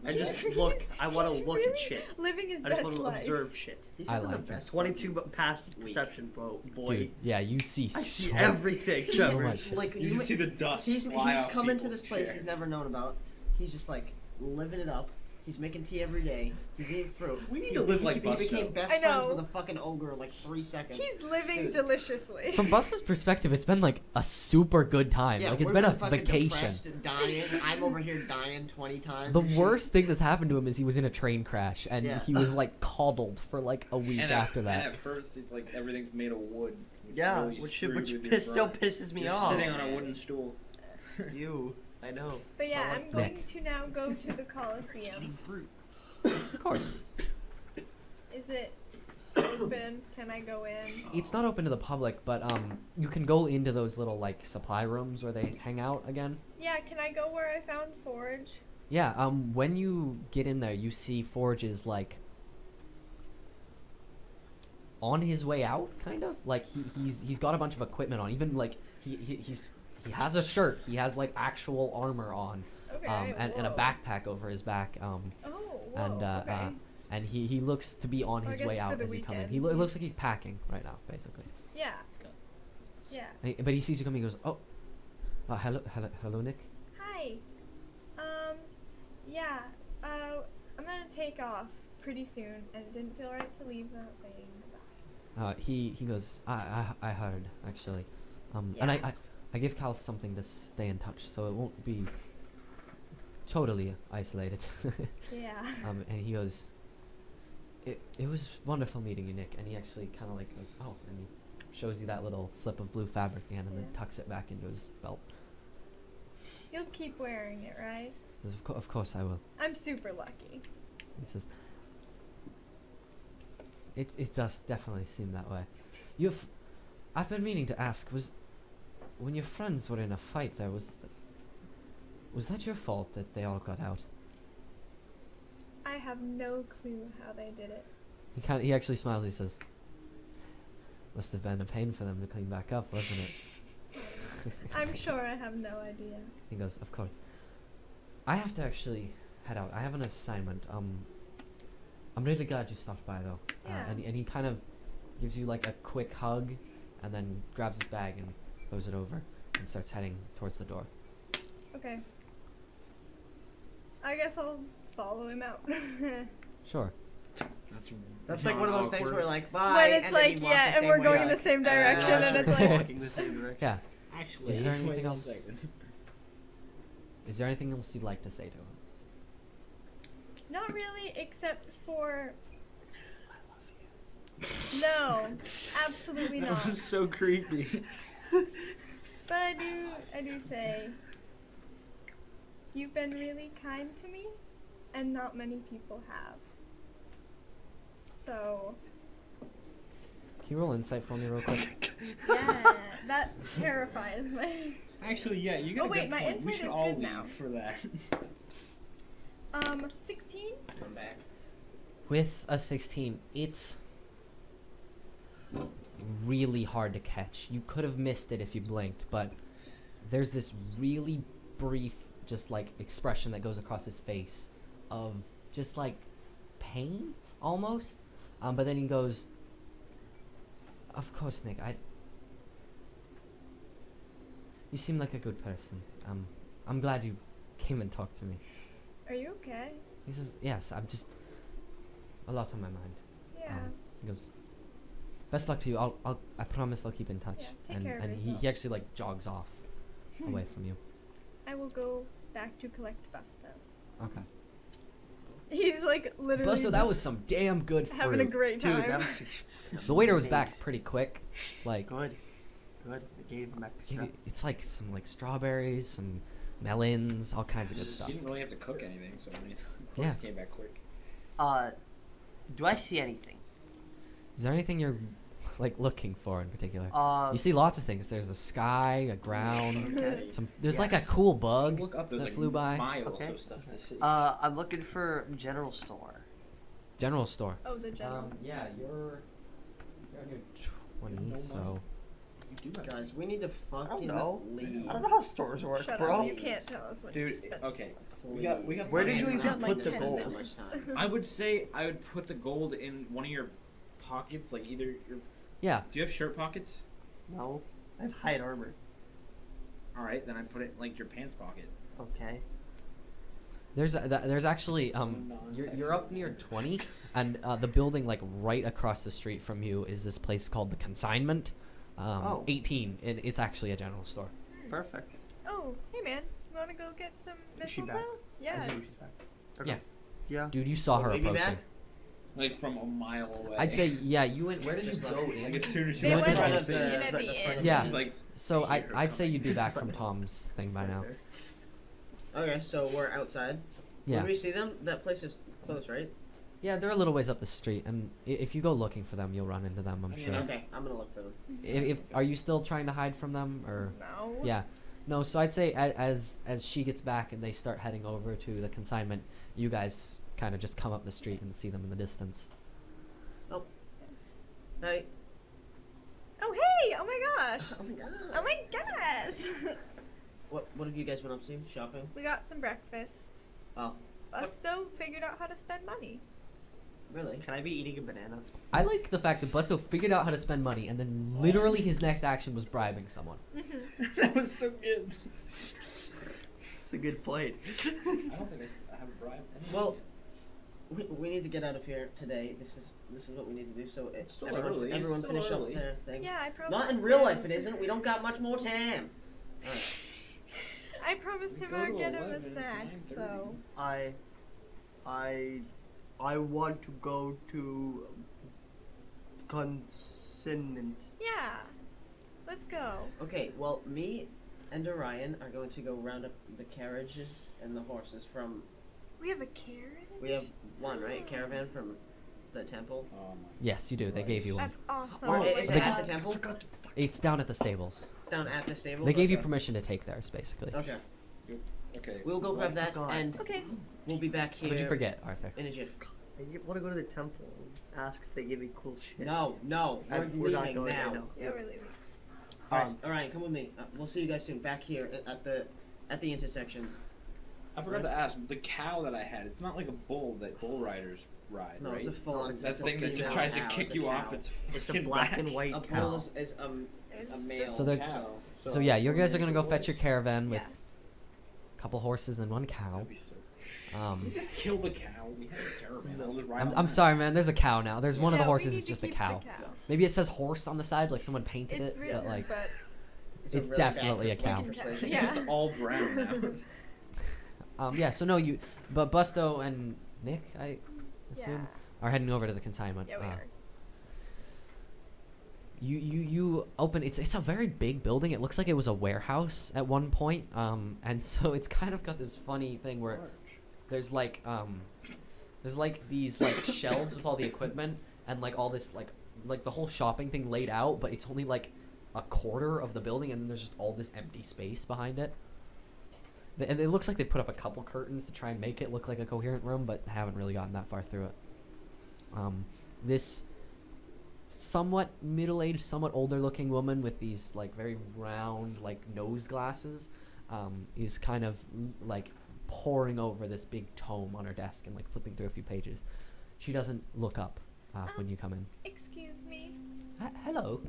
And He's just really- look. I want to he's look really at shit. Living his I best just want to life. observe shit. He's I having the like it. best 22 past Week. perception, bro. Boy. Dude, yeah, you see I see so everything, He's Trevor. much shit. like You you can see the dust. He's fly off come into people's this place chairs. he's never known about. He's just like living it up. He's making tea every day. He's eating fruit. We need to live like he Busto. became best I friends know. with a fucking ogre in like 3 seconds. He's living Dude. deliciously. From Buster's perspective, it's been like a super good time. Yeah, like it's we're been a fucking vacation. depressed and dying. I'm over here dying 20 times. The worst thing that's happened to him is he was in a train crash and Yeah. he was like coddled for like a week And after And that. at first, it's like everything's made of wood. Yeah, really which screws with your still brain. pisses me You're off. sitting on a wooden stool. You. I know. But yeah, I I'm like going Nick. to now go to the Coliseum. fruit. Of course. Is it open? Can I go in? It's not open to the public, but you can go into those little like supply rooms where they hang out again. Yeah, can I go where I found Forge? Yeah, when you get in there, you see Forge is like on his way out, kind of. Like he's got a bunch of equipment on. Even like he has a shirt. He has like actual armor on, Okay. and a whoa. backpack over his back. Oh, whoa, and okay. and he looks to be on Well, I his guess way for out the as you come in. weekend. It looks like he's packing right now, basically. Yeah. Yeah. But he sees you coming. He goes, "Oh, hello, Nick." Hi. Yeah. I'm gonna take off pretty soon, and it didn't feel right to leave without saying goodbye. He goes, I heard actually, and Yeah. I give Cal something to stay in touch, so it won't be totally isolated. Yeah. And he goes, it was wonderful meeting you, Nick. And he actually kind of like goes, oh, and he shows you that little slip of blue fabric again, and then Yeah. tucks it back into his belt. You'll keep wearing it, right? He says, of course I will. I'm super lucky. He says, it does definitely seem that way. I've been meaning to ask, when your friends were in a fight there, was that your fault that they all got out? I have no clue how they did it. He actually smiles. He says, must have been a pain for them to clean back up, wasn't it? I'm sure I have no idea. He goes, of course. I have to actually head out. I have an assignment. I'm really glad you stopped by though. Yeah. And he kind of gives you like a quick hug, and then grabs his bag and throws it over and starts heading towards the door. Okay. I guess I'll follow him out. Sure. That's like one of those things where like bye. when it's and then like, you walk yeah, the and same we're way going in back. the same direction, and it's like, Walking the same direction. Yeah. Actually, Is there anything wait 1 else? second. Is there anything else you'd like to say to him? not really, except for. No, absolutely That not. was so creepy. But I do say, you've been really kind to me, and not many people have. So, Can you roll insight for me real quick? yeah, that terrifies me. Actually, yeah, you got Oh, a wait, good my point. We insight should is all good leave now. for that. 16? I'm back. With a 16, it's really hard to catch. You could have missed it if you blinked, but there's this really brief, just like expression that goes across his face of just like pain almost. But then he goes, "Of course, Nick. You seem like a good person. I'm glad you came and talked to me." Are you okay? He says, "Yes, I'm just a lot on my mind." Yeah. He goes, "Best luck to you. I promise I'll keep in touch." Yeah, take and care of and yourself. he actually like jogs off away from you. I will go back to collect Busto. Okay. He's like literally Busto, that just was some damn good fruit. having a great time. Dude, that was The waiter was amazing. back pretty quick. Like Good. Good. I gave him extra. it's like some like strawberries, some melons, all kinds of good Just- stuff. You didn't really have to cook anything, so I mean, of Yeah. course it came back quick. Do I see anything? Is there anything you're like looking for in particular? Uh, You see lots of things. There's a sky, a ground, Okay. there's like a cool bug Look up, there's that like flew by. miles Okay. of stuff to see. I'm looking for general store. General store. Oh, the general. Yeah, you're on your 20, No, so you do have Guys, we need to fucking know. leave. I don't know how stores work, Shut bro. up. You can't tell us what you Dude, spent. okay. Please. Where did you We've even got, put the 10 gold? minutes. I would say I would put the gold in one of your pockets, like either your. yeah. Do you have shirt pockets? No. I have hide armor. All right, then I put it in, like your pants pocket. Okay. There's actually you're up near 20, and the building like right across the street from you is this place called the Consignment. Oh. 18, and it's actually a general store. Perfect. Oh, hey man, you wanna go get some Is she mistletoe? back? Yeah. I see she's back. Yeah. Yeah. Dude, you saw her Will we be approaching. back? Like from a mile away. I'd say yeah. You went. Where did you Just go like- in? Like as soon as They you went went in in front of at the- the end. Yeah. She's like, So "Hey, you're I'd say coming." you'd be back from Tom's thing by now. Okay, so we're outside. Yeah. When we see them, that place is closed, right? Yeah, they're a little ways up the street, and if you go looking for them, you'll run into them. I'm I mean, sure. Okay, I'm gonna look for them. If are you still trying to hide from them, or No. yeah, no. So I'd say as she gets back and they start heading over to the consignment, you guys kind of just come up the street and see them in the distance. Hey. Oh hey! Oh my gosh! Oh my god. Oh my goodness! What have you guys been up to? Shopping? We got some breakfast. Oh, Busto figured out how to spend money. really? Can I be eating a banana? I like the fact that Busto figured out how to spend money, and then literally his next action was bribing someone. That was so good. It's a good point. I don't think I have a bribe. Well, we need to get out of here today. This is what we need to do. So Still everyone, early, everyone still finish early. up their thing. Yeah, I promised. Not in real him- life, it isn't. We don't got much more time. Alright. I promised him go I'd to get him a 11, it's snack, 9:30. so. I want to go to consignment. Yeah. Let's go. Okay, well, me and Orion are going to go round up the carriages and the horses from. We have a carrot? We have one, right? Caravan from the temple. Oh my. Yes, you do. They gave you one. That's awesome. Or Oh is my it at God. the temple? It's down at the stables. It's down at the stable. They gave you Okay. permission to take theirs, basically. Okay, Okay. we'll go grab that, forgot. and Okay. we'll be back here. What'd you forget, Arthur? In a jiff. I want to go to the temple and ask if they give me cool shit. No, We're not leaving going, I now. know. Yeah, we're leaving. Alright, Orion, come with me. We'll see you guys soon. Back here at the intersection. I forgot to ask. The cow that I had, it's not like a bull that bull riders ride, No, right? it's a full. No, it's that a thing that just female tries cow, to kick it's a you off cow. its It's a freaking black back. and white A cow. bull is a It's male. just- So they're- Cow. So yeah, you guys are gonna go fetch your caravan with Yeah. a couple horses and one cow. That'd be so- Um, Kill the cow. We had a caravan. I'll just ride I'm on I'm that. sorry, man. There's a cow now. There's one of Yeah, the we horses need is to just a keep the cow. cow. Maybe it says horse on the side, like someone painted It's it, real, but like but It's It's really bad definitely a for cow. persuasion. Yeah. It's all brown now. yeah. So no, but Busto and Nick, I assume, yeah. are heading over to the consignment. Yeah, we are. You open. It's a very big building. It looks like it was a warehouse at one point. And so it's kind of got this funny thing where there's like these like shelves with all the equipment and like all this like the whole shopping thing laid out, but it's only like a quarter of the building, and then there's just all this empty space behind it. And it looks like they've put up a couple curtains to try and make it look like a coherent room, but haven't really gotten that far through it. This somewhat middle-aged, somewhat older-looking woman with these like very round like nose glasses is kind of like poring over this big tome on her desk and like flipping through a few pages. She doesn't look up when you come in. Excuse me. Hello.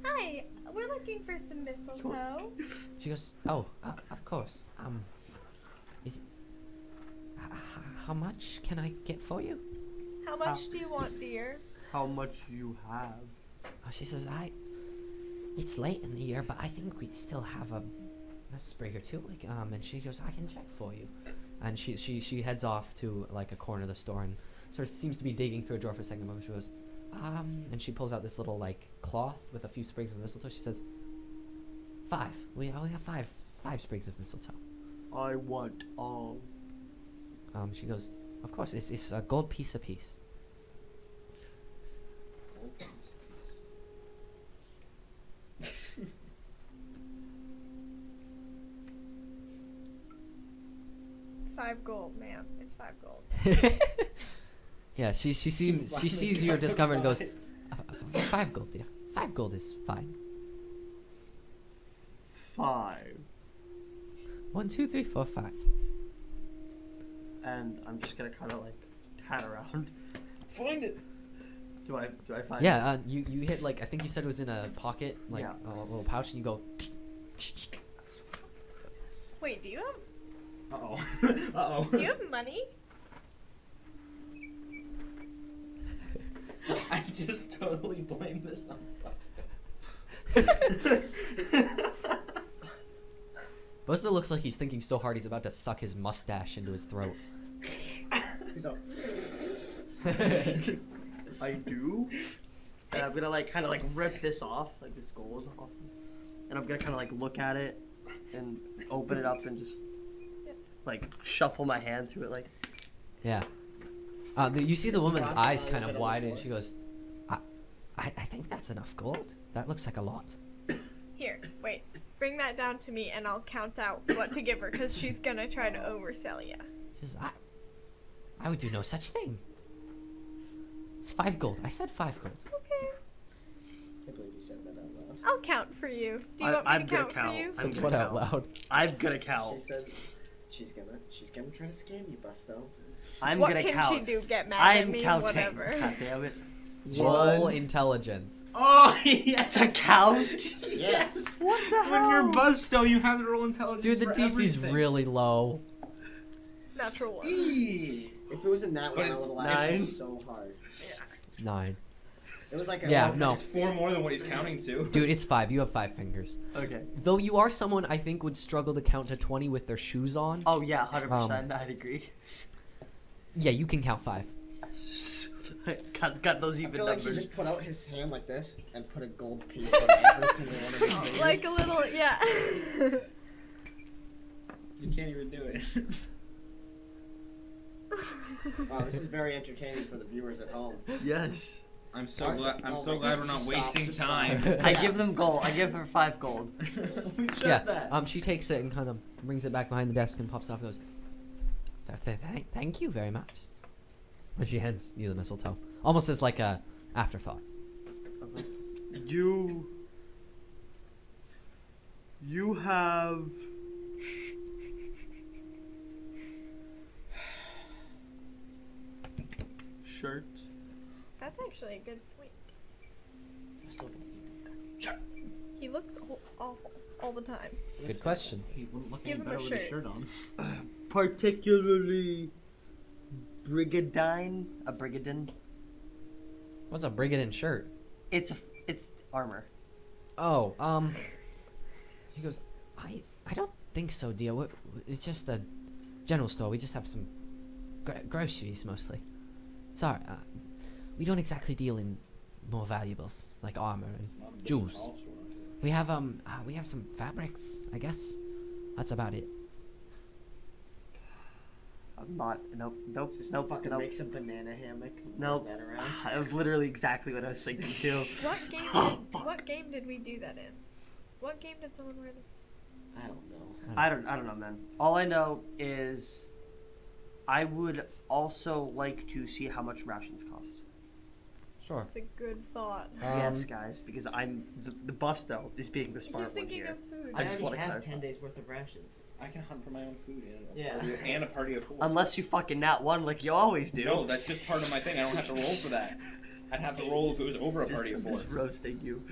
Hi, we're looking for some mistletoe. She goes, oh, of course. How much can I get for you? How much do you want, dear? How much you have? Oh, she says, it's late in the year, but I think we'd still have a sprig or two. Like, and she goes, I can check for you. And she heads off to like a corner of the store and sort of seems to be digging through a drawer for a second moment. She goes, and she pulls out this little like cloth with a few sprigs of mistletoe. She says, 5. We have five sprigs of mistletoe. I want all. She goes, of course, it's a gold piece apiece. $5 ma'am. It's $5. Yeah, she sees your discover and goes, 5 gold, dear. 5 gold is fine. 5. 1, 2, 3, 4, 5. And I'm just gonna kind of like tat around. Find it. Do I find? Yeah, you hit like I think you said it was in a pocket, like Yeah. a little pouch, and you go. Wait, do you have Uh-oh. do you have money? I just totally blame this on Buster looks like he's thinking so hard he's about to suck his mustache into his throat. He's all, I do. And I'm gonna like kind of like rip this off, like this gold off, and I'm gonna kind of like look at it and open it up and just like shuffle my hand through it, like. Yeah. You see the woman's Drops eyes a kind little of bit on widen, the and she goes, I think that's enough gold. That looks like a lot. Here, wait. Bring that down to me and I'll count out what to give her because she's gonna try to oversell you. She says, I would do no such thing. It's 5 gold. I said 5 gold. Okay. I can't believe you said that out loud. I'll count for you. Do you want me I'm to gonna count, count. for you? I'm Said gonna what out count. loud? I'm gonna count. She said she's gonna try to scam you, Busto. I'm What gonna can count. she do? Get mad at I'm me? counting. Whatever. God damn it. Roll One. intelligence. Oh, yes. To count? Yes. What the When hell? you're Buzzstow, you have to roll intelligence. Dude, the for DC's everything. really low. Natural 1. Eee. If it was in that one, I But would have it's laughed 9. so hard. 9. It was like a Yeah, it was no. like It's 4 more than what he's counting to. Dude, it's 5. You have 5 fingers. Okay. Though you are someone I think would struggle to count to 20 with their shoes on. Oh yeah, 100%. I'd agree. Yeah, you can count 5. got those I even feel like he numbers. just put out his hand like this and put a gold piece on every single one of his fingers. Like a little, yeah. You can't even do it. Wow, this is very entertaining for the viewers at home. Yes. I'm so Alright, glad. I'm oh so my glad God, we're not just stop, wasting just time. stop. I give them gold. I give her 5 gold. We said Yeah. that. She takes it and kind of brings it back behind the desk and pops off and goes, Thank you very much. And she hands you the mistletoe. Almost as like a afterthought. You have shirt. That's actually a good point. He looks awful all the time. Good question. He wouldn't look Give any him a better with his shirt. shirt on. Particularly brigadine. A brigadine. What's a brigandine shirt? It's armor. Oh, she goes, I don't think so, dear. It's just a general store. We just have some groceries mostly. Sorry, we don't exactly deal in more valuables like armor and It's not a big jewels. mall store. We have some fabrics, I guess. That's about it. I'm not. Nope. Just Nope. fucking Nope. makes a banana hammock. And Nope. wears that around. That was literally exactly what I was thinking too. What game did we do that in? What game did someone wear? I don't know. I don't know, man. All I know is I would also like to see how much rations cost. Sure. That's a good thought. Yes, guys, because I'm the Busto is being the smart He's one thinking here. of food. I I just already wanna have clarify. 10 days worth of rations. I can hunt for my own food Yeah. and a party of 4. Unless you fucking nat one like you always do. No, that's just part of my thing. I don't have to roll for that. I'd have to roll if it was over a party of 4. Just roasting you.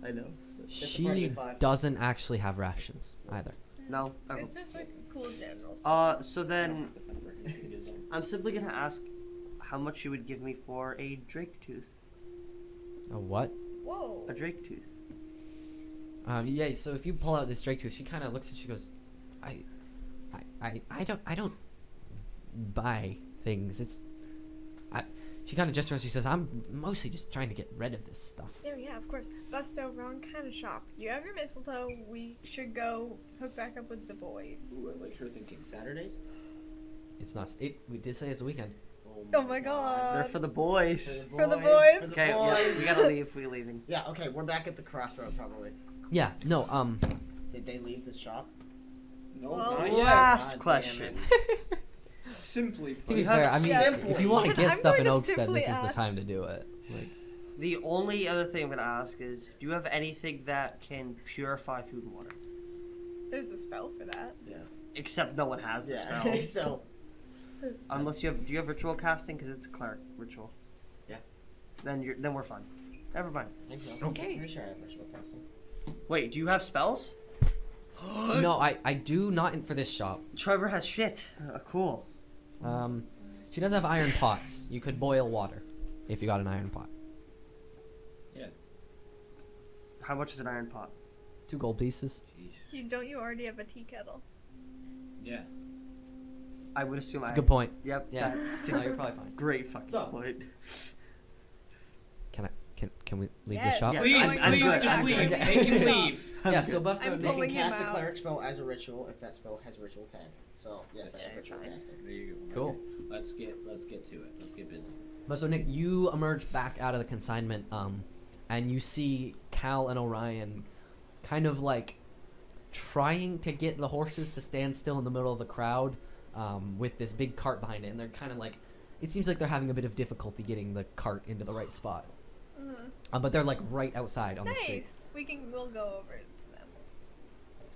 I know. a party She of 5. doesn't actually have rations either. No. Okay. It's just like a cool general. So then I'm simply gonna ask how much you would give me for a Drake tooth. A what? Whoa. A Drake tooth. Yeah. So if you pull out this Drake tooth, she kind of looks and she goes, I don't buy things. She kind of gestures. She says, I'm mostly just trying to get rid of this stuff. Yeah, of course. Busto, wrong kind of shop. You have your mistletoe. We should go hook back up with the boys. Ooh, I like her thinking. Saturdays? It's not. We did say it's a weekend. Oh my god. They're for the boys. For the boys. For the Okay, yeah, boys. we gotta leave. We're leaving. Yeah, okay, we're back at the crossroad probably. Yeah. No. Did they leave the shop? No, Well, not yet. Last God damn question. it. Simply To put. be fair, I mean, Simply. if you want to I'm get stuff going in to Oakstead, simply this is the ask- time to do it. Like, The only other thing I'm gonna ask is, do you have anything that can purify food and water? There's a spell for that. Yeah. Except no one has the Yeah. spell. So Unless you have, do you have ritual casting? Because it's a cleric ritual. Yeah. Then we're fine. Never mind. I think so. Okay. I'm pretty sure I have ritual casting. Wait, do you have spells? no, I do not for this shop. Trevor has shit. Cool. She does have iron pots. You could boil water if you got an iron pot. Yeah. How much is an iron pot? 2 gold pieces. Jeez. Don't you already have a tea kettle? Yeah. I would assume That's a iron. good point. Yep. Yeah. That's No, a you're probably fine. great fucking So- point. Can we leave Yes. the shop? Yes, Please, I'm please, good, just I'm leave. good. Make him leave. Yeah. I'm So good. Buster, I'm They pulling can him cast a out. cleric spell as a ritual if that spell has ritual tag. So yes, I have Okay, ritual fine. casting. There you go. Cool. Okay. Let's get to it. Let's get busy. But so Nick, you emerge back out of the consignment, and you see Cal and Orion, kind of like trying to get the horses to stand still in the middle of the crowd, with this big cart behind it, and they're kind of like, it seems like they're having a bit of difficulty getting the cart into the right spot. But they're like right outside on the street. Nice. We'll go over to them.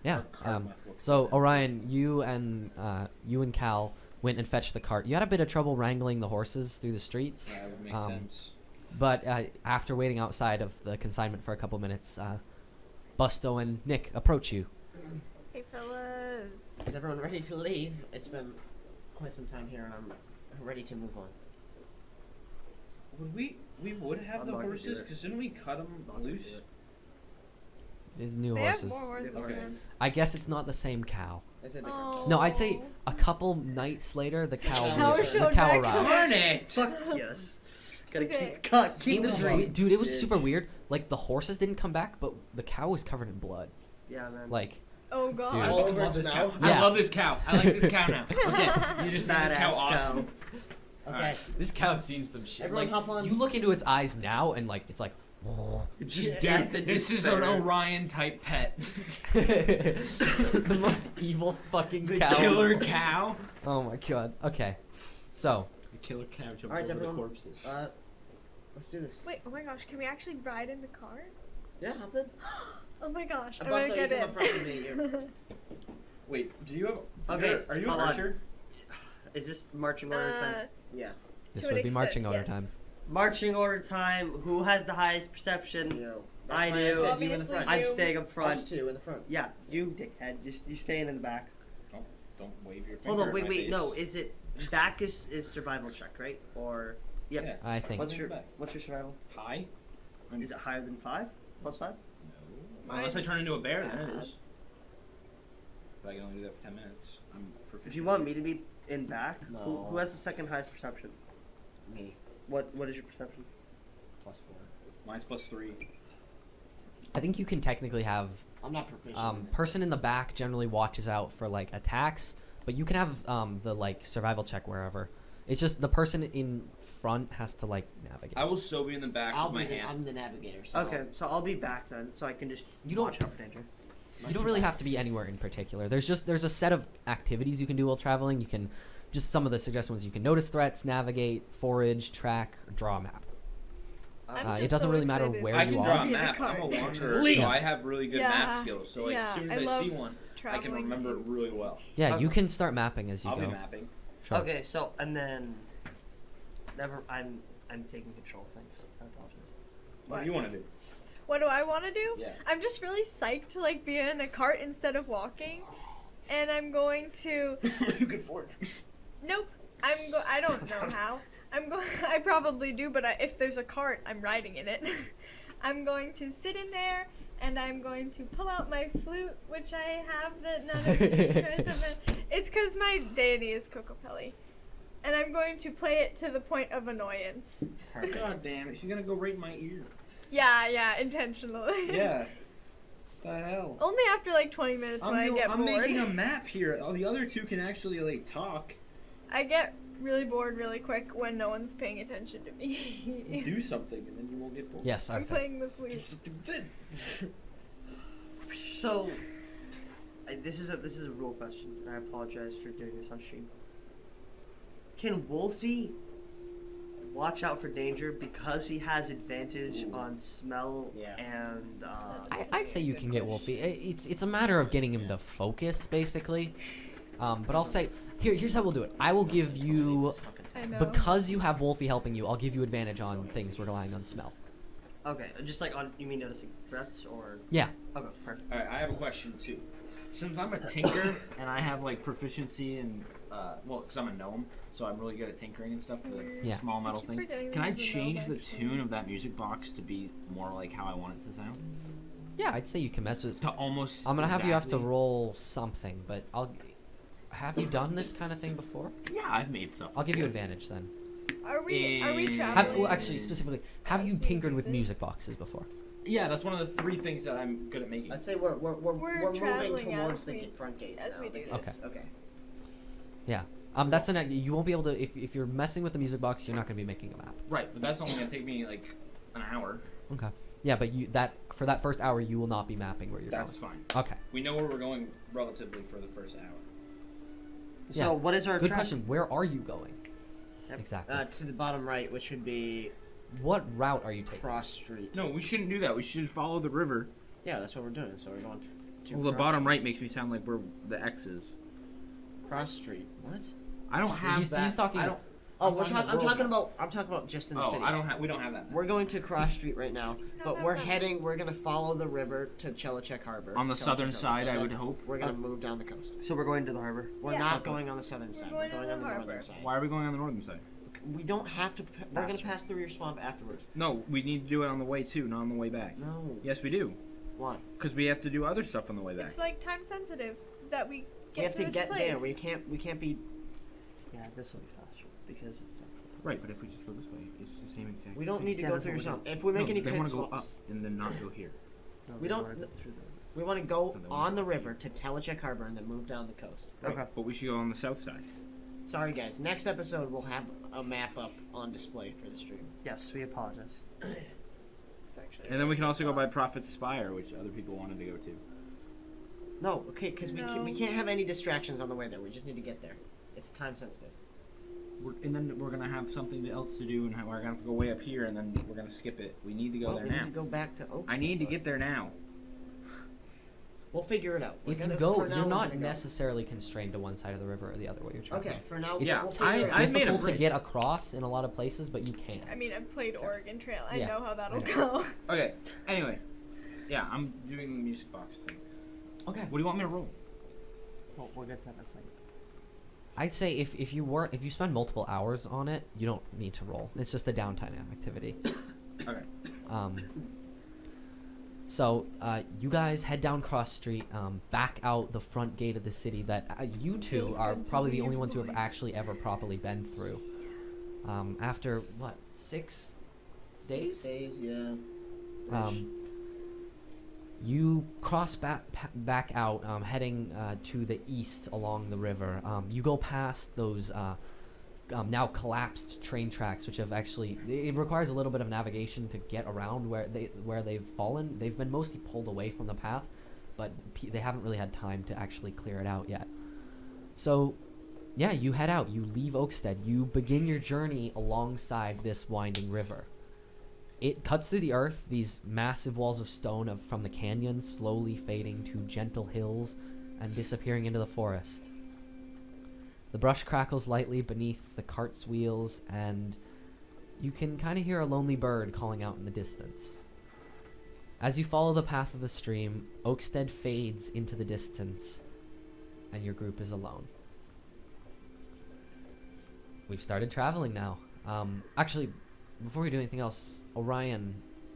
Yeah. Our cart must look So bad. Orion, you and Cal went and fetched the cart. You had a bit of trouble wrangling the horses through the streets. Yeah, it would make um, sense. But after waiting outside of the consignment for a couple minutes, Busto and Nick approach you. Hey fellas. Is everyone ready to leave? It's been quite some time here, and I'm ready to move on. Would we would have I'm the not gonna do horses? it. Because didn't we cut them loose? These new They horses. have more horses, Okay. man. I guess it's not the same cow. It's a different Oh. No, I'd say a couple nights later, the cow, cow the showed cow back arrived. Darn it! Fuck yes. Gotta Okay. keep It the was dream. dude. It was super weird. Like the horses didn't come back, but the cow was covered in blood. Yeah, man. Like Oh god. Dude. I All fucking over love its this cow. mouth? Yeah. I love this cow. I like this cow now. Okay, you just made this cow Badass awesome. cow. Okay. Alright. this cow seems some shit. Everyone Like hop on. you look into its eyes now, and like it's like. Just Yeah. death and This is an despair. Orion type pet. the most evil fucking The cow. killer cow. Oh my god. Okay, so The killer cow jumped Alright, over the everyone. corpses. Let's do this. Wait, oh my gosh, can we actually ride in the car? Yeah, hop in. Oh my gosh, I'm Busto, gonna you get come in. up front with me. You. Wait, do you have? Okay, Are you an hold on. archer? Is this marching order time? Yeah. this To an would be marching extent, order yes. time. Marching order time. Who has the highest perception? You. I That's why do. I said you in the Obviously front. I'm you. staying up front. Us two in the front. Yeah, you dickhead. Just you staying in the back. Don't wave your finger. Hold on, in wait, my wait. face. No, is it back is survival check, right? Or yep. Yeah. I think. What's What's your back? what's your survival? High? Is it higher than 5? Plus 5? No. Unless I turn into a bear, then it is. But I can only do that for 10 minutes. I'm proficient. If you want me to be in back, No. who has the second highest perception? Me. What is your perception? +4. Mine's +3. I think you can technically have I'm not proficient. person in the back generally watches out for like attacks, but you can have the like survival check wherever. It's just the person in front has to like navigate. I will still be in the back with my hand. I'm the navigator. So Okay, so I'll be back then, so I can just watch out for danger. You don't really have to be anywhere in particular. There's a set of activities you can do while traveling. You can just some of the suggestions you can notice threats, navigate, forage, track, or draw a map. I'm It just doesn't so really matter excited where I you can are. draw a To be the map. I'm a card. wanderer, Leave. so I have really good Yeah, map skills. So like, yeah, as soon I as I love see one, I can traveling remember it in- really well. Yeah, you can start mapping as you I'll go. be mapping. Sure. Okay, so and then I'm taking control of things. I apologize. What do you want to do? What do I want to do? Yeah. I'm just really psyched to like be in a cart instead of walking, and I'm going to. You could forge. Nope. I don't know how. I probably do, but if there's a cart, I'm riding in it. I'm going to sit in there, and I'm going to pull out my flute, which I have that none of you guys have been. It's because my deity is Kokopelli. And I'm going to play it to the point of annoyance. God damn it! She's gonna go right in my ear. Yeah, intentionally. Yeah. The hell. Only after like 20 minutes when I get I'm bored. making a map here. All the other two can actually like talk. I get really bored really quick when no one's paying attention to me. Do something, and then you won't get bored. Yes, I'm Arthur. playing the flute. So this is a real question. I apologize for doing this on stream. Can Wolfie watch out for danger because he has advantage on smell Yeah. and I'd say you can get Wolfie. It's a matter of getting him to focus, basically. But I'll say here's how we'll do it. I will give you I know. because you have Wolfie helping you. I'll give you advantage on things relying on smell. Okay, just like on you mean noticing threats or Yeah. okay, perfect. All right, I have a question too. Since I'm a tinker and I have like proficiency in, well, because I'm a gnome, so I'm really good at tinkering and stuff with Yeah. small metal keep things. forgetting Can that I he's a change gnome, the actually. tune of that music box to be more like how I want it to sound? Yeah, I'd say you can mess with. To almost. I'm gonna have you have to exactly- roll something, but I'll. Have you done this kind of thing before? Yeah, I've made stuff. I'll give you advantage then. Are we Eh, traveling? Well, actually, specifically, have you As we tinkered do with this? music boxes before? Yeah, that's one of the 3 things that I'm good at making. I'd say we're moving traveling towards as the we- front gates as now. we do I think. this. Okay. Yeah. That's you won't be able to if you're messing with the music box, you're not gonna be making a map. Right, but that's only gonna take me like an hour. Okay. Yeah, but for that first hour, you will not be mapping where you're That's going. fine. Okay. We know where we're going relatively for the first hour. So Yeah. what is our Good track? question. Where are you going? Yep. Exactly. To the bottom right, which would be What route are you taking? Cross Street. No, we shouldn't do that. We should follow the river. Yeah, that's what we're doing. So we're going to Well, the Cross bottom right makes me sound like we're the X's. Cross Street. What? I don't have He's- that. he's talking- I don't. Oh, I'm I'm talking about just in the Oh, city. I don't have. We don't have that. We're going to Cross Street right now, but have we're that. heading. We're gonna follow the river to Chelicek Harbor. On the Chelicek southern Harbor, side, and I then would hope. We're gonna move down the coast. So we're going to the harbor. We're Yeah. not going on the southern side. going We're to going the on the harbor. northern side. Why are we going on the northern side? We don't have to. We're gonna That's pass through your swamp afterwards. No, we need to do it on the way too, not on the way back. No. Yes, we do. Why? Because we have to do other stuff on the way back. It's like time sensitive that we get We have to this get place. there. We can't be. Yeah, this will be faster because it's like Right, but if we just go this way, it's the same exact. We don't need to Yeah, go that's through your what we're swamp. If we make no, any they pit want to go up swamps, and then not go here. no, We they don't- wanna go through we want to go No, they on won't. the river to Chelicek Harbor and then move down the coast. the. Okay. But we should go on the south side. Sorry, guys. Next episode we'll have a map up on display for the stream. Yes, we apologize. It's actually And then we can also go by Prophet's Spire, which other people wanted to go to. No, okay, because we No. can't have any distractions on the way there. We just need to get there. It's time sensitive. And then we're gonna have something else to do, and we're gonna have to go way up here, and then we're gonna skip it. We need to go Well, there we now. need to go back to Oaks. I need to get there now. We'll figure it out. We're If you gonna- go, for now, you're we're not gonna go. necessarily constrained to one side of the river or the other while you're traveling. Okay, for now, It's Yeah, we'll figure it out. I've made a difficult to bridge. get across in a lot of places, but you can. I mean, I've played Oregon Trail. I Yeah, know how that'll I go. Okay. Anyway, yeah, I'm doing the music box thing. Okay. What do you want me to roll? Well, we'll get to that in a second. I'd say if you spend multiple hours on it, you don't need to roll. It's just a downtime activity. Okay. So you guys head down Cross Street, back out the front gate of the city that you two Feels are good to probably hear the only your ones who have voice. actually ever properly been through. After what, 6 days? 6 days, yeah. You cross back out, heading to the east along the river. You go past those now collapsed train tracks, which have actually it requires a little bit of navigation to get around where they've fallen. They've been mostly pulled away from the path, but they haven't really had time to actually clear it out yet. So, yeah, you head out. You leave Oakstead. You begin your journey alongside this winding river. It cuts through the earth, these massive walls of stone from the canyon slowly fading to gentle hills and disappearing into the forest. The brush crackles lightly beneath the cart's wheels, and you can kind of hear a lonely bird calling out in the distance. As you follow the path of the stream, Oakstead fades into the distance, and your group is alone. We've started traveling now. Actually, before we do anything else, Orion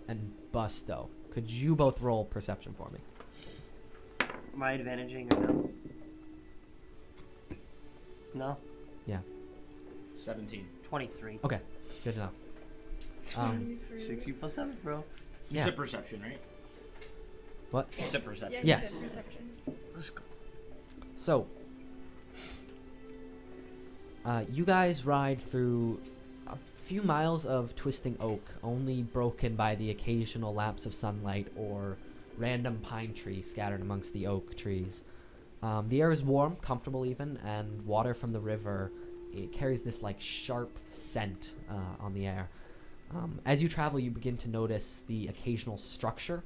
and Busto, could you both roll perception for me? Am I advantaging or no? No? Yeah. 17. 23. Okay, good to know. 60 plus 7, bro. You Yeah. said perception, right? What? You said perception. Yeah, you Yes. said perception. Let's go. So, you guys ride through a few miles of twisting oak, only broken by the occasional lapse of sunlight or random pine trees scattered amongst the oak trees. The air is warm, comfortable even, and water from the river, it carries this like sharp scent on the air. As you travel, you begin to notice the occasional structure,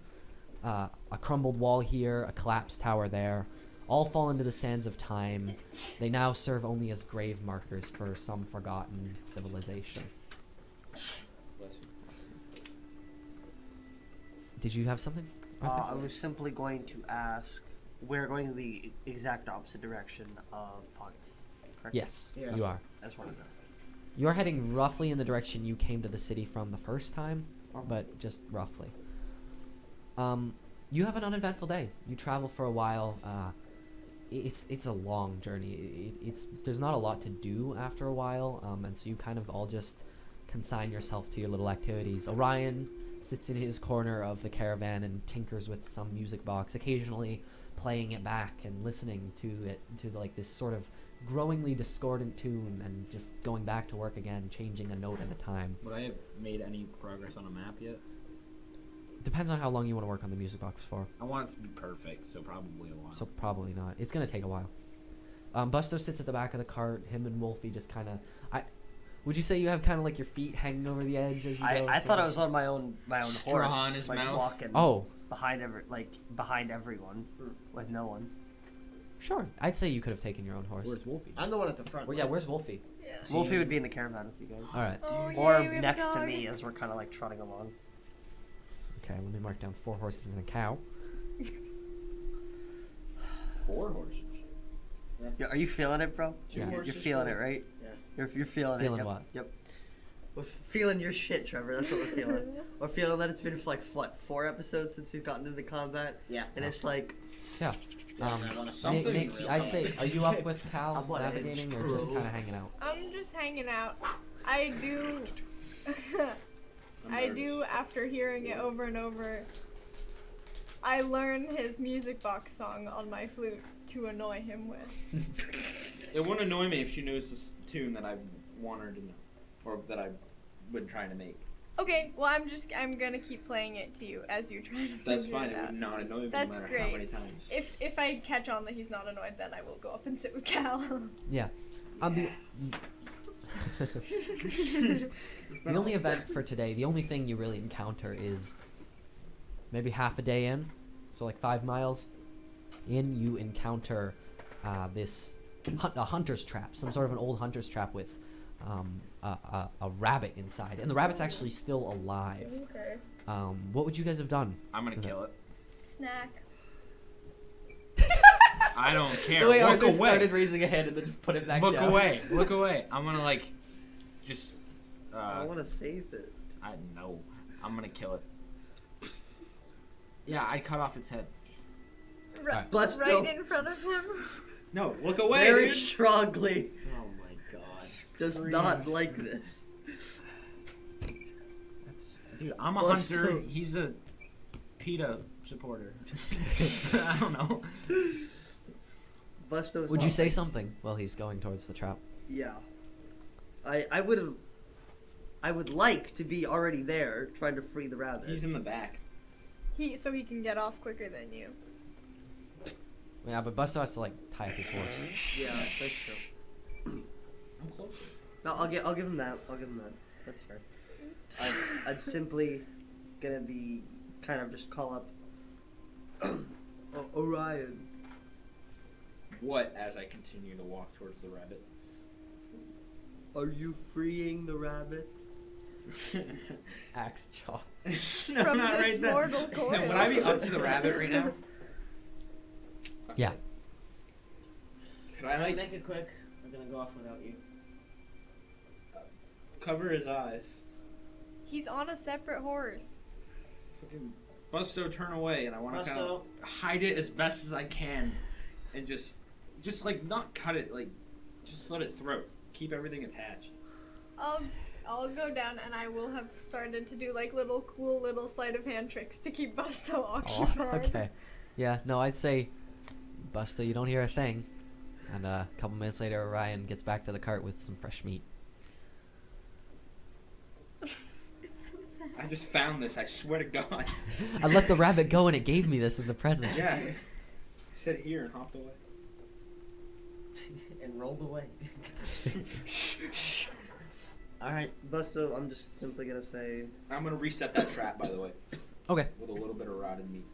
a crumbled wall here, a collapsed tower there, all fall into the sands of time. They now serve only as grave markers for some forgotten civilization. Did you have something, Arthur? I was simply going to ask, we're going in the exact opposite direction of Poggeth, correct? Yes, Yes. you are. I just wanted to know. You're heading roughly in the direction you came to the city from the first time, Uh-huh. but just roughly. You have an uneventful day. You travel for a while. It's a long journey. There's not a lot to do after a while, and so you kind of all just consign yourself to your little activities. Orion sits in his corner of the caravan and tinkers with some music box, occasionally playing it back and listening to it, to like this sort of growingly discordant tune, and just going back to work again, changing a note at a time. Would I have made any progress on a map yet? Depends on how long you want to work on the music box for. I want it to be perfect, so probably a while. So probably not. It's gonna take a while. Busto sits at the back of the cart. Him and Wolfie just kind of. Would you say you have kind of like your feet hanging over the edge as you go? I thought I was on my own Straw horse, in his like mouth. walking Oh, behind everyone with no one. sure. I'd say you could have taken your own horse. Where's Wolfie? I'm the one at the front. Well, yeah. Where's Wolfie? Yeah. Wolfie would be in the caravan with you guys, All right. Oh, or yay, we have a next to dog. me as we're kind of like trotting along. Okay. Let me mark down 4 horses and a cow. 4 horses. Yeah, are you feeling it, bro? Yeah. You're feeling it, right? Yeah. You're feeling it. Feeling Yep. what? Yep. We're feeling your shit, Trevor. That's what we're feeling. We're feeling that it's been like what 4 episodes since we've gotten into combat, Yeah. and it's like Yeah. Something Nick, real I'd say, are you up with Cal I'm on navigating, edge, or just bro. kind of hanging out? I'm just hanging out. I do. After hearing it over and over, I learn his music box song on my flute to annoy him with. It wouldn't annoy me if she knows this tune that I want her to know, or that I've been trying to make. Okay, well I'm gonna keep playing it to you as you're trying to That's figure fine. it It out. would not annoy me That's no matter great. how many times. If I catch on that he's not annoyed, then I will go up and sit with Cal. Yeah. The only event for today, the only thing you really encounter is maybe half a day in, so like 5 miles in, you encounter this a hunter's trap, some sort of an old hunter's trap with a rabbit inside, and the rabbit's actually still alive. Okay. What would you guys have done? I'm gonna kill it. Snack. I don't care. Look away. raising a hand and then just put it back Look away. Look away. I'm gonna like, just. I want to save it. I know. I'm gonna kill it. Yeah, I cut off its head. Alright. Busto. Right in front of him. No, look away, Very dude. strongly. Oh my god. Does not like this. That's, dude, I'm a Busto. hunter. He's a PETA supporter. I don't know. Busto's Would you not- say something while he's going towards the trap? Yeah. I would like to be already there trying to free the rabbit. He's in the back. So he can get off quicker than you. Yeah, but Busto has to like tie up his horse. Yeah, that's true. I'm closer. No, I'll give him that. I'll give him that. That's fair. I'm simply gonna be kind of just call up Orion. What as I continue to walk towards the rabbit? Are you freeing the rabbit? Axe jaw. No, From not this right then. mortal coil. And would I be up to the rabbit right now? Yeah. Could I Alright, like make it quick. I'm gonna go off without you. cover his eyes? He's on a separate horse. Fucking Busto, turn away, and I want to kind Busto. of hide it as best as I can, and just like not cut it, like just let it throat. Keep everything attached. I'll go down and I will have started to do like cool little sleight of hand tricks to keep Busto Oh, occupied. okay. Yeah, no, I'd say, Busto, you don't hear a thing. And a couple minutes later, Orion gets back to the cart with some fresh meat. It's so sad. I just found this. I swear to God. I let the rabbit go and it gave me this as a present. Yeah. He said here and hopped away. And rolled away. Alright. Busto, I'm just simply gonna say. I'm gonna reset that trap, by the way, Okay. with a little bit of rotted meat.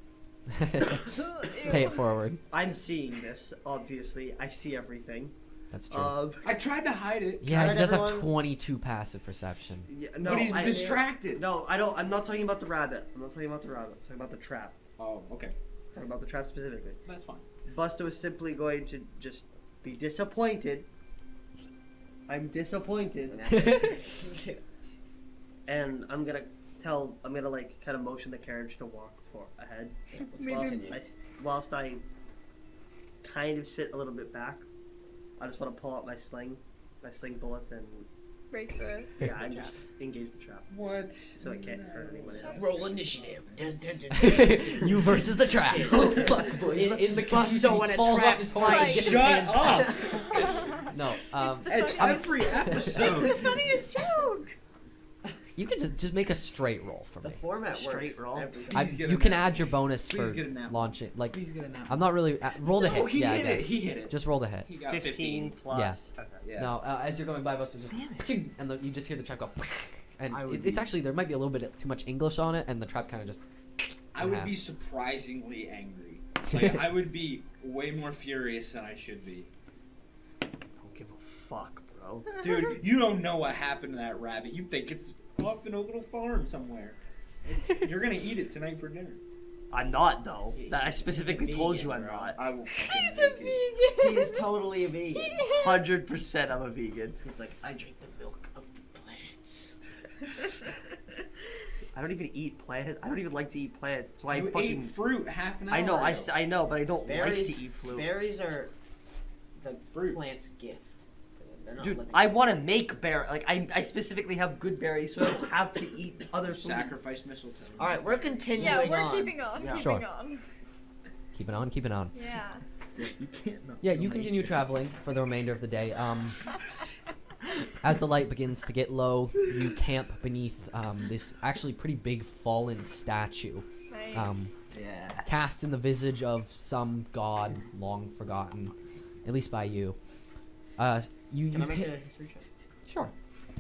Pay it forward. I'm seeing this. Obviously, I see everything. That's true. I tried to hide it, Yeah, Alright, he does have everyone. 22 passive perception. Yeah, no, but he's I, distracted. no, I don't. I'm not talking about the rabbit. I'm not talking about the rabbit. I'm talking about the trap. Oh, okay. I'm talking about the trap specifically. That's fine. Busto is simply going to just be disappointed. I'm disappointed, and I'm gonna like kind of motion the carriage to walk ahead. Whilst I kind of sit a little bit back. I just want to pull out my sling bullets, and Break the. yeah, and just engage the trap What? so it can't hurt anyone else. Roll initiative. Dun, dun, dun. You versus the trap. Oh, fuck, boys. In the Busto when he a falls trap off his horse and bites. gets his Shut hand up! No, It's the It's funniest. every It's episode. the funniest joke. you can just make a straight roll for The me. format Straight works. roll. every time. Please get You a can nap. add your bonus Please for get a nap. launching. Like, Please get a nap. I'm not really roll the No, hit. he Yeah, hit I it. guess. He hit it. Just roll the hit. He got 15 plus. Yeah. Okay. Yeah. No, as you're going by, Buster just ting, and you just hear the trap go, and I would it's be- actually there might be a little bit too much English on it, and the trap kind of just. I would be surprisingly angry. Like, I would be way more furious than I should be. Don't give a fuck, bro. Dude, you don't know what happened to that rabbit. You think it's off in a little farm somewhere. You're gonna eat it tonight for dinner. I'm not though. He- I he's specifically a told vegan, you I'm bro. not. I will. He's fucking a make it. vegan. He's totally a vegan. 100% I'm a vegan. He's like, I drink the milk of the plants. I don't even eat plants. I don't even like to eat plants. That's why You I fucking. ate fruit half an hour I know. ago. I know, but I don't Berries, like to eat fruit. berries are the Fruit. plant's gift. They're not Dude, living. I want to make berry. Like I specifically have good berries, so I don't have to eat other food. Sacrifice mistletoe. All right, we're continuing Yeah, we're on. keeping on. Yeah. Keeping Sure. on. Keep it on, keep it on. Yeah. You can't. No. Yeah, you continue traveling for the remainder of the day. As the light begins to get low, you camp beneath this actually pretty big fallen statue, Nice. Yeah. cast in the visage of some god long forgotten, at least by you. You Can I make hit- a history check? Sure.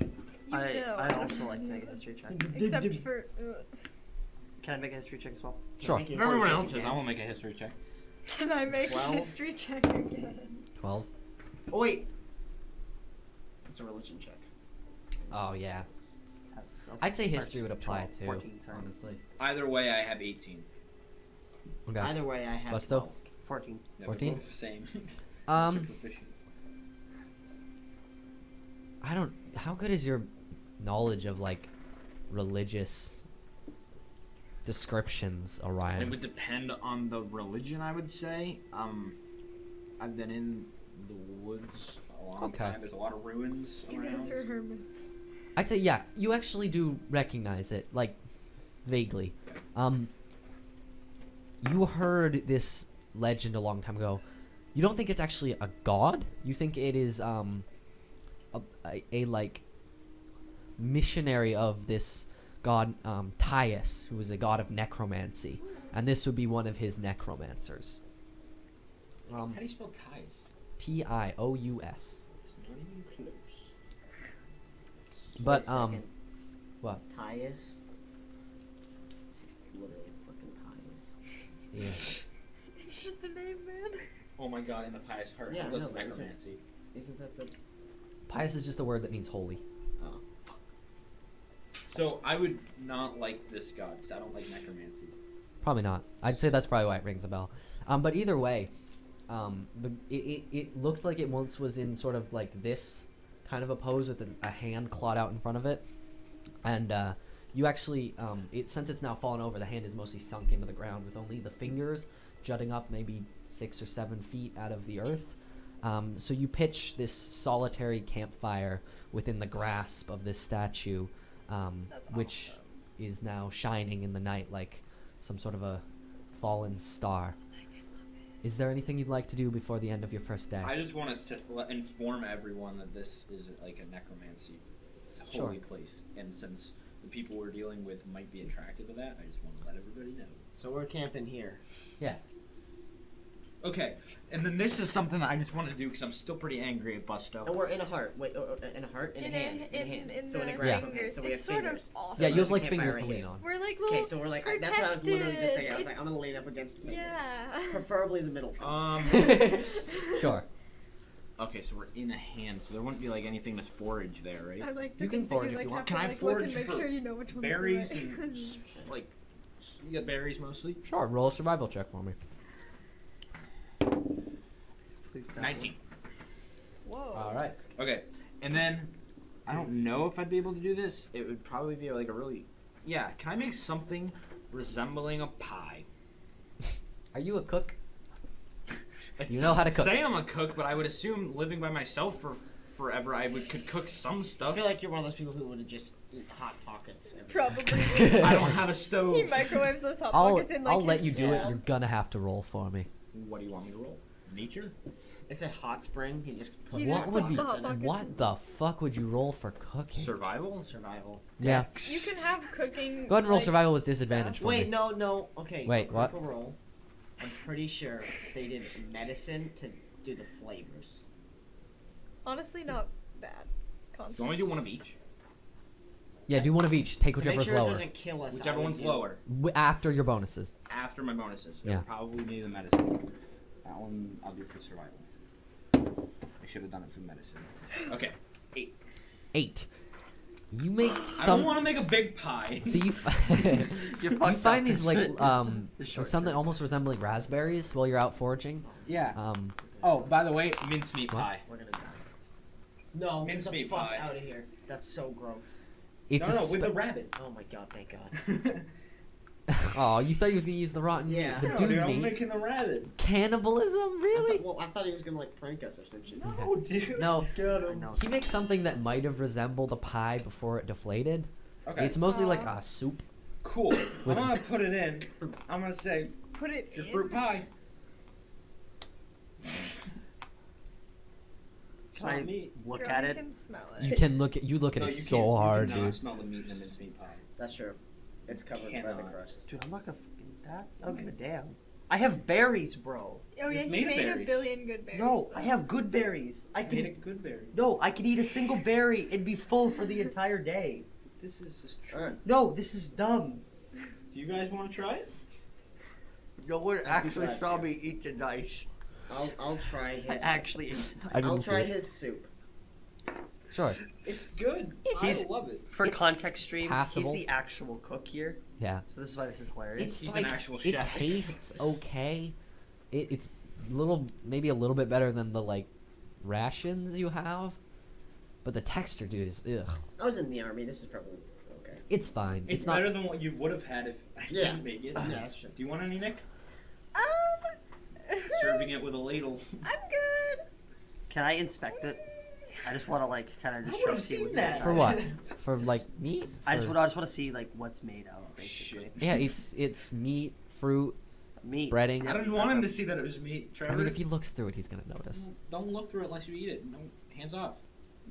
You I know. also like to make a history check. Except for. Can I make a history check as well? Sure. Make a If history everyone check else is, again. I won't make a history check. Can I make 12? a history check again? 12. Oh wait, it's a religion check. Oh yeah. So- I'd say history Or would apply 12, too. 14, sorry. Honestly. Either way, I have 18. Okay. Either way, I have Busto? 12. 14. Yeah, 14? They're both the same. Um, Super proficient. I don't. How good is your knowledge of like religious descriptions, It Orion? would depend on the religion, I would say. I've been in the woods a long Okay. time. There's a lot of ruins You around. guys are hermits. I'd say yeah. You actually do recognize it, like vaguely. you heard this legend a long time ago. You don't think it's actually a god? You think it is a like missionary of this god Tyus, who is a god of necromancy, and this would be one of his necromancers. How do you spell ties? Tious. It's not even close. But Wait a second. what? Tyus. It's literally fucking Tyus. Yeah. It's just a name, man. Oh my god, in the pious heart. Yeah, I Listen, know, but necromancy. Isn't that the? Pious is just a word that means holy. Oh. So I would not like this god because I don't like necromancy. Probably not. I'd say that's probably why it rings a bell. But either way, it looked like it once was in sort of like this kind of a pose with a hand clawed out in front of it, and you actually since it's now fallen over, the hand is mostly sunk into the ground with only the fingers jutting up maybe 6 or 7 feet out of the earth. So you pitch this solitary campfire within the grasp of this statue, which is now shining in the night like some sort of a fallen star. Is there anything you'd like to do before the end of your first day? I just want us to inform everyone that this is like a necromancy. It's a Sure. holy place, and since the people we're dealing with might be attracted to that, I just want to let everybody know. So we're camping here. Yes. Okay, and then this is something that I just want to do because I'm still pretty angry at Busto. And we're in a heart. Wait, in a heart? In a hand. In a hand. So in a the grasp of fingers. hand. So we have It's sort of fingers. awesome. Yeah, So you have there's a like campfire fingers right to lean here. on. We're like little Okay, so we're like, that's what I was literally just thinking. I was like, protected. I'm gonna lean up against the finger. Yeah. Preferably the middle finger. Sure. Okay, so we're in a hand, so there wouldn't be like anything to forage there, right? I like You can forage if you want. Can I forage make for sure you know which one Berries and like, you got berries mostly. Sure, roll a survival check for me. Please don't. 19. Whoa. All right. Okay, and then I don't know if I'd be able to do this. It would probably be like a really, yeah. Can I make something resembling a pie? Are you a cook? It You know how to doesn't cook. Say I'm a cook, but I would assume living by myself for forever, I could cook some I stuff. feel like you're one of those people who would just eat Hot Pockets. Every Probably. I don't have a stove. He microwaves those hot I'll pockets in like I'll let his you do it. cell. You're gonna have to roll for me. What do you want me to roll? Nature? It's a hot spring. He just puts He What just his would puts be? the pockets hot in it. pockets What the fuck would you roll for cooking? Survival? Survival. Yeah. You can have cooking. Go ahead and roll like, survival with disadvantage stuff. for Wait, me. no. Okay. Wait, what? Critical roll. I'm pretty sure they did medicine to do the flavors. Honestly, not bad. Do you want me to do one of each? Yeah, do one of each. Take To make whichever's sure it lower. doesn't kill us. Whichever I would one's do- lower. After your bonuses. After my bonuses. Yeah. It'll probably be the medicine. That one I'll do for survival. I should have done it for medicine. Okay. 8. 8. You make I don't some. want to make a big pie. So you You're you fucked find up. these like The short something term. almost resembling raspberries while you're out foraging. Yeah. Oh, by the way, mincemeat What? pie. We're gonna die. No, get the Mincemeat fuck pie. out of here. That's so gross. It's no, a with the spe- rabbit. Oh my god, thank god. Oh, you thought he was gonna use the rotten Yeah. meat, the No, dude dude, I'm meat. making the rabbit. Cannibalism, really? I thought he was gonna like prank us or some shit. No, dude. No, Got I him. know. he makes something that might have resembled a pie before it deflated. Okay. It's mostly like Aw. a soup. cool. With- I'm gonna put it in. I'm gonna say Put it your in. fruit pie. It's Can I not meat. look Girl, at you it? can smell it. You can look at No, it you can't- so hard, you cannot dude. smell the meat in a mincemeat pie. That's true. It's covered by the Cannot. crust. Dude, I'm not gonna fucking eat that. I don't give a damn. I have berries, bro. Oh yeah, It's he made of made berries. a billion good berries. No, I have good berries. I I made a can. good berry. No, I can eat a single berry and be full for the entire day. This is just true. Alright. No, this is dumb. Do you guys want to try it? No one I'd be actually glad saw to. me eat the dice. I'll try I his. actually ate the dice. I I'll didn't see try it. his soup. Sure. It's good. It's- I love it. For It's context stream, passable. he's the actual cook here. Yeah. So this is why this is hilarious. It's He's an like actual it chef. tastes okay. It's maybe a little bit better than the like rations you have, but the texture, dude, is ugh. I was in the army. This is probably okay. It's fine. It's not. better than what you would have had if I Yeah. didn't make it. Yeah, that's true. Do you want any, Nick? Serving it with a ladle. I'm good. Can I inspect it? I just want to like kind of I just would try have to see seen what's that. inside. For what? For like meat? I just For- want to see like what's made of basically. shit. Yeah, it's meat, fruit, Meat. breading. I didn't want him to see that it was meat, I Trevor. mean, if he looks through it, he's gonna notice. Don't look through it unless you eat it. No, hands off.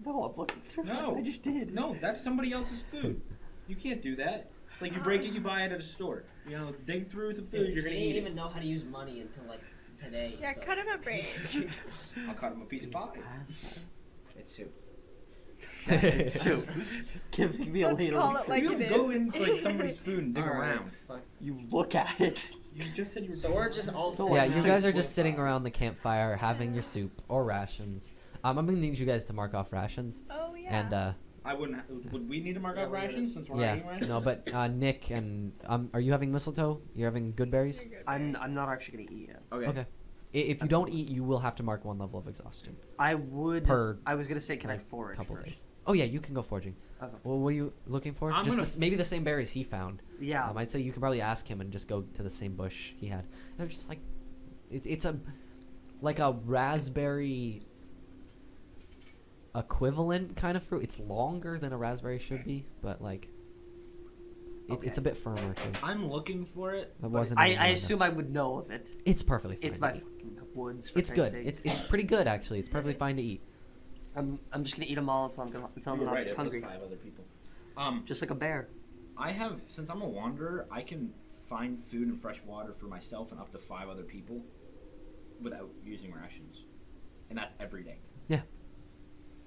No, I'm looking through No. it. I just did. No, that's somebody else's food. You can't do that. Like you break it, you buy it at a store. You know, dig through the food, you're gonna he eat didn't it. even know how to use money until like today. Yeah, so. cut him a break. I'll cut him a piece of pie. It's soup. It's soup. Giving me a Let's ladle. call it like you it don't go is. in like somebody's food and dig Alright, around. fine. You look at it. You just said you were. So we're just all So sitting Yeah, Nice. you around. guys are just sitting around the campfire having your soup or rations. I'm gonna need you guys to mark off rations. Oh yeah. And I wouldn't. Would we need to mark Yeah, out we gotta- rations since we're yeah, not eating rations? no, but Nick and are you having mistletoe? You're having good berries? You're good, I'm right? not actually gonna eat yet. Okay. Okay. If you don't eat, you will have to mark one level of exhaustion I would. per I was gonna say, can I like, forage couple first? days. Oh yeah, you can go foraging. Okay. Well, what are you looking for? I'm Just gonna- maybe the same berries he found. Yeah. I'd say you can probably ask him and just go to the same bush he had. They're just like, it's a like a raspberry equivalent kind of fruit. It's longer than a raspberry should be, but like, it's a Okay. bit firmer too. I'm looking for it. That but wasn't. I anything like that. assume I would know of it. It's perfectly fine. It's to my eat. fucking woods. For It's Christ's good. sake. It's pretty good actually. It's perfectly fine to eat. I'm just gonna eat them all until I'm You're not right. It was hungry. 5 other people. Just like a bear. I have since I'm a wanderer, I can find food and fresh water for myself and up to 5 other people without using rations, and that's every day. Yeah.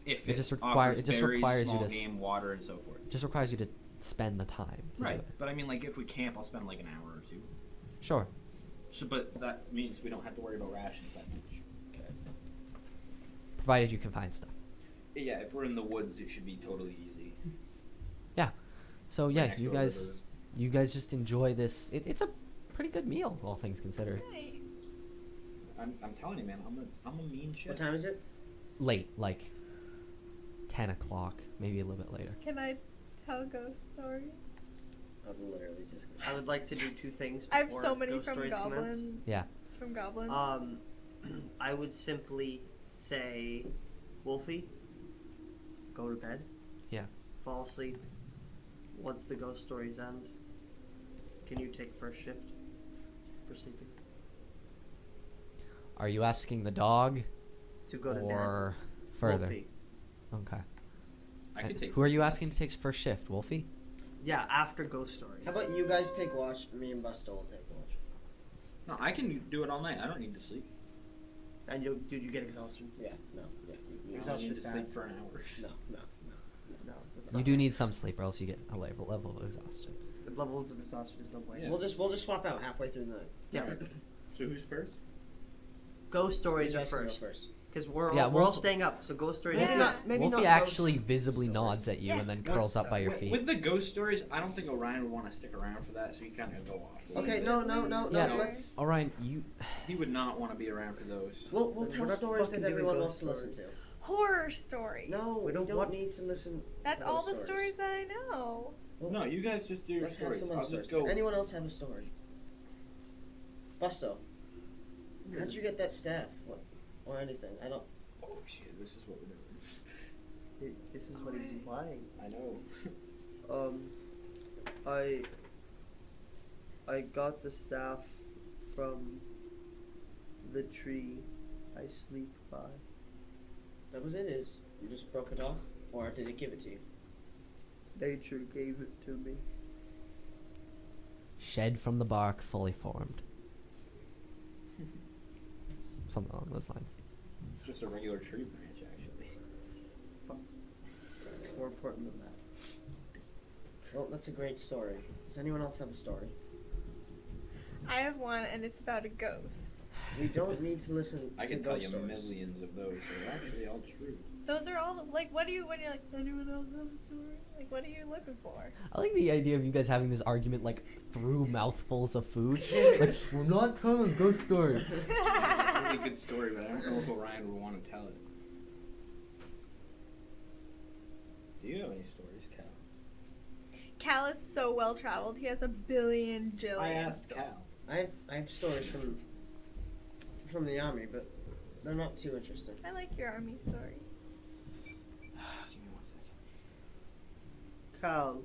If It just offers it just berries, requires you small to game, water, and so forth. It just requires you to spend the time. To do Right, it. but I mean, like if we camp, I'll spend like an hour or 2. Sure. So, but that means we don't have to worry about rations that much. Okay. Provided you can find stuff. Yeah, if we're in the woods, it should be totally easy. So Right yeah, next you door to guys, you guys just enjoy this. It's a pretty good meal, all things considered. Nice. I'm telling you, man, I'm a mean shit. What time is it? Late, like 10 o'clock, maybe a little bit later. Can I tell a ghost story? I'm literally just. I would like to do two things. I have before so many ghost from stories commence. goblins. Yeah. From goblins. I would simply say, Wolfie, go to bed. Yeah. Fall asleep. Once the ghost stories end, can you take first shift for sleeping? Are you asking the dog To go to or bed. further? Wolfie. Okay. I could take. Who are you asking to take first shift, Wolfie? Yeah, after ghost stories. How about you guys take watch? Me and Busto will take watch. No, I can do it all night. I don't need to sleep. And you get exhaustion. Yeah. No. Yeah. I Exhaustion don't need is to bad. sleep for an hour. No. No, that's You not do need some sleep, or else you get a level of exhaustion. the levels of exhaustion is no way. Yeah. We'll just swap out halfway through the night. Yeah. Alright. So who's first? Ghost stories You are guys can go first. Because we're Yeah, all, we're all Wolf- staying up, so ghost stories Maybe are not. first. Maybe Wolfie not actually ghost visibly stories. nods at you Yes. and then curls up by your feet. With the ghost stories, I don't think Orion would want to stick around for that, so he kind of go off. Okay. No. Yeah. Let's. All right, you. He would not want to be around for those. We'll We're tell not stories that fucking doing everyone ghost wants to listen to. Horror stories. No, we don't need to listen. That's to all those the stories that I know. No, you guys just do your Let's have stories. some I'll other just stories. go. Does anyone else have a story? Busto, how'd you get that staff? What, or anything? I don't. Oh shit! This is what we're doing. This is what he's implying. I know. I got the staff from the tree I sleep by. That was it. Is you just broke it off, or did it give it to you? Nature gave it to me. Shed from the bark, fully formed. Something along those lines. It's just a regular tree branch, actually. It's more important than that. Well, that's a great story. Does anyone else have a story? I have one, and it's about a ghost. We don't need to listen I to can tell ghost you stories. millions of those. They're actually all true. Those are all like, what do you when you're like, anyone else have a story? Like, what are you looking for? I like the idea of you guys having this argument like through mouthfuls of food. Like, we're not telling a ghost story. Really good story, but I don't know if Orion would want to tell it. Do you have any stories, Cal? Cal is so well traveled. He has a billion jillion. I asked stories. Cal. I have stories from the army, but they're not too interesting. I like your army stories. Give me 1 second. Cal,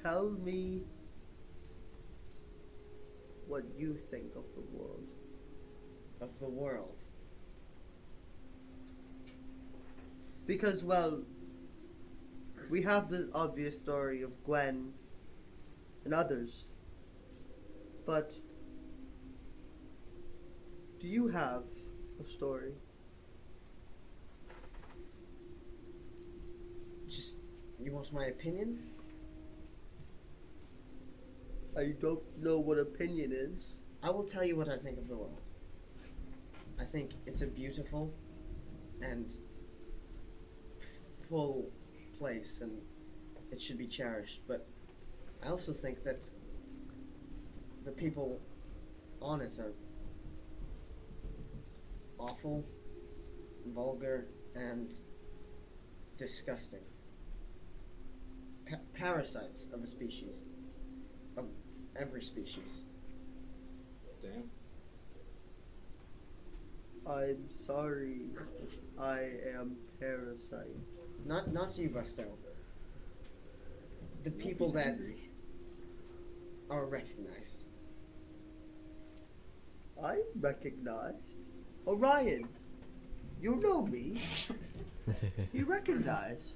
tell me what you think of the world. Of the world. Because, well, we have the obvious story of Gwen and others. But do you have a story? Just, you want my opinion? I don't know what opinion is. I will tell you what I think of the world. I think it's a beautiful and full place, and it should be cherished. But I also think that the people on it are awful, vulgar, and disgusting. Parasites of a species. Of every species. Damn. I'm sorry. I am Parasite. Not you, Busto. The people Wolfie's that angry. are recognized. I'm recognized. Orion, you know me. You recognize.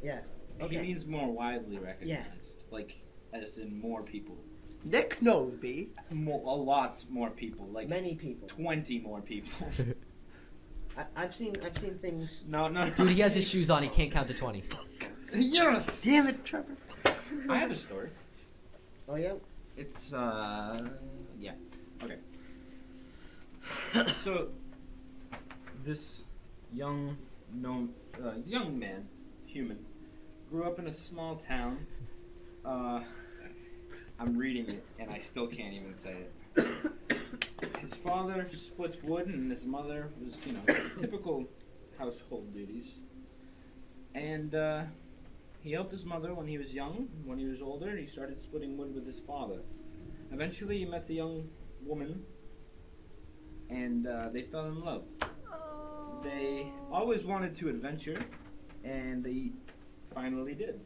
Yeah. He Okay. means more widely recognized. Like, as in more people. Nick knows me. More, a lot more people. Like, Many people. 20 more people. I've seen things. No. Dude, he has his shoes on. He can't count to 20. Yes! Damn it, Trevor. I have a story. Oh yeah. It's, yeah. Okay. So, this young man, human, grew up in a small town. I'm reading it, and I still can't even say it. His father split wood, and his mother was, typical household duties. And, he helped his mother when he was young. When he was older, he started splitting wood with his father. Eventually, he met the young woman, and they fell in love. Oh. They always wanted to adventure, and they finally did.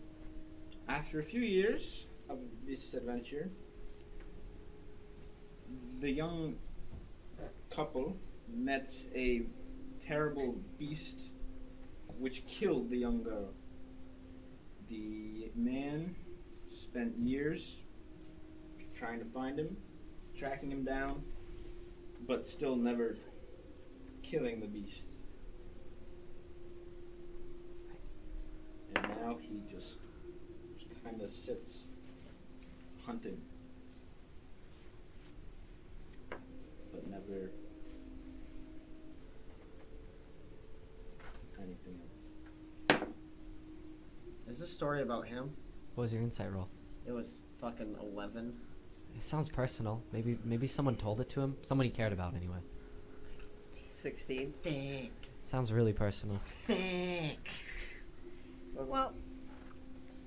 After a few years of this adventure, the young couple met a terrible beast which killed the young girl. The man spent years trying to find him, tracking him down, but still never killing the beast. And now he just kind of sits hunting, but never anything else. Is this story about him? What was your insight roll? It was fucking 11. It sounds personal. Maybe someone told it to him. Someone he cared about anyway. 16. Fake. Sounds really personal. Fake. Well,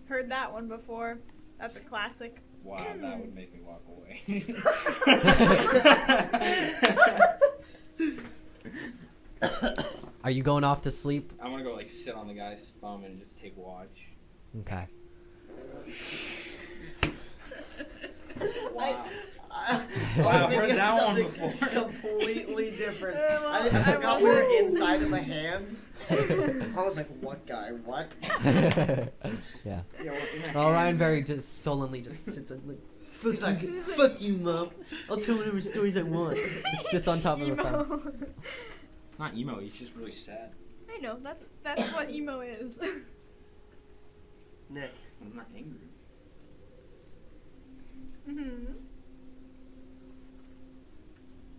heard that one before. That's a classic. Wow, that would make me walk away. Are you going off to sleep? I'm gonna go sit on the guy's thumb and just take watch. Okay. Wow. I Wow, was I've heard thinking of that one something before. completely different. Well, I I forgot we were wasn't. inside of a hand. I was like, what guy? What? Yeah. Yeah, well, in a Well, Ryan hand- very just sullenly just sits and like, He's like, fuck you, Mom. I'll tell whatever stories I want. just sits on top of the fence. Emo. It's not emo, he's just really sad. I know, that's what emo is. Nick. I'm not angry. hmm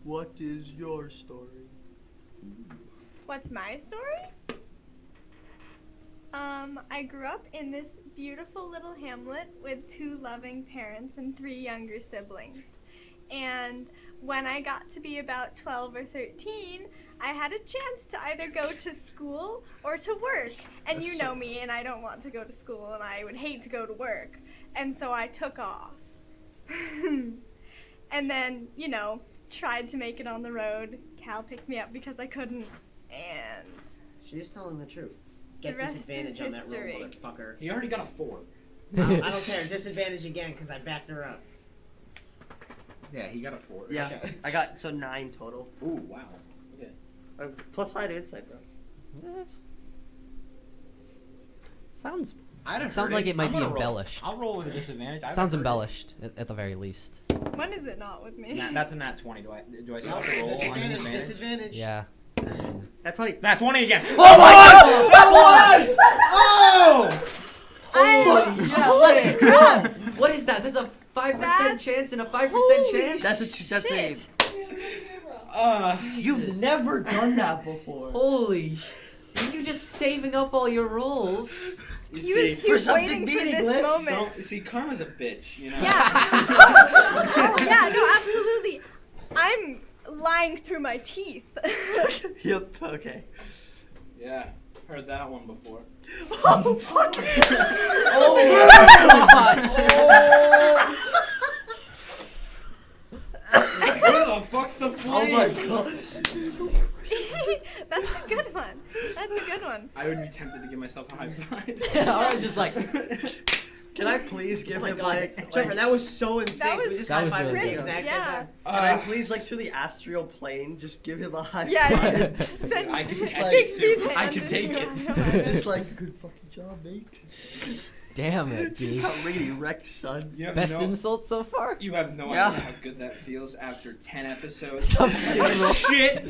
What is your story? What's my story? I grew up in this beautiful little hamlet with 2 loving parents and 3 younger siblings. And when I got to be about 12 or 13, I had a chance to either go to school or to work. And you know me, and I don't want to go to school, and I would hate to go to work. And so I took off. And then, tried to make it on the road. Cal picked me up because I couldn't. And She's telling the truth. The Get rest disadvantage is on that roll, history. motherfucker. He already got a 4. I don't care. Disadvantage again because I backed her up. Yeah, he got a 4. Yeah, Okay. I got 9 total. Ooh, wow. Okay. +5 to insight, bro. Sounds I don't sounds like it might be embellished. I'll roll with a disadvantage. I haven't Sounds heard it. embellished at the very least. When is it not with me? That's a nat 20. Do I No, still have to roll on disadvantage, disadvantage? disadvantage. Yeah. That's funny. Nat 20 again. Oh my Holy God! What is that? There's a 5% That's- chance and a 5% Holy chance? That's shit. You've never done that before. Holy Are you just saving up all your rolls? He was waiting for this moment. You see, karma's a bitch, you know? Yeah. Oh, yeah, no, absolutely. I'm lying through my teeth. Yep, okay. Yeah, heard that one before. Oh, fuck! Where the fuck's the flame? Oh my god. That's a good one. That's a good one. I would be tempted to give myself a high five. I was just like, Can I please give Oh my him god, Trevor, that was so insane. was- we just That was high-fived really at the good. exact Yeah. same time. Can I please, like, through the astral plane, just give him a high Yeah, five? you just send I could take Bixby's it. hand. I could take it. it. Just like, good fucking job, mate. damn it, Just dude. got really wrecked, son. You have Best no, insult so far? You have no Yeah. idea how good that feels after 10 episodes Some of shit. shit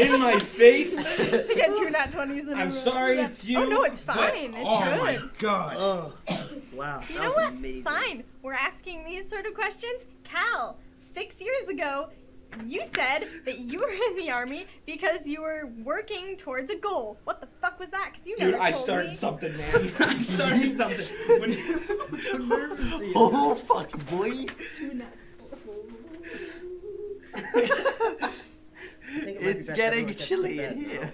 in my face. To get 2 nat 20s in a I'm row. sorry Yeah. it's you. Oh no, it's but- fine. It's oh good. my god. Oh, wow. You that know was what? amazing. Fine. We're asking these sort of questions. Cal, 6 years ago, you said that you were in the army because you were working towards a goal. What the fuck was that? Because you Dude, never I told started me. something, man. I started something. When I'm nervous here. Oh, fuck, boy. I think it might be It's best getting everyone gets to chilly bed in now. here.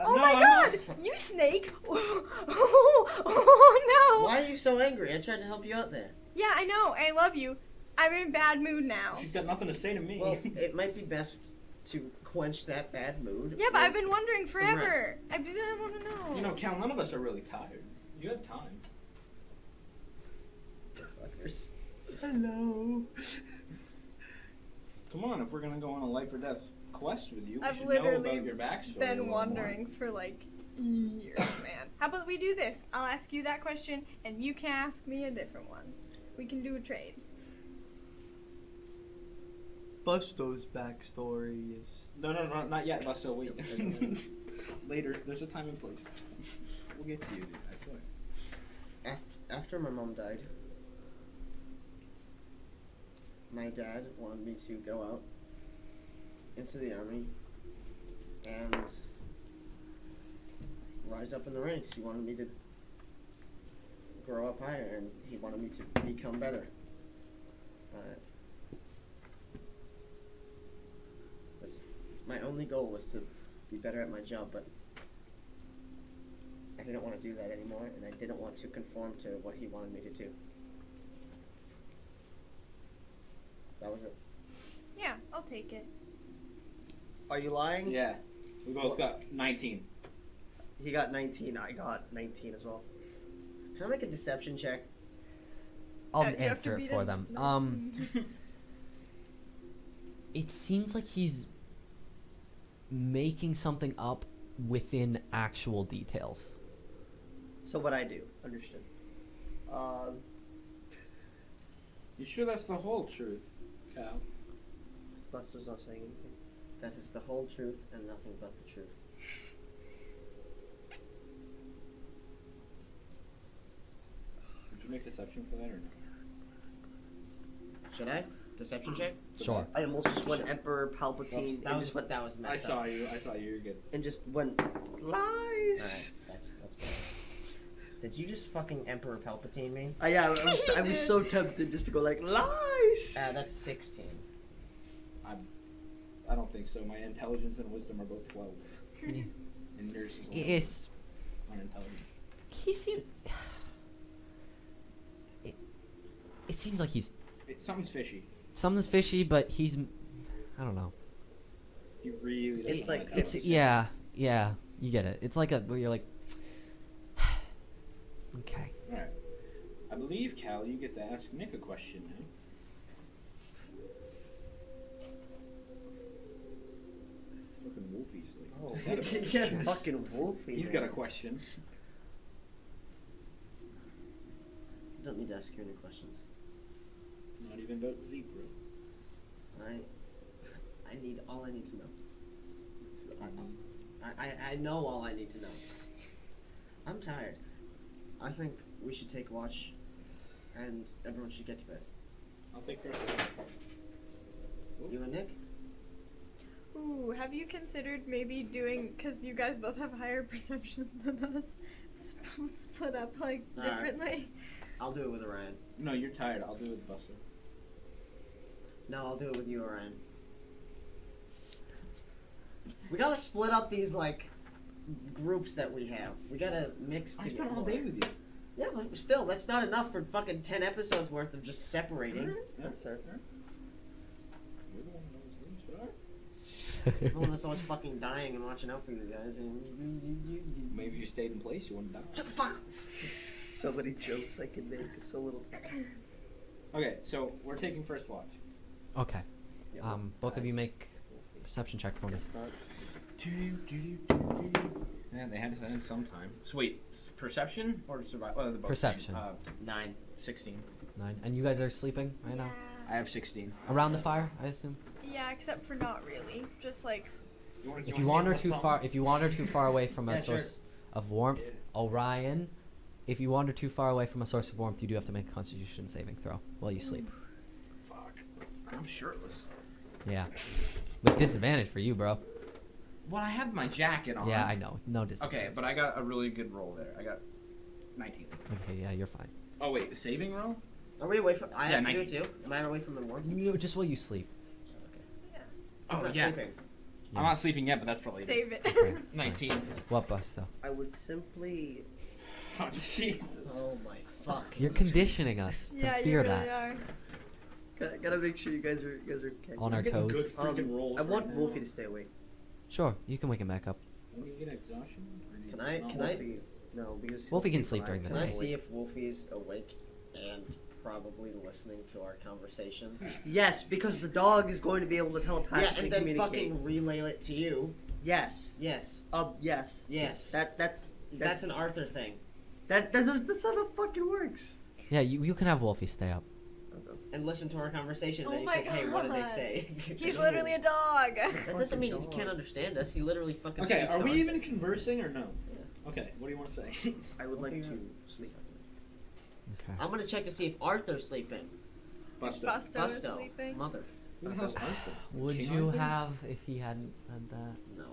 Oh No, my I'm god! You snake! Oh no! Why are you so angry? I tried to help you out there. Yeah, I know. I love you. I'm in bad mood now. She's got nothing to say to me. Well, it might be best to quench that bad mood. Yeah, but with I've been wondering some forever. I didn't want to know. You know, Cal, none of us are really tired. You have time. fuckers. Hello. Come on, if we're gonna go on a life or death quest with you, we I've should know literally about your backstory. a been little wondering for like years, man. How about we do this? I'll ask you that question, and you can ask me a different one. We can do a trade. Busto's backstory is. more. No, not yet. Busto, wait. Nope, Later, there's a time and place. We'll get to you, dude. I swear. After my mom died, my dad wanted me to go out into the army and rise up in the ranks. He wanted me to grow up higher, and he wanted me to become better. That's my only goal, was to be better at my job, but I didn't want to do that anymore, and I didn't want to conform to what he wanted me to do. That was it. Yeah, I'll take it. Are you lying? Yeah. We both got 19. He got 19. I got 19 as well. Can I make a deception check? I'll You have to answer it beat for him? them. No. It seems like he's making something up within actual details. So what I do, understood. You sure that's the whole truth, Cal? Buster's not saying anything. That is the whole truth and nothing but the truth. Would you make deception for that or no? Should I? Deception check? Sure. I almost just went Emperor Palpatine Oops, and that was just went that was I messed saw up. you. You're good. and just went lies. Alright, that's better. Did you just fucking Emperor Palpatine me? Yeah, I was so tempted just to go like lies. That's 16. I don't think so. My intelligence and wisdom are both 12. Yeah. And yours is a little It's unintelligent. he seems. It seems like Something's fishy. something's fishy, but he's. I don't know. He really doesn't It's wanna like- tell It's us. yeah. You get it. It's like where you're like. Okay. Alright. I believe, Cal, you get to ask Nick a question now. obviously. Oh, He's got a question. fucking Wolfie. He's man. got a question. You don't need to ask you any questions. Not even about zebra. I need all I need to know. I know all I need to know. I'm tired. I think we should take watch, and everyone should get to bed. I'll take first. You and Nick? Ooh, have you considered maybe doing, because you guys both have higher perception than us, split up like Alright. differently? I'll do it with Orion. No, you're tired. I'll do it with Buster. No, I'll do it with you, Orion. We gotta split up these like groups that we have. We gotta mix I together. spent all day with you. Yeah, but still, that's not enough for fucking 10 episodes worth of just separating. That's fair. You're the one who knows things, but alright. No one that's always fucking dying and watching out for you guys. Maybe if you stayed in place, you wouldn't die. Shut the fuck up! So many jokes I can make, so little time. Okay, so we're taking first watch. Okay. Yeah, Both of you make perception check for me. It's not- Yeah, they had to send in sometime. So wait, perception or survival? Oh, the both Perception. 9. 16. 9. And you guys are sleeping right now? I have 16. Around the fire, I assume. Yeah, except for not really. Just like, If you wander too far away from a Yeah, sure. source of warmth, Orion, if you wander too far away from a source of warmth, you do have to make a Constitution saving throw while you sleep. Fuck. I'm shirtless. Yeah. With disadvantage for you, bro. Well, I have my jacket on. Yeah, I know. No disadvantage. Okay, but I got a really good roll there. I got 19. Okay, yeah, you're fine. Oh wait, the saving roll? Are we away from? I Yeah, have to do it 19. too. Am I away from the warmth? You know, just while you sleep. yeah, He's not sleeping. Yeah. I'm not sleeping yet, but that's for later. save it. Okay, it's fine. 19. What bus though? I would simply. Oh Jesus. Oh my fuck. You're conditioning us to Yeah, you fear really that. are. Gotta make sure you guys are okay. On our You're getting toes. Good freaking rolls I want right now. Wolfie to stay awake. Sure, you can wake him back up. When do you get exhaustion? Or do you Can I- not? can I- Wolfie, no, because Wolfie can he'll sleep during the Can night. I see if Wolfie's awake and probably listening to our conversations? Yes, because the dog is going to be able to Yeah, telepathically and then communicate. fucking relay it to you. Yes. Yes. Yes. Yes. That's an Arthur thing. that's how that fucking works. Yeah, you can have Wolfie stay up. And listen to our conversation, and Oh then you my say, "Hey, what did they God. say?" He's literally a dog. That doesn't mean he can't understand us. He literally fucking. Okay, speaks are we on. even conversing or no? Yeah. Okay, what do you want to say? I would like to sleep. Okay. I'm gonna check to see if Arthur's sleeping. Buster. Busto is Busto, sleeping. mother. Who the hell's Arthur? Would King you Arthur? have if he hadn't said that? No.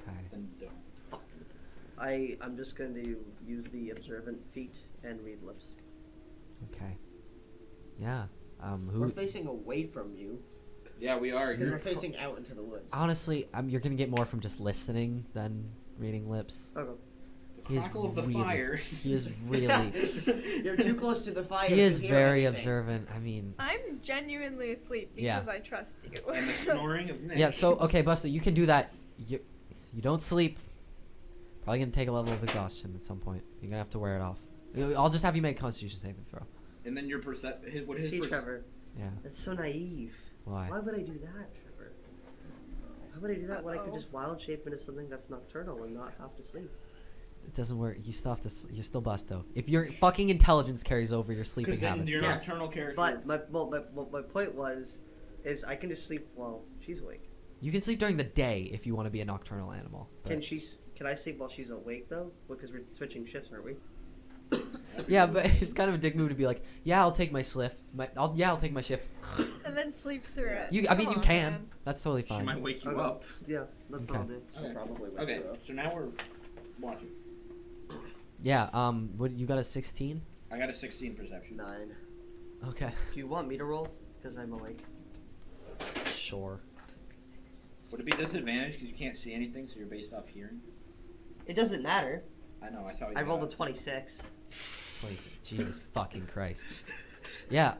Okay. Then don't. I'm just going to use the observant feet and read lips. Okay. Yeah. We're Who? facing away from you Yeah, we are. because You're we're facing out into the woods. Honestly, you're gonna get more from just listening than reading lips. Okay. the He is crackle of the really- fire. He is really. You're too close to the fire. He is to hear very anything. observant. I mean. I'm genuinely asleep Yeah. because I trust you. And the snoring of Nick. Yeah. So okay, Buster, you can do that. You don't sleep. Probably gonna take a level of exhaustion at some point. You're gonna have to wear it off. I'll just have you make a Constitution saving throw. And then your what his See, Trevor, Yeah. that's so naive. Why? Why would I do that, Trevor? Why would I do that when I could Uh-oh. just wild shape into something that's nocturnal and not have to sleep? It doesn't work. You still have to. You're still Busto. If your fucking intelligence carries over your sleeping Because then habits. your Yeah. nocturnal character. But my point is I can just sleep while she's awake. You can sleep during the day if you want to be a nocturnal animal. but- Can I sleep while she's awake though? Because we're switching shifts, aren't we? Yeah, but it's kind of a dick move to be like, yeah, I'll take my shift. I'll take my shift. And then sleep through it. You Come can. on, man. That's totally she fine. might wake you Okay. up. Yeah, that's Okay. what I'll do. She'll Okay. probably wake Okay, you up. so now we're watching. Yeah. What you got a 16? I got a 16 perception. 9. Okay. Do you want me to roll? Because I'm awake. Sure. Would it be disadvantage because you can't see anything, so you're based off hearing? It doesn't matter. I know. I saw you. I rolled a got it. 26. Please, Jesus fucking Christ. Yeah.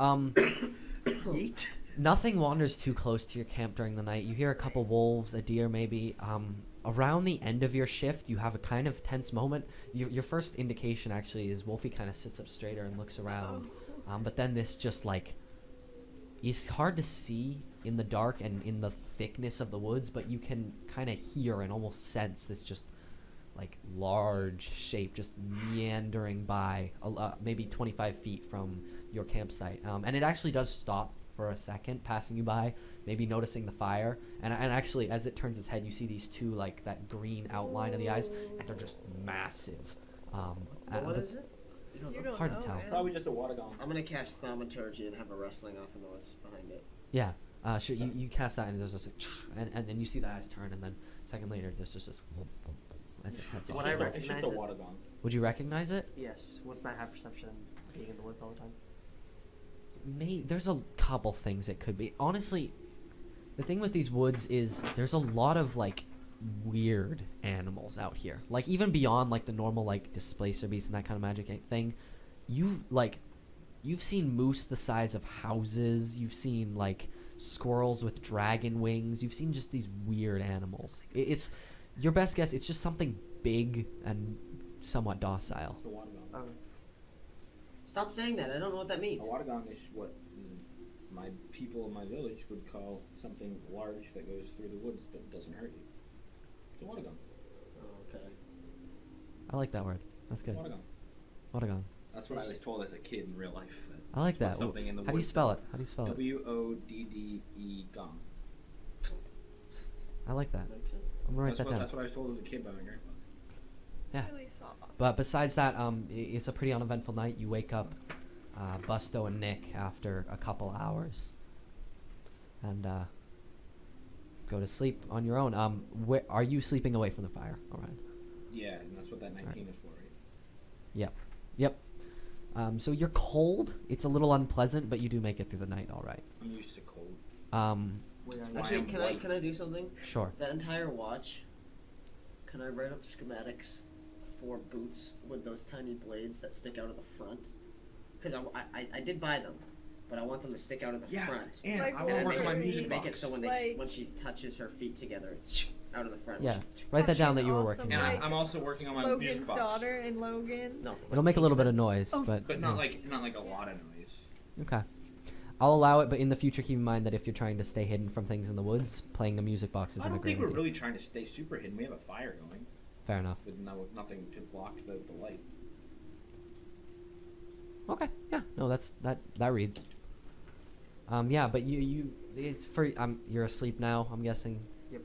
Yeet. Nothing wanders too close to your camp during the night. You hear a couple wolves, a deer maybe. Around the end of your shift, you have a kind of tense moment. Your first indication actually is Wolfie kind of sits up straighter and looks around. But then this just like, it's hard to see in the dark and in the thickness of the woods, but you can kind of hear and almost sense this just like large shape just meandering by maybe 25 feet from your campsite. And it actually does stop for a second, passing you by, maybe noticing the fire. And actually, as it turns its head, you see these two, like that green outline of the eyes, and they're just massive. What is it? You don't You know? don't Hard to know, tell. man. Probably just a water gun. I'm gonna cast Thaumaturgy and have a rustling off in the woods behind it. Yeah. Sure, you cast that, and there's just like, and then you see the eyes turn, and then a second later, there's just this. As it heads When off. I It's recognize just a it, water gun. Would you recognize it? yes, with my high perception, being in the woods all the time. There's a couple things it could be. Honestly, the thing with these woods is there's a lot of like weird animals out here. Like even beyond like the normal like displacer beasts and that kind of magic thing, you've seen moose the size of houses. You've seen like squirrels with dragon wings. You've seen just these weird animals. It's your best guess. It's just something big and somewhat docile. It's a water gun. Stop saying that. I don't know what that means. A water gun is what my people in my village would call something large that goes through the woods but doesn't hurt you. It's a water gun. Oh, okay. I like that word. That's good. Water gun. What a gun. That's what I was told as a kid in real life. I like that. Something in the How do you woods. spell it? How do you spell it? WODDE gun. I like that. Makes sense. I'm gonna write That's that down. what I was told as a kid by my grandpa. Yeah. It's really soft. But besides that, it's a pretty uneventful night. You wake up, Busto and Nick after a couple hours, and go to sleep on your own. Where are you sleeping away from the fire? All right. Yeah, and that's what that 19 is for, right? Yep. So you're cold. It's a little unpleasant, but you do make it through the night. All right. I'm used to cold. Where are Why you? Actually, I'm white. can I do something? Sure. That entire watch. Can I write up schematics for boots with those tiny blades that stick out of the front? Because I did buy them, but I want them to stick out of the front. and Like I what want to work would on my it music be? Make box. it so when Like- she touches her feet together, it's out of the front. Yeah. Write that down that you were Actually working And on. awesome. I'm also working on my music Logan's box. daughter and Logan. No. for my It'll make a little bit of Kingsman. noise, Oh. but But not yeah. like a lot of noise. Okay. I'll allow it, but in the future, keep in mind that if you're trying to stay hidden from things in the woods, playing a music box isn't I a don't great think we're idea. really trying to stay super hidden. We have a fire going Fair enough. with nothing to block the light. Okay. Yeah. No, that reads. Yeah, but it's for you're asleep now, I'm guessing. Yep.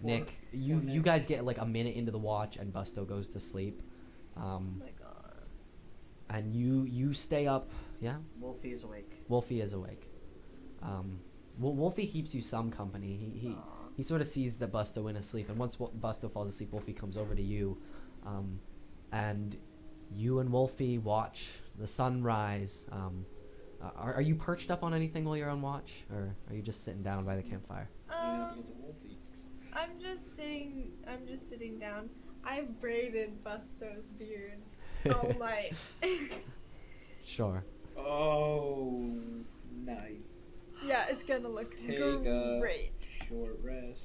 Nick, you guys get like a minute into the watch and Busto goes to sleep. Oh my god. And you stay up. Yeah. Wolfie is awake. Wolfie is awake. Wolfie keeps you some company. He sort of sees that Busto in asleep, and once Busto falls asleep, Wolfie comes over to you, and you and Wolfie watch the sunrise. Are you perched up on anything while you're on watch, or are you just sitting down by the campfire? Leaning up against a wolfie. I'm just sitting down. I've braided Busto's beard all night. Sure. Oh, nice. Yeah, it's gonna look Take a great. short rest.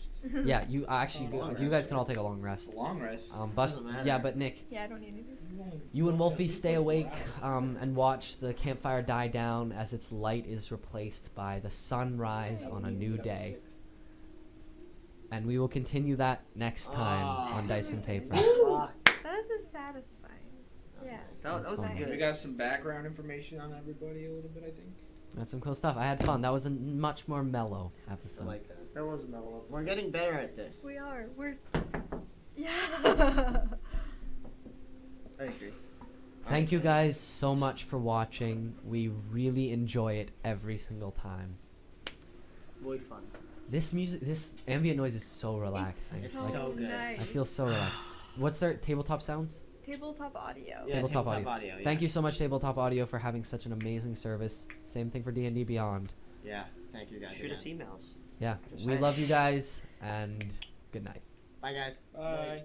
Yeah, you actually Oh, long you guys rest. can all take a long rest. It's a long rest. Doesn't matter. Yeah, but Nick, Yeah, I don't need anything. you and Wolfie stay awake and watch the campfire die down as its light is replaced by the sunrise on a new day. And we will continue that next time on Dice and Paper. Fuck. That was a satisfying. Yeah. That was fine. good. We got some background information on everybody a little bit, I think. That's some cool stuff. I had fun. That was a much more mellow I episode. like that. That was mellow. We're getting better at this. We are. We're. Yeah. I agree. Thank you guys so much for watching. We really enjoy it every single time. Really fun. This ambient noise is so relaxing. It's Like, so good. nice. I feel so relaxed. What's their tabletop sounds? Tabletop audio. Yeah, Tabletop tabletop audio. audio. Thank you so much, Tabletop Audio, for having such an amazing service. Same thing for D&D Beyond. Yeah, thank you guys. Shoot us again. emails. Yeah, Just we saying. love you guys, and good night. Bye, guys. Bye.